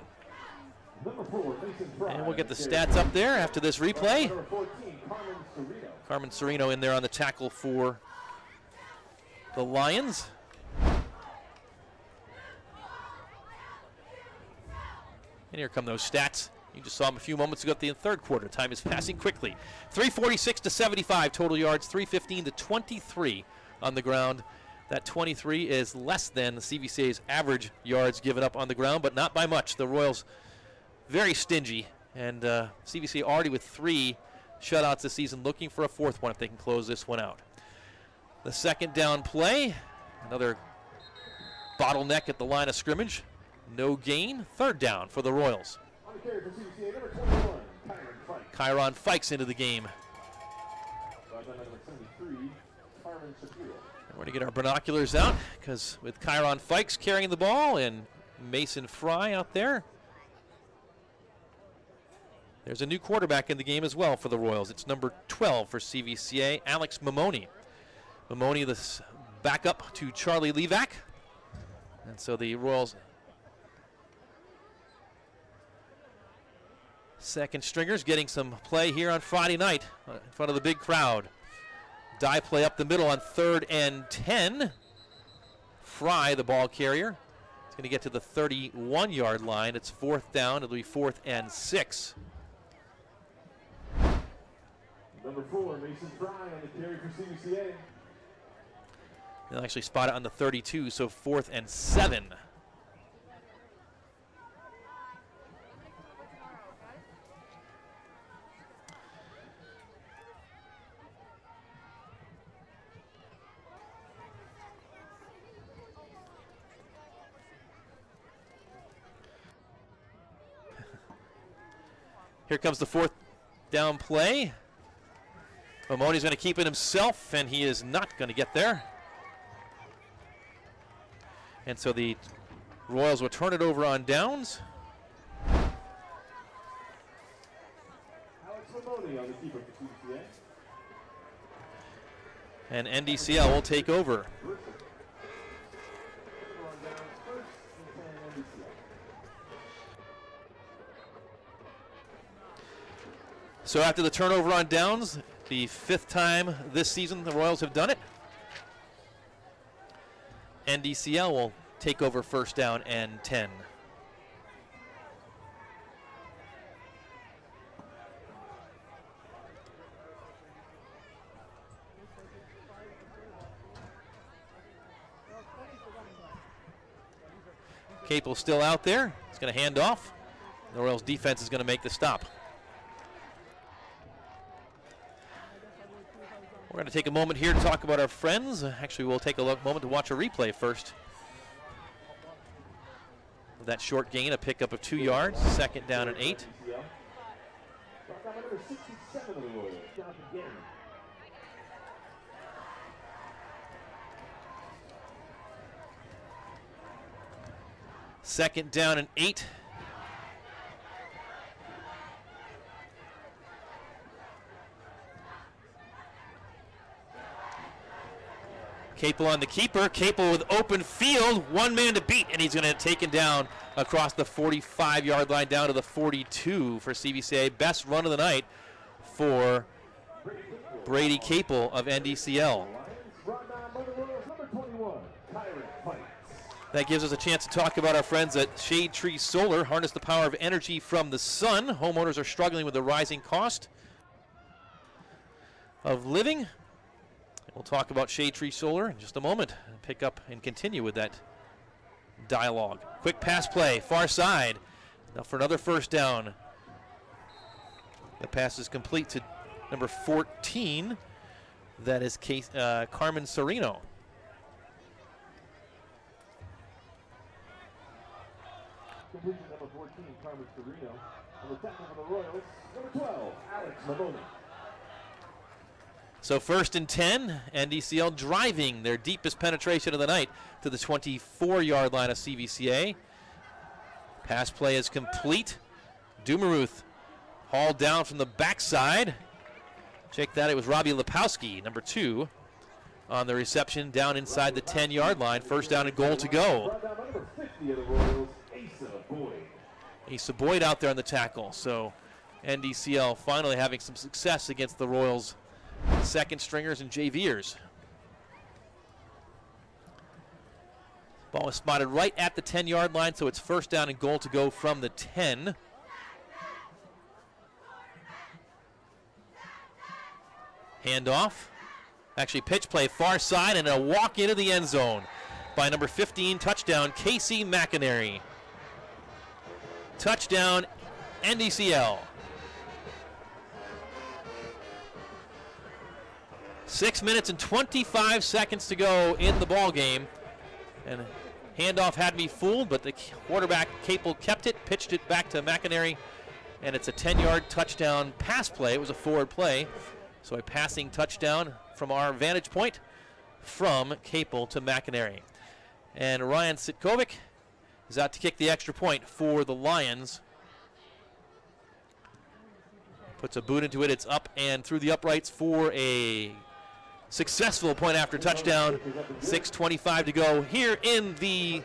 Number 4, Mason Fry. And we'll get the stats up there after this replay. Number 14, Carmen Serino. Carmen Serino in there on the tackle for the Lions. And here come those stats. You just saw them a few moments ago at the third quarter. Time is passing quickly. 346 to 75 total yards, 315 to 23 on the ground. That 23 is less than the CVCA's average yards given up on the ground, but not by much. The Royals very stingy, and CVCA already with 3 shutouts this season, looking for a 4th one if they can close this one out. The second down play, another bottleneck at the line of scrimmage. No gain. Third down for the Royals. On the carry for CVCA, number 21, Kyron Fikes into the game. Number 73, Carmen Shapiro. And we're going to get our binoculars out because with Kyron Fikes carrying the ball and Mason Fry out there, there's a new quarterback in the game as well for the Royals. It's number 12 for CVCA, Alex Mamoni. Mamoni, the backup to Charlie Levac. And so the Royals second stringers getting some play here on Friday night in front of the big crowd. Dive play up the middle on 3rd and 10. Fry, the ball carrier, is going to get to the 31-yard line. It's 4th down. It'll be 4th and 6. Number 4, Mason Fry on the carry for CVCA. They'll actually spot it on the 32, so 4th and 7. Here comes the 4th down play. Mamoni's going to keep it himself, and he is not going to get there. And so the Royals will turn it over on downs. Alex Mamoni on the keeper for CVCA. And NDCL will take over. So after the turnover on downs, the 5th time this season the Royals have done it, NDCL will take over first down and 10. Capel still out there. He's going to hand off. The Royals defense is going to make the stop. We're going to take a moment here to talk about our friends. Actually, we'll take a moment to watch a replay first. That short gain, a pickup of 2 yards, 2nd down and 8. Number 67 of the Royals, Jonathan Gannon. Second down and 8. Capel on the keeper. Capel with open field. 1 man to beat, and he's going to take it down across the 45-yard line down to the 42 for CVCA. Best run of the night for Brady Capel of NDCL. That gives us a chance to talk about our friends at Shade Tree Solar. Harness the power of energy from the sun. Homeowners are struggling with the rising cost of living. We'll talk about Shade Tree Solar in just a moment and pick up and continue with that dialogue. Quick pass play, far side. Now for another first down. The pass is complete to number 14. That is Carmen Serino. Completion number 14, Carmen Serino. And the tackle for the Royals, number 12, Alex Mamoni. So 1st and 10, NDCL driving their deepest penetration of the night to the 24-yard line of CVCA. Pass play is complete. Dumaruth hauled down from the backside. Check that. It was Robbie Lepowski, number 2, on the reception down inside the 10-yard line. First down and goal to go. Brought down by number 50 of the Royals, Asa Boyd. Asa Boyd out there on the tackle. So NDCL finally having some success against the Royals' second stringers and JVers. Ball is spotted right at the 10-yard line, so it's first down and goal to go from the 10. Handoff. Actually, pitch play far side and a walk into the end zone by number 15, touchdown, Casey McInerney. Touchdown, NDCL. 6 minutes and 25 seconds to go in the ball game. And handoff had me fooled, but the quarterback, Capel, kept it, pitched it back to McInerney, and it's a 10-yard touchdown pass play. It was a forward play, so a passing touchdown from our vantage point from Capel to McInerney. And Ryan Sitkovic is out to kick the extra point for the Lions. Puts a boot into it. It's up and through the uprights for a successful point after touchdown. 6:25 to go here in the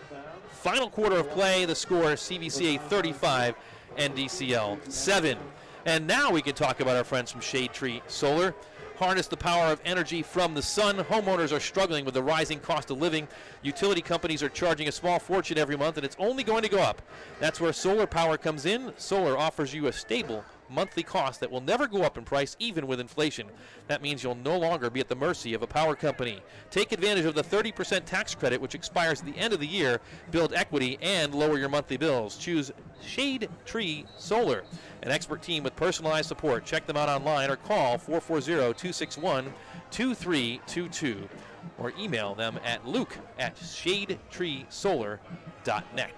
final quarter of play. The score, CVCA 35, NDCL 7. And now we can talk about our friends from Shade Tree Solar. Harness the power of energy from the sun. Homeowners are struggling with the rising cost of living. Utility companies are charging a small fortune every month, and it's only going to go up. That's where solar power comes in. Solar offers you a stable monthly cost that will never go up in price, even with inflation. That means you'll no longer be at the mercy of a power company. Take advantage of the 30% tax credit, which expires at the end of the year. Build equity and lower your monthly bills. Choose Shade Tree Solar, an expert team with personalized support. Check them out online or call 440-261-2322 or email them at luke@shadetreesolar.net.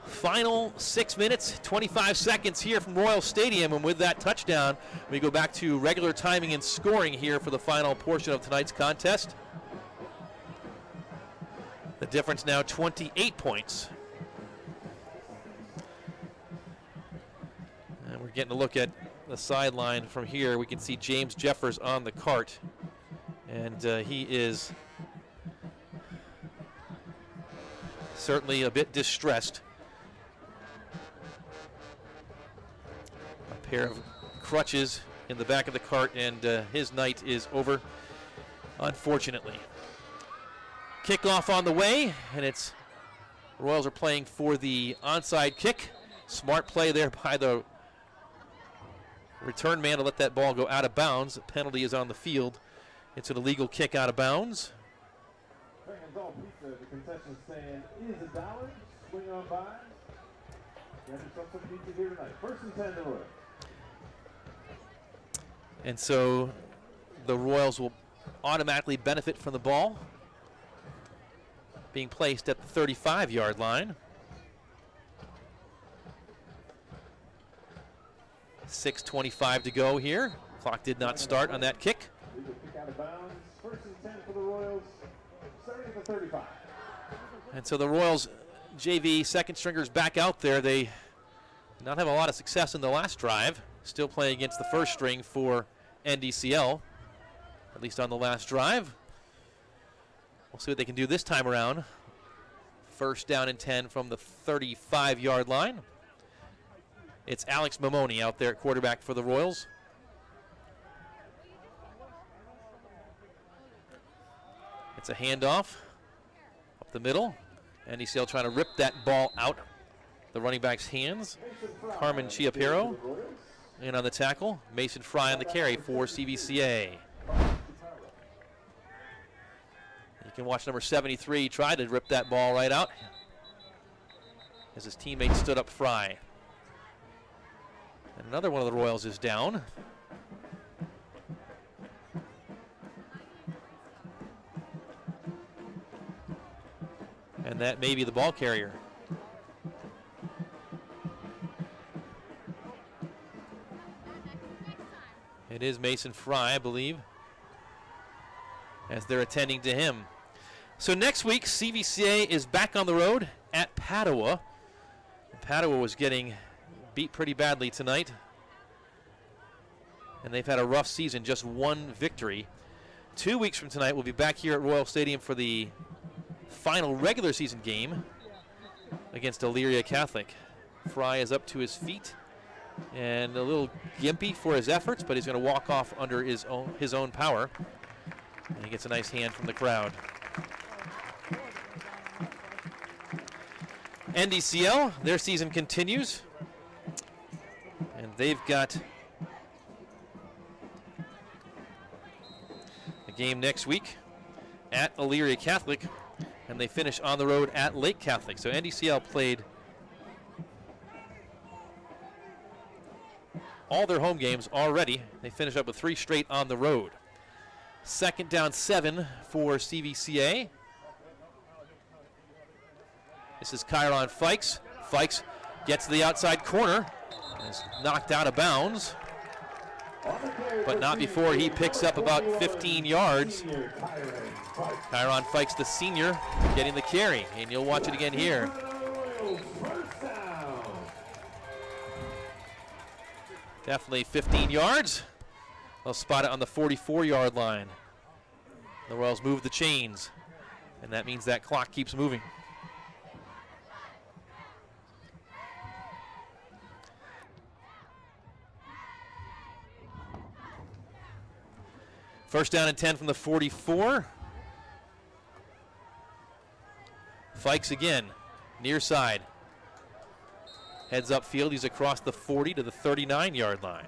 Final 6 minutes, 25 seconds here from Royal Stadium, and with that touchdown, we go back to regular timing and scoring here for the final portion of tonight's contest. The difference now 28 points. And we're getting a look at the sideline from here. We can see James Jeffers on the cart, and he is certainly a bit distressed. Pair of crutches in the back of the cart, and his night is over, unfortunately. Kickoff on the way, and it's Royals are playing for the onside kick. Smart play there by the return man to let that ball go out of bounds. The penalty is on the field. It's an illegal kick out of bounds. The concession stand is $1. Swing on by. Grab yourself some pizza here tonight. First and 10 to Royals. And so the Royals will automatically benefit from the ball being placed at the 35-yard line. 6:25 to go here. Clock did not start on that kick. Legal kick out of bounds. First and 10 for the Royals. Starting at the 35. And so the Royals JV second stringers back out there. They did not have a lot of success in the last drive. Still playing against the first string for NDCL, at least on the last drive. We'll see what they can do this time around. First down and 10 from the 35-yard line. It's Alex Mamoni out there at quarterback for the Royals. It's a handoff up the middle. NDCL trying to rip that ball out the running back's hands. Carmen Chiapero in on the tackle. Mason Fry on the carry for CVCA. You can watch number 73 try to rip that ball right out as his teammate stood up Fry. And another one of the Royals is down. And that may be the ball carrier. It is Mason Fry, I believe, as they're attending to him. So next week, CVCA is back on the road at Padua. Padua was getting beat pretty badly tonight and they've had a rough season, just one victory. 2 weeks from tonight, we'll be back here at Royal Stadium for the final regular season game against Elyria Catholic. Fry is up to his feet and a little gimpy for his efforts, but he's going to walk off under his own power. And he gets a nice hand from the crowd. NDCL, their season continues. And they've got a game next week at Elyria Catholic, and they finish on the road at Lake Catholic. So NDCL played all their home games already. They finish up with 3 straight on the road. 2nd down 7 for CVCA. This is Kyron Fikes. Fikes gets to the outside corner. Is knocked out of bounds, but not before he picks up about 15 yards. Kyron Fikes, the senior, getting the carry, and you'll watch it again here. Definitely 15 yards. They'll spot it on the 44-yard line. The Royals move the chains, and that means that clock keeps moving. First down and 10 from the 44. Fikes again, near side. Heads upfield, he's across the 40 to the 39-yard line.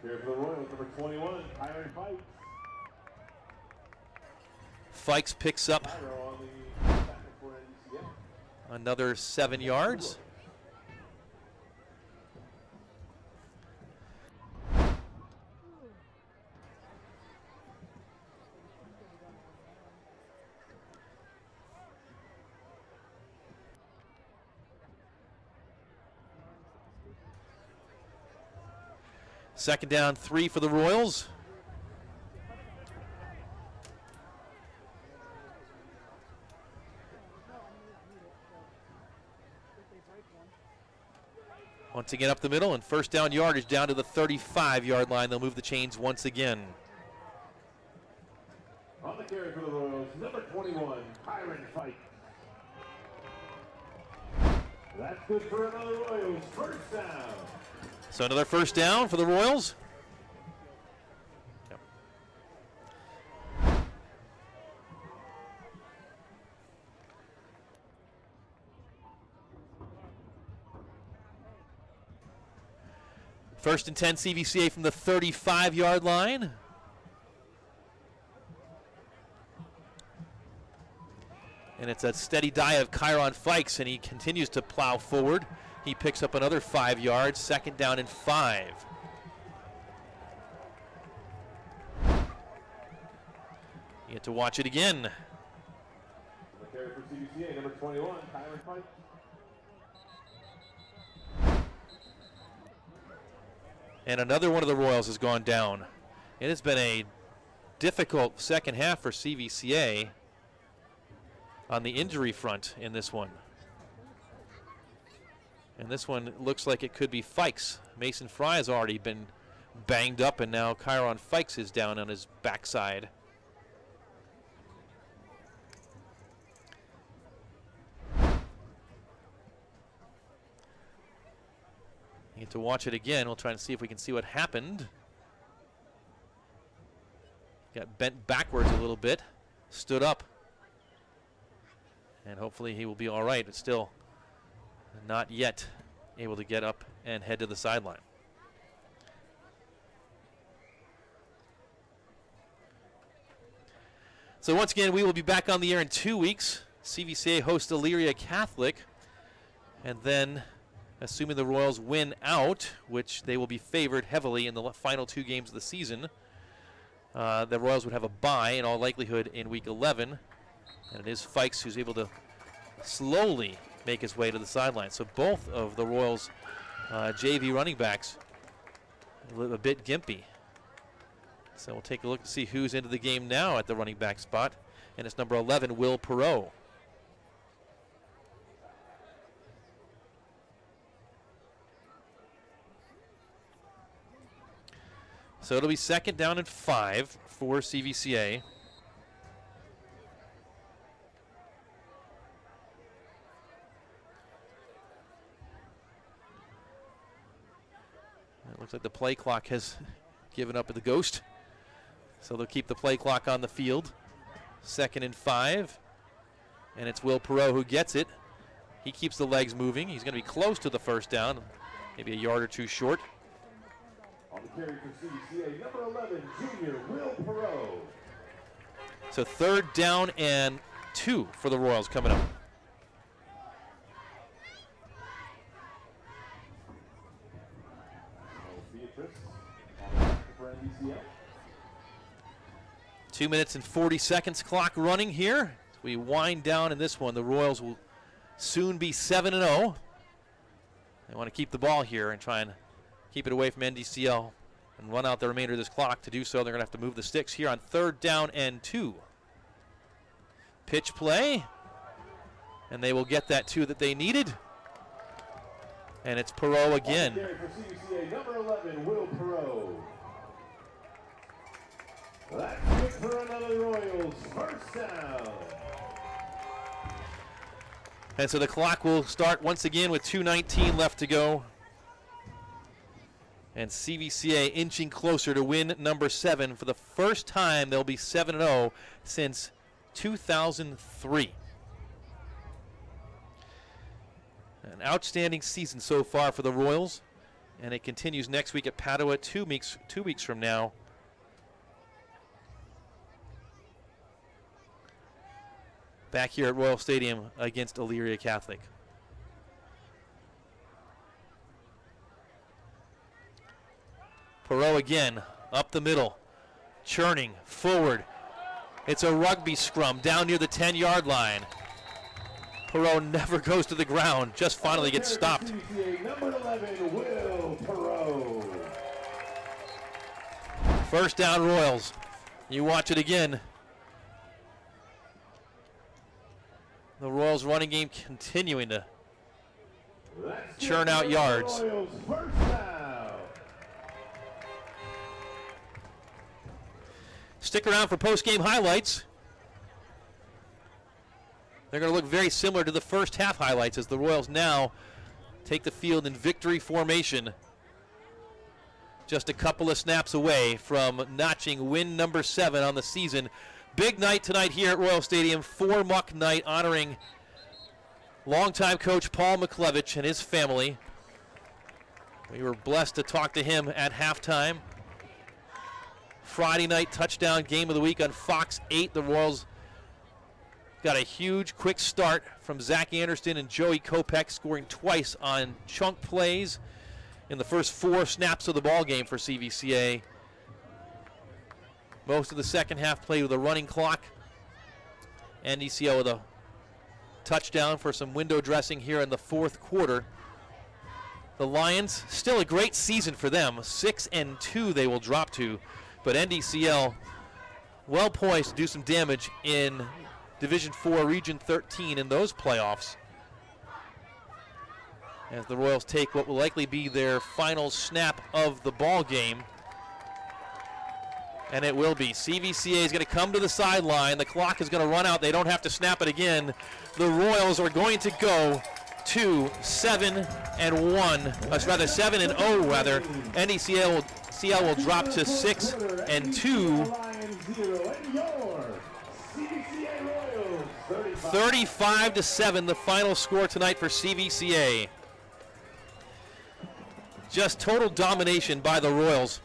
Here for the Royals, number 21, Kyron Fikes. Fikes picks up Kyro on the tackle for NDCL. another 7 yards. Second down 3 for the Royals. Once again up the middle, and first down yardage down to the 35-yard line. They'll move the chains once again. On the carry for the Royals, number 21, Kyron Fikes. That's good for another Royals first down. So another first down for the Royals. Yep. First and 10 CVCA from the 35-yard line. And it's a steady dive of Kyron Fikes, and he continues to plow forward. He picks up another 5 yards, 2nd down and 5. You get to watch it again. The carry for CVCA, number 21, Kyron Fikes. And another one of the Royals has gone down. It has been a difficult second half for CVCA on the injury front in this one. And this one looks like it could be Fikes. Mason Fry has already been banged up, and now Kyron Fikes is down on his backside. You get to watch it again. We'll try and see if we can see what happened. Got bent backwards a little bit, stood up, and hopefully he will be all right, but still not yet able to get up and head to the sideline. So once again, we will be back on the air in 2 weeks. CVCA hosts Elyria Catholic, and then assuming the Royals win out, which they will be favored heavily in the final 2 games of the season, the Royals would have a bye in all likelihood in week 11, and it is Fikes who's able to slowly make his way to the sideline. So both of the Royals' JV running backs a bit gimpy. So we'll take a look to see who's into the game now at the running back spot, and it's number 11, Will Perot. So it'll be 2nd down and 5 for CVCA. It looks like the play clock has given up at the ghost. So they'll keep the play clock on the field. 2nd and 5. And it's Will Perot who gets it. He keeps the legs moving. He's going to be close to the first down, maybe a yard or two short. On the carry for CVCA, number 11, junior Will Perot. So 3rd down and 2 for the Royals coming up. Beatrice on for NDCL. 2 minutes and 40 seconds clock running here. As we wind down in this one, the Royals will soon be 7-0. They want to keep the ball here and try and keep it away from NDCL and run out the remainder of this clock. To do so, they're going to have to move the sticks here on 3rd down and 2. Pitch play, and they will get that 2 that they needed. And it's Perot again. For CVCA, number 11, Will Perot. That's it for another Royals first down. And so the clock will start once again with 2:19 left to go. And CVCA inching closer to win number 7. For the first time, they'll be 7-0 since 2003. An outstanding season so far for the Royals, and it continues next week at Padua, 2 weeks from now. Back here at Royal Stadium against Elyria Catholic. Perot again, up the middle, churning forward. It's a rugby scrum down near the 10-yard line. Perot never goes to the ground, just finally gets stopped. Number 11, Will Perot. First down, Royals. You watch it again. The Royals running game continuing to churn out yards. Royals first down. Stick around for post-game highlights. They're going to look very similar to the first half highlights as the Royals now take the field in victory formation. Just a couple of snaps away from notching win number 7 on the season. Big night tonight here at Royal Stadium, 4-muck night honoring longtime coach Paul McClevich and his family. We were blessed to talk to him at halftime. Friday night touchdown game of the week on Fox 8. The Royals got a huge quick start from Zach Anderson and Joey Kopech, scoring twice on chunk plays in the first 4 snaps of the ball game for CVCA. Most of the second half played with a running clock. NDCL with a touchdown for some window dressing here in the 4th quarter. The Lions, still a great season for them. 6-2 they will drop to. But NDCL well poised to do some damage in Division 4, Region 13 in those playoffs. As the Royals take what will likely be their final snap of the ball game. And it will be. CVCA is going to come to the sideline. The clock is going to run out. They don't have to snap it again. The Royals are going to go to 7-1. Rather 7-0 rather. NDCL will drop to 6-2. 35-7, the final score tonight for CVCA. Just total domination by the Royals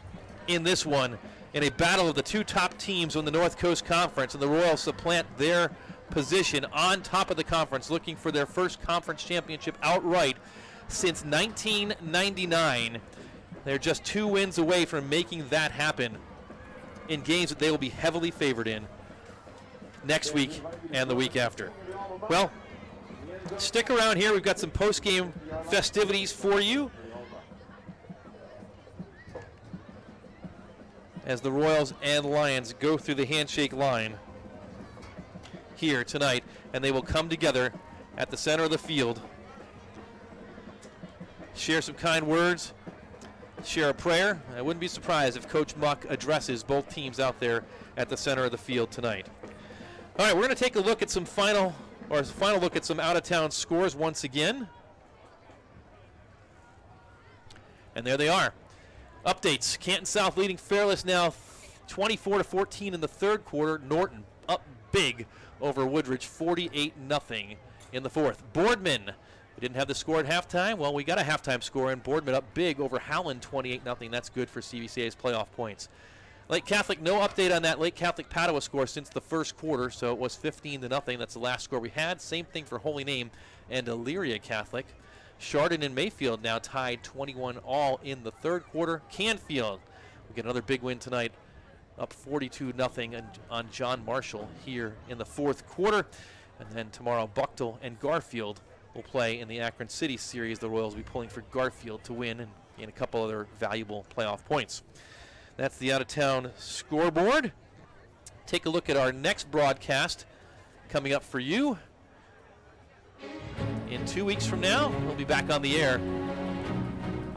in this one, in a battle of the 2 top teams on the North Coast Conference, and the Royals supplant their position on top of the conference, looking for their first conference championship outright since 1999. They're just 2 wins away from making that happen in games that they will be heavily favored in next week and the week after. Well, stick around here. We've got some post-game festivities for you as the Royals and Lions go through the handshake line here tonight, and they will come together at the center of the field, share some kind words, share a prayer. I wouldn't be surprised if Coach Muck addresses both teams out there at the center of the field tonight. All right, we're going to take a look at some final look at some out-of-town scores once again. And there they are. Updates. Canton South leading Fairless now 24-14 in the third quarter. Norton up big over Woodridge 48-0 in the fourth. Boardman, we didn't have the score at halftime. Well, we got a halftime score, and Boardman up big over Howland 28-0. That's good for CVCA's playoff points. Lake Catholic, no update on that Lake Catholic Padua score since the first quarter, so it was 15-0. That's the last score we had. Same thing for Holy Name and Elyria Catholic. Chardon and Mayfield now tied 21 all in the third quarter. Canfield, we get another big win tonight, up 42-0 on John Marshall here in the fourth quarter. And then tomorrow, Bucktel and Garfield will play in the Akron City series. The Royals will be pulling for Garfield to win and gain a couple other valuable playoff points. That's the out-of-town scoreboard. Take a look at our next broadcast coming up for you. In 2 weeks from now, we'll be back on the air.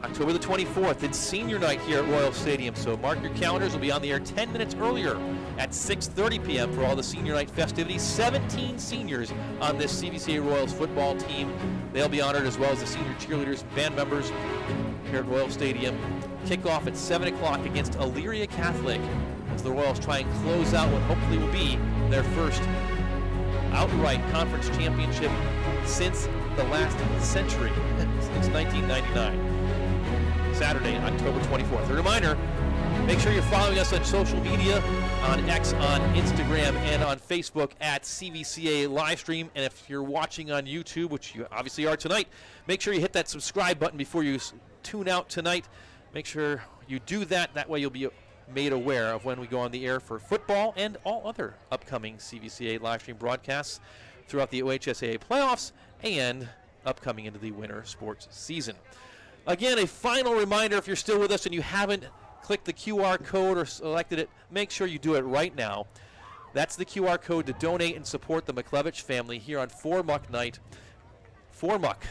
October the 24th, it's senior night here at Royal Stadium, so mark your calendars. We'll be on the air 10 minutes earlier at 6:30 p.m. for all the senior night festivities. 17 seniors on this CVCA Royals football team. They'll be honored, as well as the senior cheerleaders, band members here at Royal Stadium. Kickoff at 7 o'clock against Elyria Catholic as the Royals try and close out what hopefully will be their first outright conference championship since the last century, since 1999. Saturday, October 24th. A reminder, make sure you're following us on social media, on X, on Instagram, and on Facebook at CVCA Livestream. And if you're watching on YouTube, which you obviously are tonight, make sure you hit that subscribe button before you tune out tonight. Make sure you do that. That way you'll be made aware of when we go on the air for football and all other upcoming CVCA Livestream broadcasts throughout the OHSAA playoffs and upcoming into the winter sports season. Again, a final reminder, if you're still with us and you haven't clicked the QR code or selected it, make sure you do it right now. That's the QR code to donate and support the McLevich family here on 4-Muck night. 4-Muck,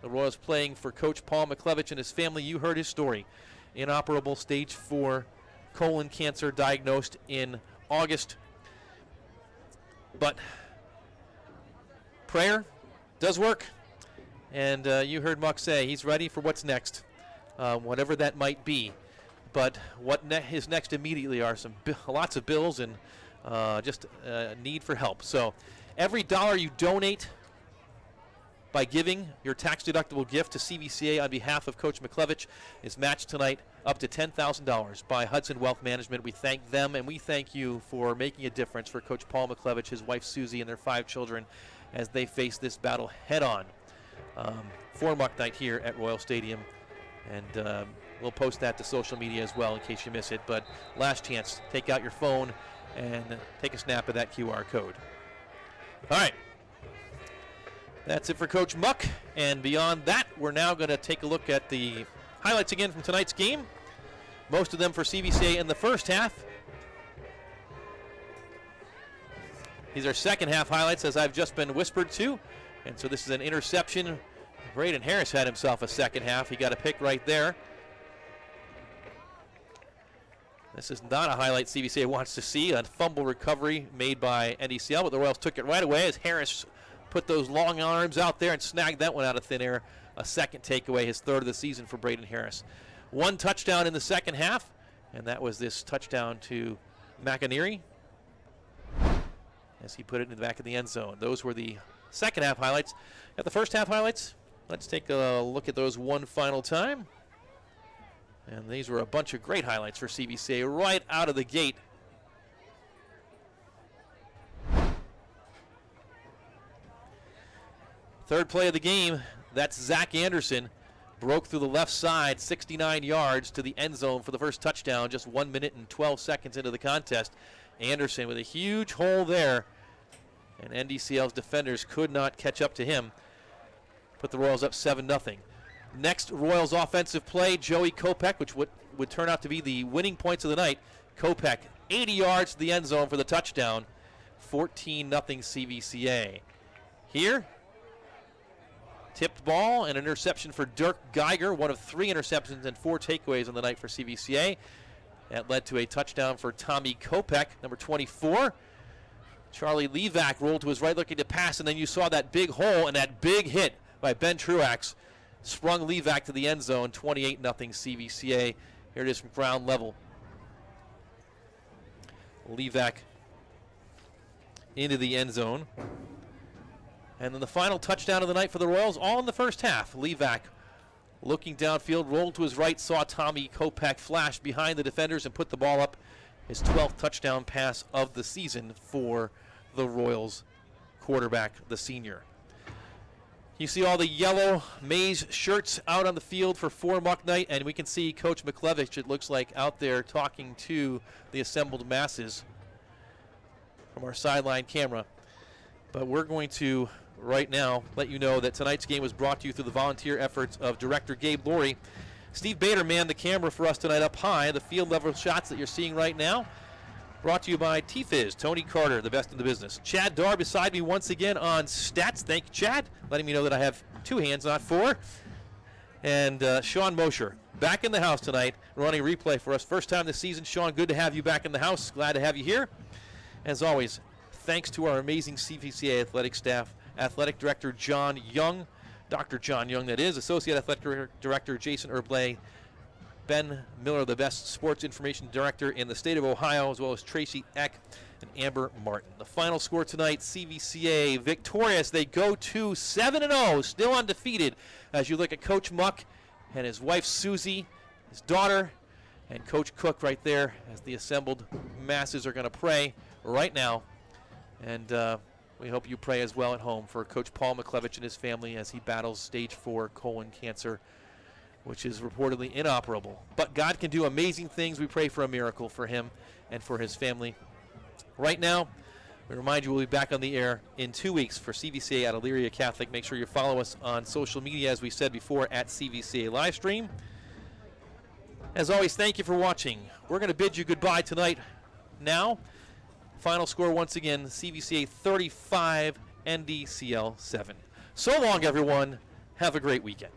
the Royals playing for Coach Paul McLevich and his family. You heard his story. Inoperable stage 4 colon cancer diagnosed in August. But prayer does work. And you heard Muck say he's ready for what's next, whatever that might be. But what is next immediately are lots of bills and just a need for help. So every dollar you donate by giving your tax-deductible gift to CVCA on behalf of Coach McLevich is matched tonight up to $10,000 by Hudson Wealth Management. We thank them, and we thank you for making a difference for Coach Paul McLevich, his wife Susie, and their 5 children as they face this battle head-on. 4-Muck night here at Royal Stadium, and we'll post that to social media as well in case you miss it. But last chance, take out your phone and take a snap of that QR code. All right, that's it for Coach Muck, and beyond that, we're now going to take a look at the highlights again from tonight's game, most of them for CVCA in the first half. These are second half highlights, as I've just been whispered to. And so this is an interception. Braden Harris had himself a second half. He got a pick right there. This is not a highlight CVCA wants to see. A fumble recovery made by NDCL, but the Royals took it right away as Harris put those long arms out there and snagged that one out of thin air. A second takeaway, his third of the season for Braden Harris. 1 touchdown in the second half, and that was this touchdown to McInerney as he put it in the back of the end zone. Those were the second half highlights. At the first half highlights, let's take a look at those one final time. And these were a bunch of great highlights for CVCA right out of the gate. Third play of the game, that's Zach Anderson. Broke through the left side, 69 yards to the end zone for the first touchdown, just 1 minute and 12 seconds into the contest. Anderson with a huge hole there, and NDCL's defenders could not catch up to him. Put the Royals up 7-0. Next Royals offensive play, Joey Kopech, which would turn out to be the winning points of the night. Kopech, 80 yards to the end zone for the touchdown. 14-0 CVCA. Here, Tipped ball and an interception for Dirk Geiger, one of 3 interceptions and 4 takeaways on the night for CVCA. That led to a touchdown for Tommy Kopech, number 24. Charlie Levac rolled to his right looking to pass, and then you saw that big hole and that big hit by Ben Truax. Sprung Levac to the end zone, 28-0 CVCA. Here it is from ground level. Levac into the end zone. And then the final touchdown of the night for the Royals, all in the first half. Levac looking downfield, rolled to his right, saw Tommy Kopech flash behind the defenders and put the ball up. His 12th touchdown pass of the season for the Royals quarterback, the senior. You see all the yellow maize shirts out on the field for 4 Muck Night, and we can see Coach McClevich, it looks like, out there talking to the assembled masses from our sideline camera. But we're going to, right now, let you know that tonight's game was brought to you through the volunteer efforts of Director Gabe Laurie. Steve Bader manned the camera for us tonight up high. The field level shots that you're seeing right now brought to you by T-Fizz, Tony Carter, the best in the business. Chad Darr beside me once again on stats. Thank you, Chad, letting me know that I have 2 hands, not 4. And Sean Mosher back in the house tonight, running replay for us. First time this season. Sean, good to have you back in the house. Glad to have you here. As always, thanks to our amazing CVCA athletic staff, Athletic Director John Young, Dr. John Young, that is, Associate Athletic Director Jason Herblay, Ben Miller, the best sports information director in the state of Ohio, as well as Tracy Eck and Amber Martin. The final score tonight, CVCA victorious. They go to 7-0, still undefeated, as you look at Coach Muck and his wife Susie, his daughter, and Coach Cook right there as the assembled masses are going to pray right now. And we hope you pray as well at home for Coach Paul McClevich and his family as he battles stage 4 colon cancer, which is reportedly inoperable. But God can do amazing things. We pray for a miracle for him and for his family. Right now, we remind you we'll be back on the air in 2 weeks for CVCA at Elyria Catholic. Make sure you follow us on social media, as we said before, at CVCA Livestream. As always, thank you for watching. We're going to bid you goodbye tonight. Now, final score once again, CVCA 35, NDCL 7. So long, everyone. Have a great weekend.